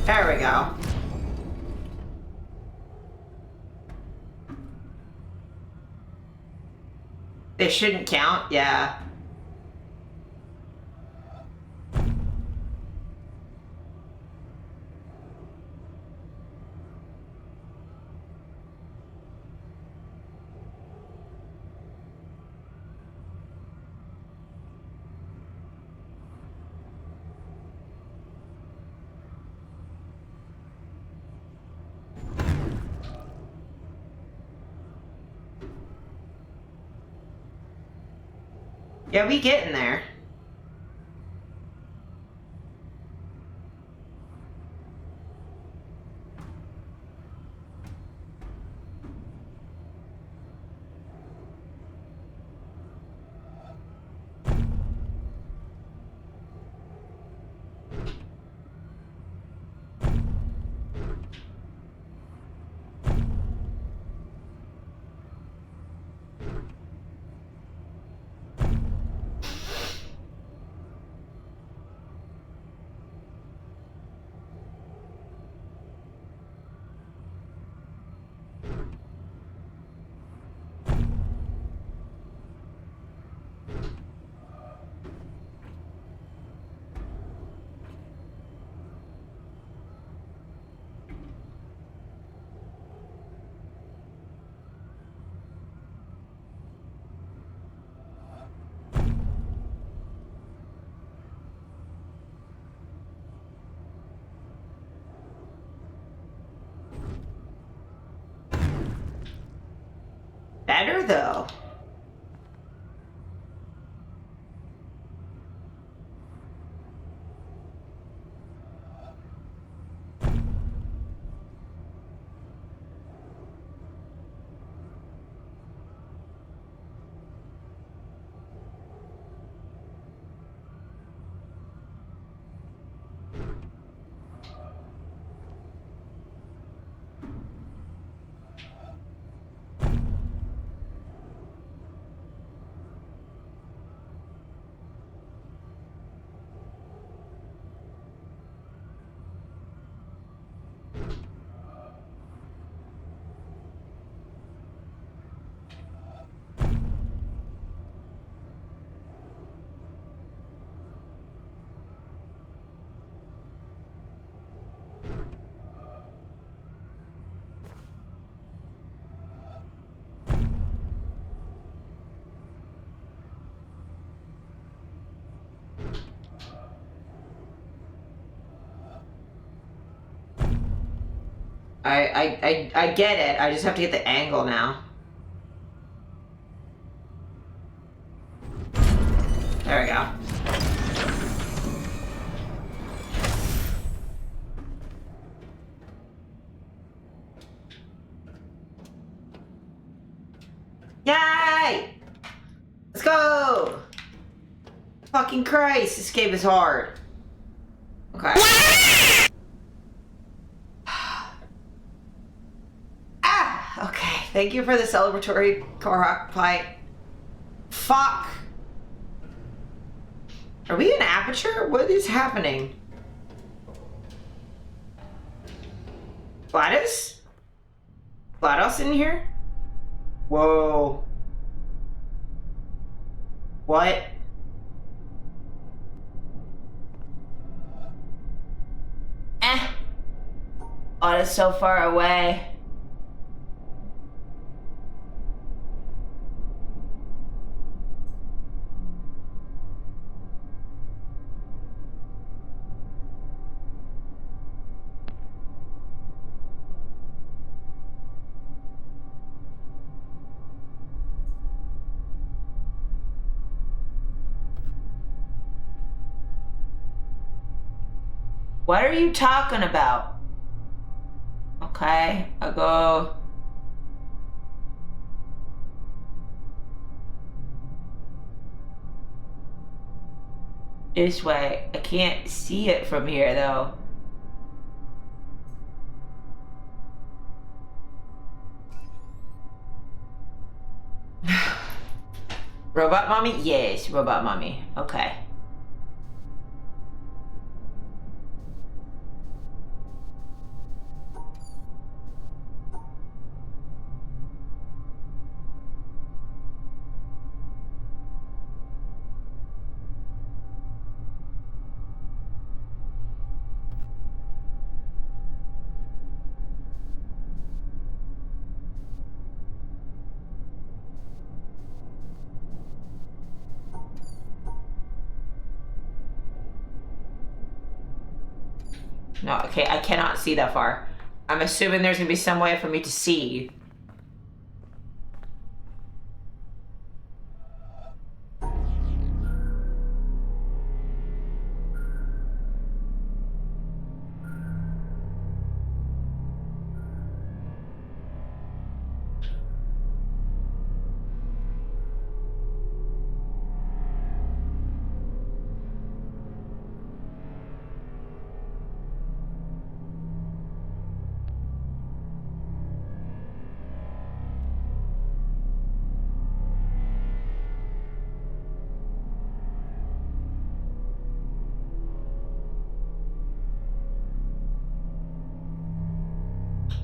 There we go. They shouldn't count, yeah. Yeah, we getting there. Better though. I get it. I just have to get the angle now. There we go. Yay! Let's go! Fucking Christ, this game is hard. Okay. Ah! Okay, thank you for the celebratory Korok fight. Fuck! Are we in Aperture? What is happening? GLaDOS? GLaDOS in here? Whoa. What? Oh, it's so far away. What are you talking about? Okay, I'll go. This way. I can't see it from here though. Robot mommy? Yes, robot mommy. Okay. No, okay, I cannot see that far. I'm assuming there's gonna be some way for me to see.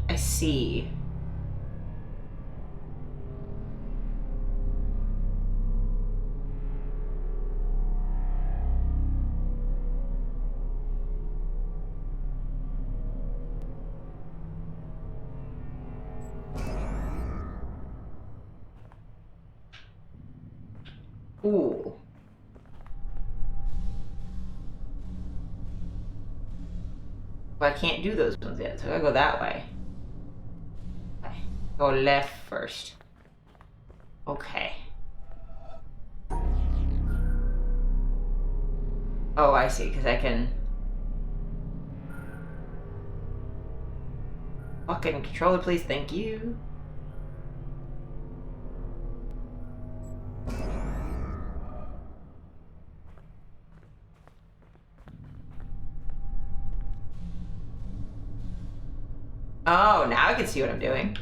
I see. Ooh. But I can't do those ones yet, so I gotta go that way. Okay. Go left first. Okay. Oh, I see, because I can... Fucking controller, please, thank you. Oh, now I can see what I'm doing.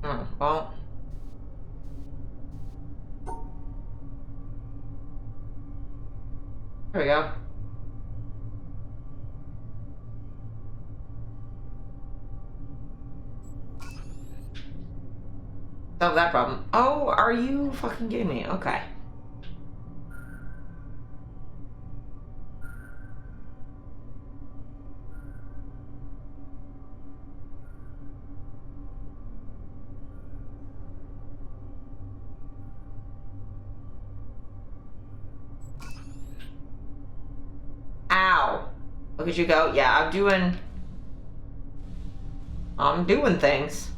Oh, well. There we go. Solve that problem. Oh, are you fucking kidding me? Okay. Ow. Look at you go. Yeah, I'm doing things.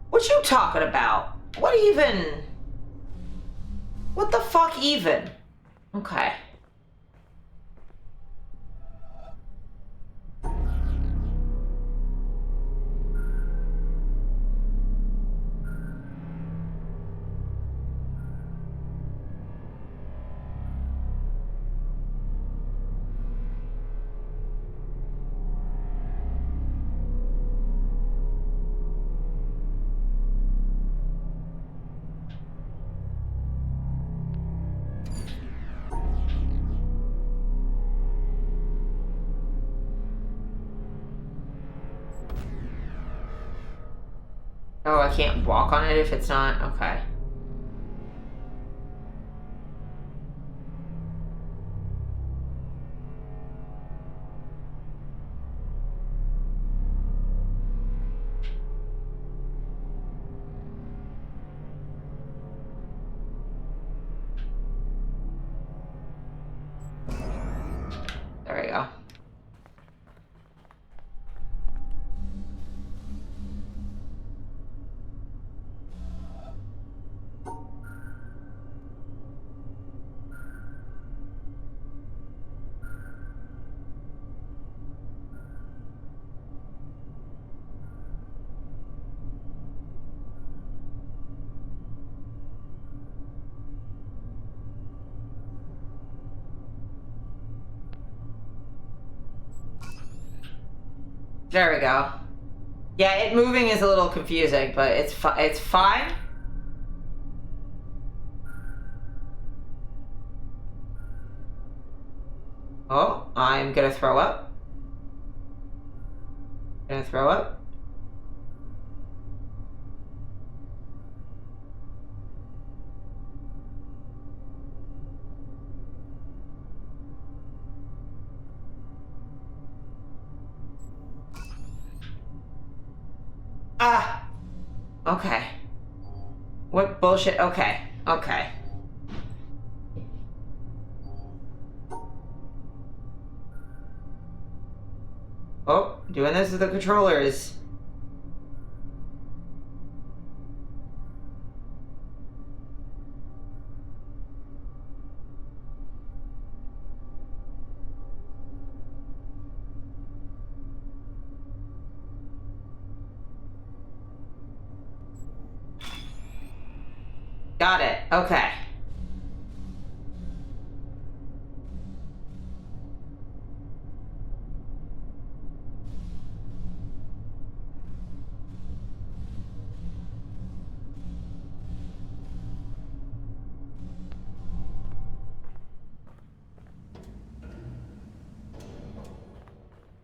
What you talking about? What even? What the fuck even? Okay. Oh, I can't walk on it if it's not? Okay. There we go. There we go. Yeah, it moving is a little confusing, but it's fine. Oh, I'm gonna throw up. Gonna throw up. Ah! Okay. What bullshit? Okay. Okay. Oh, doing this with the controllers. Got it. Okay.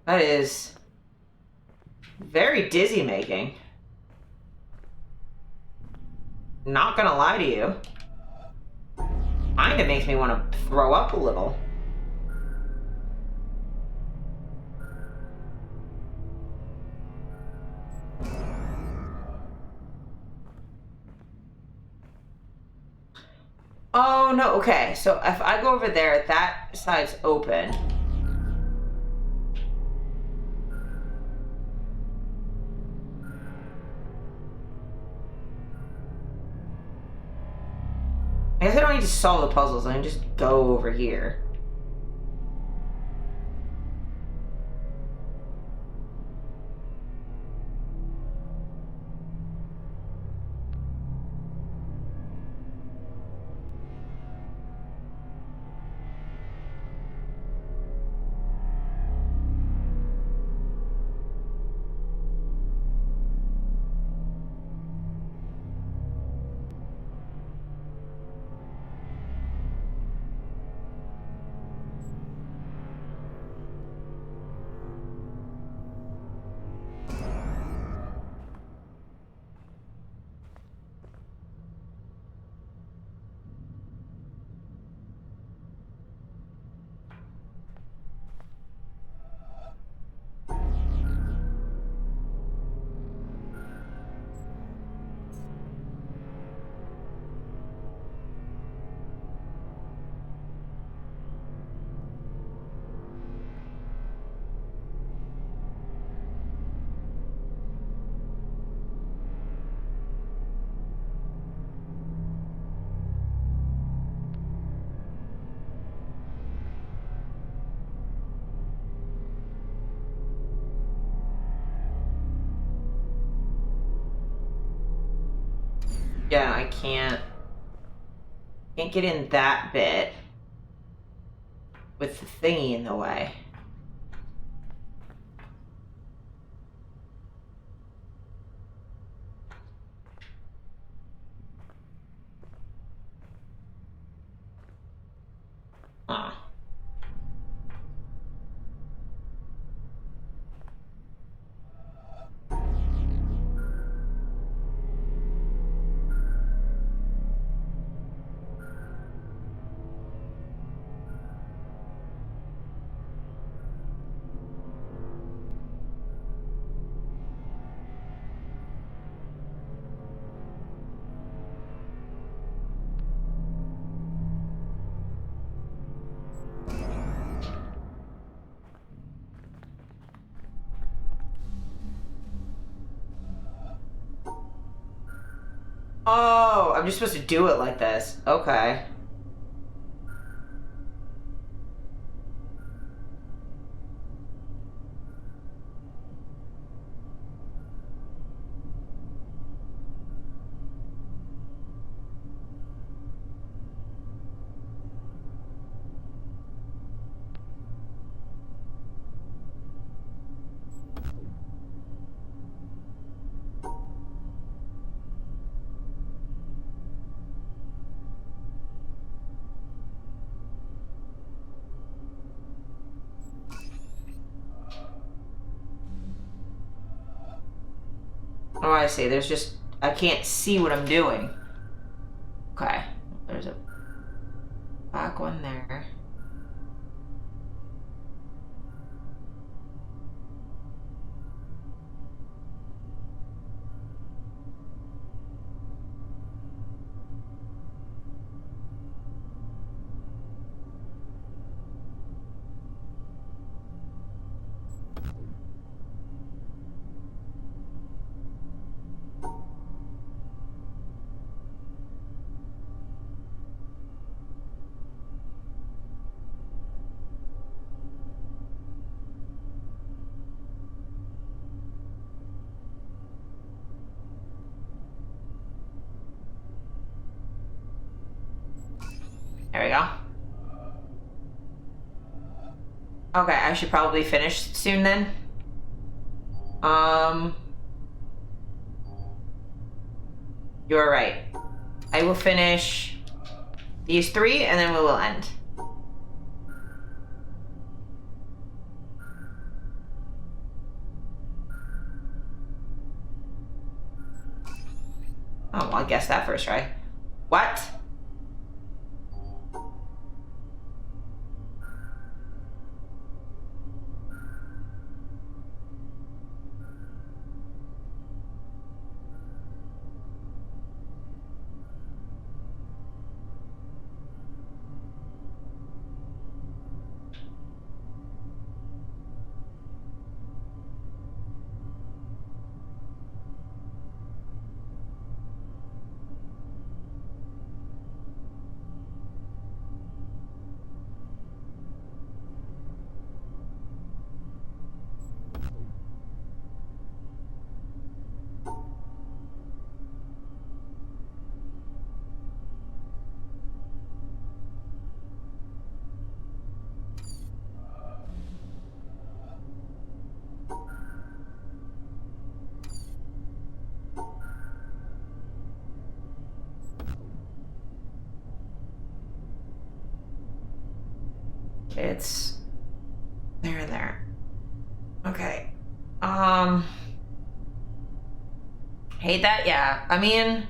That is very dizzy making. Not gonna lie to you. Kinda makes me want to throw up a little. Oh, no, okay. So if I go over there, that side's open. I guess I don't need to solve the puzzles. I can just go over here. Yeah, I can't get in that bit with the thingy in the way. Huh. Oh, I'm just supposed to do it like this. Okay. Oh, I see. There's just... I can't see what I'm doing. Okay. There's a back one there. There we go. Okay, I should probably finish soon then. You're right. I will finish these 3 and then we will end. Oh, I guessed that first try. What? It's there and there. Okay. Hate that? Yeah. I mean,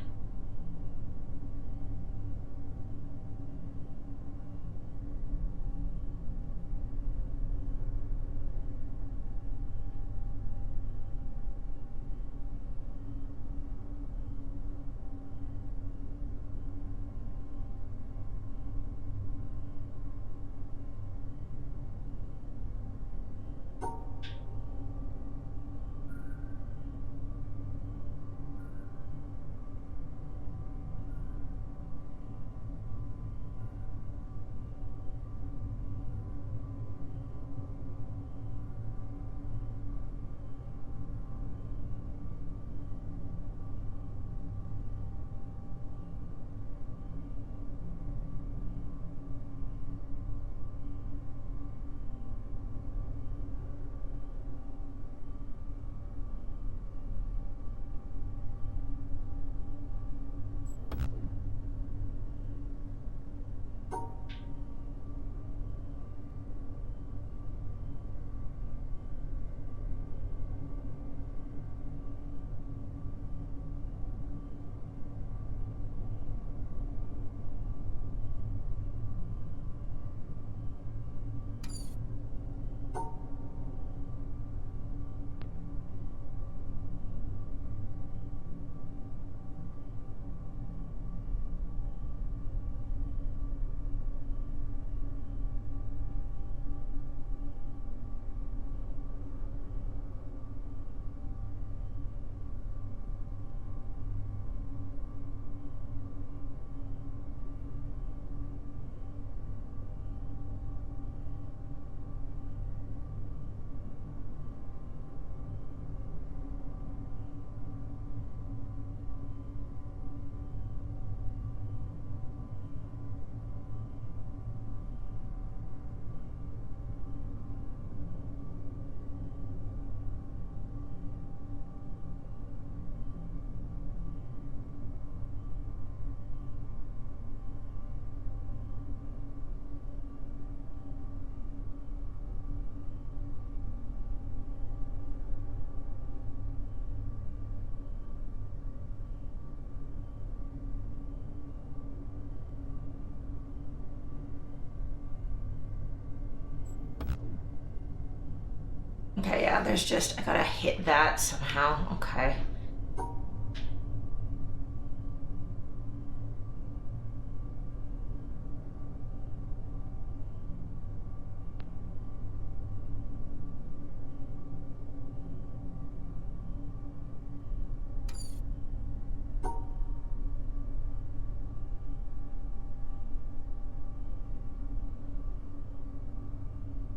okay, yeah, there's just, I gotta hit that somehow. Okay.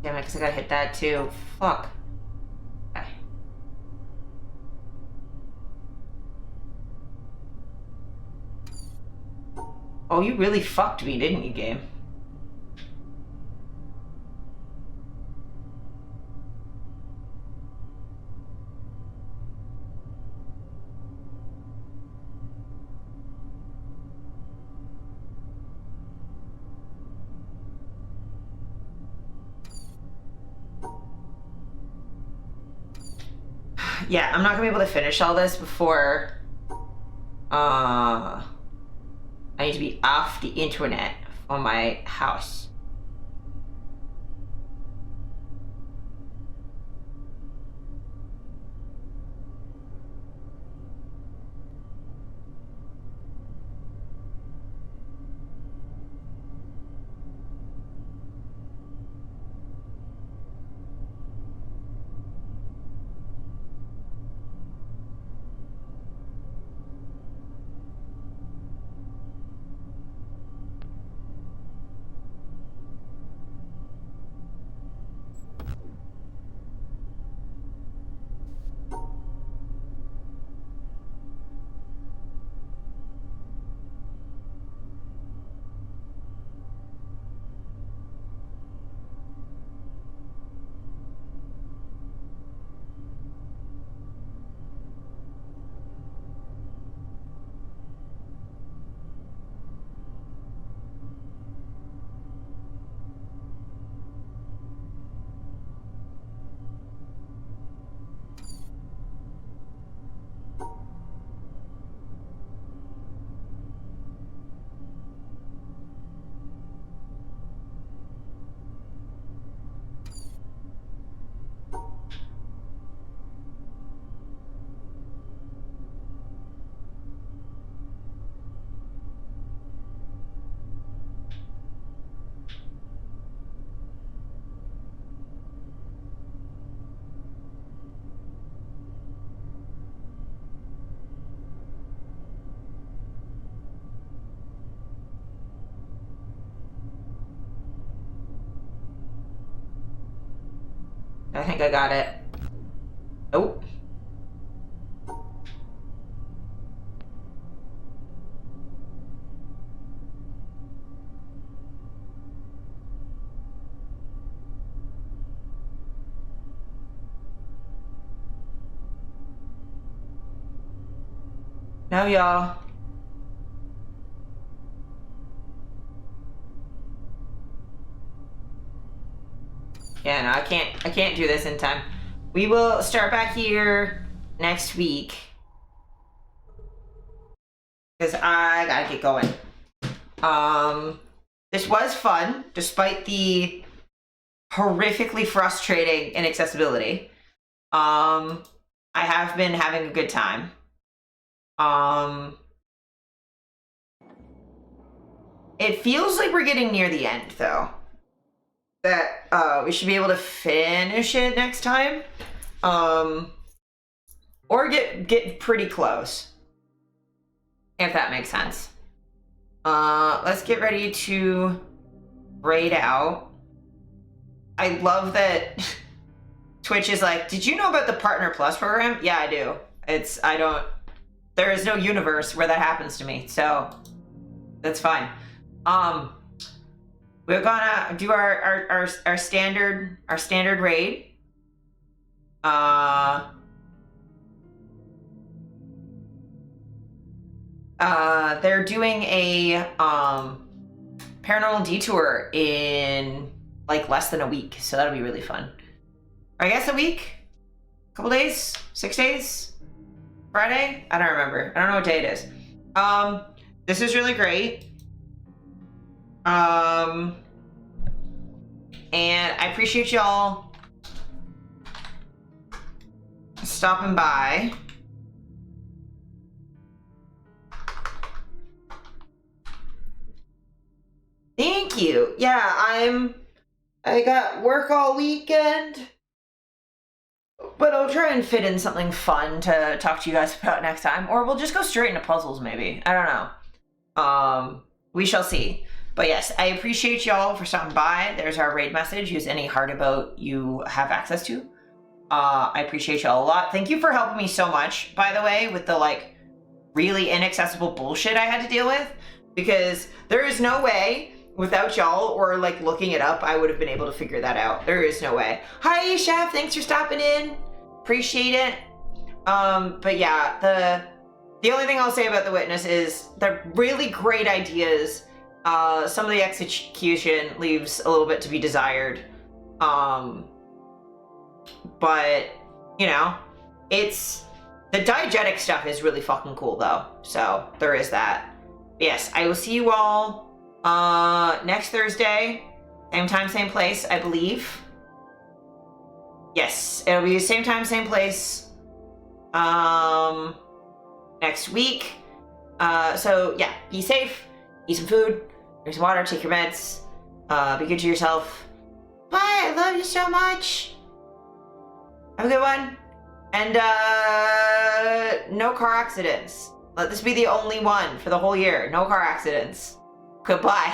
Damn it, because I gotta hit that too. Fuck. Okay. Oh, you really fucked me, didn't you, game? Yeah, I'm not gonna be able to finish all this before I need to be off the internet for my house. I think I got it. Oh. No, y'all. Yeah, no, I can't do this in time. We will start back here next week. Because I gotta get going. This was fun, despite the horrifically frustrating inaccessibility. I have been having a good time. It feels like we're getting near the end, though. That we should be able to finish it next time. Or get pretty close. If that makes sense. Let's get ready to raid out. I love that Twitch is like, did you know about the Partner Plus program? Yeah, I do. There is no universe where that happens to me, so that's fine. We're gonna do our standard raid. They're doing a paranormal detour in like less than a week, so that'll be really fun. I guess a week, couple days, 6 days, Friday. I don't remember. I don't know what day it is. This is really great. And I appreciate y'all stopping by. Thank you. Yeah, I got work all weekend, but I'll try and fit in something fun to talk to you guys about next time, or we'll just go straight into puzzles maybe. I don't know. We shall see. But yes, I appreciate y'all for stopping by. There's our raid message. Use any heart about you have access to. I appreciate y'all a lot. Thank you for helping me so much, by the way, with the like really inaccessible bullshit I had to deal with, because there is no way without y'all or like looking it up I would have been able to figure that out. There is no way. Hi Chef, thanks for stopping in. Appreciate it. But yeah, the only thing I'll say about The Witness is they're really great ideas. Some of the execution leaves a little bit to be desired. But, you know, it's The diegetic stuff is really fucking cool though. So there is that. Yes, I will see you all next Thursday. Same time, same place, I believe. Yes, it'll be same time, same place. Next week. So yeah, be safe, eat some food, drink some water, take your meds, be good to yourself. Bye, I love you so much. Have a good one. And no car accidents. Let this be the only one for the whole year. No car accidents. Goodbye.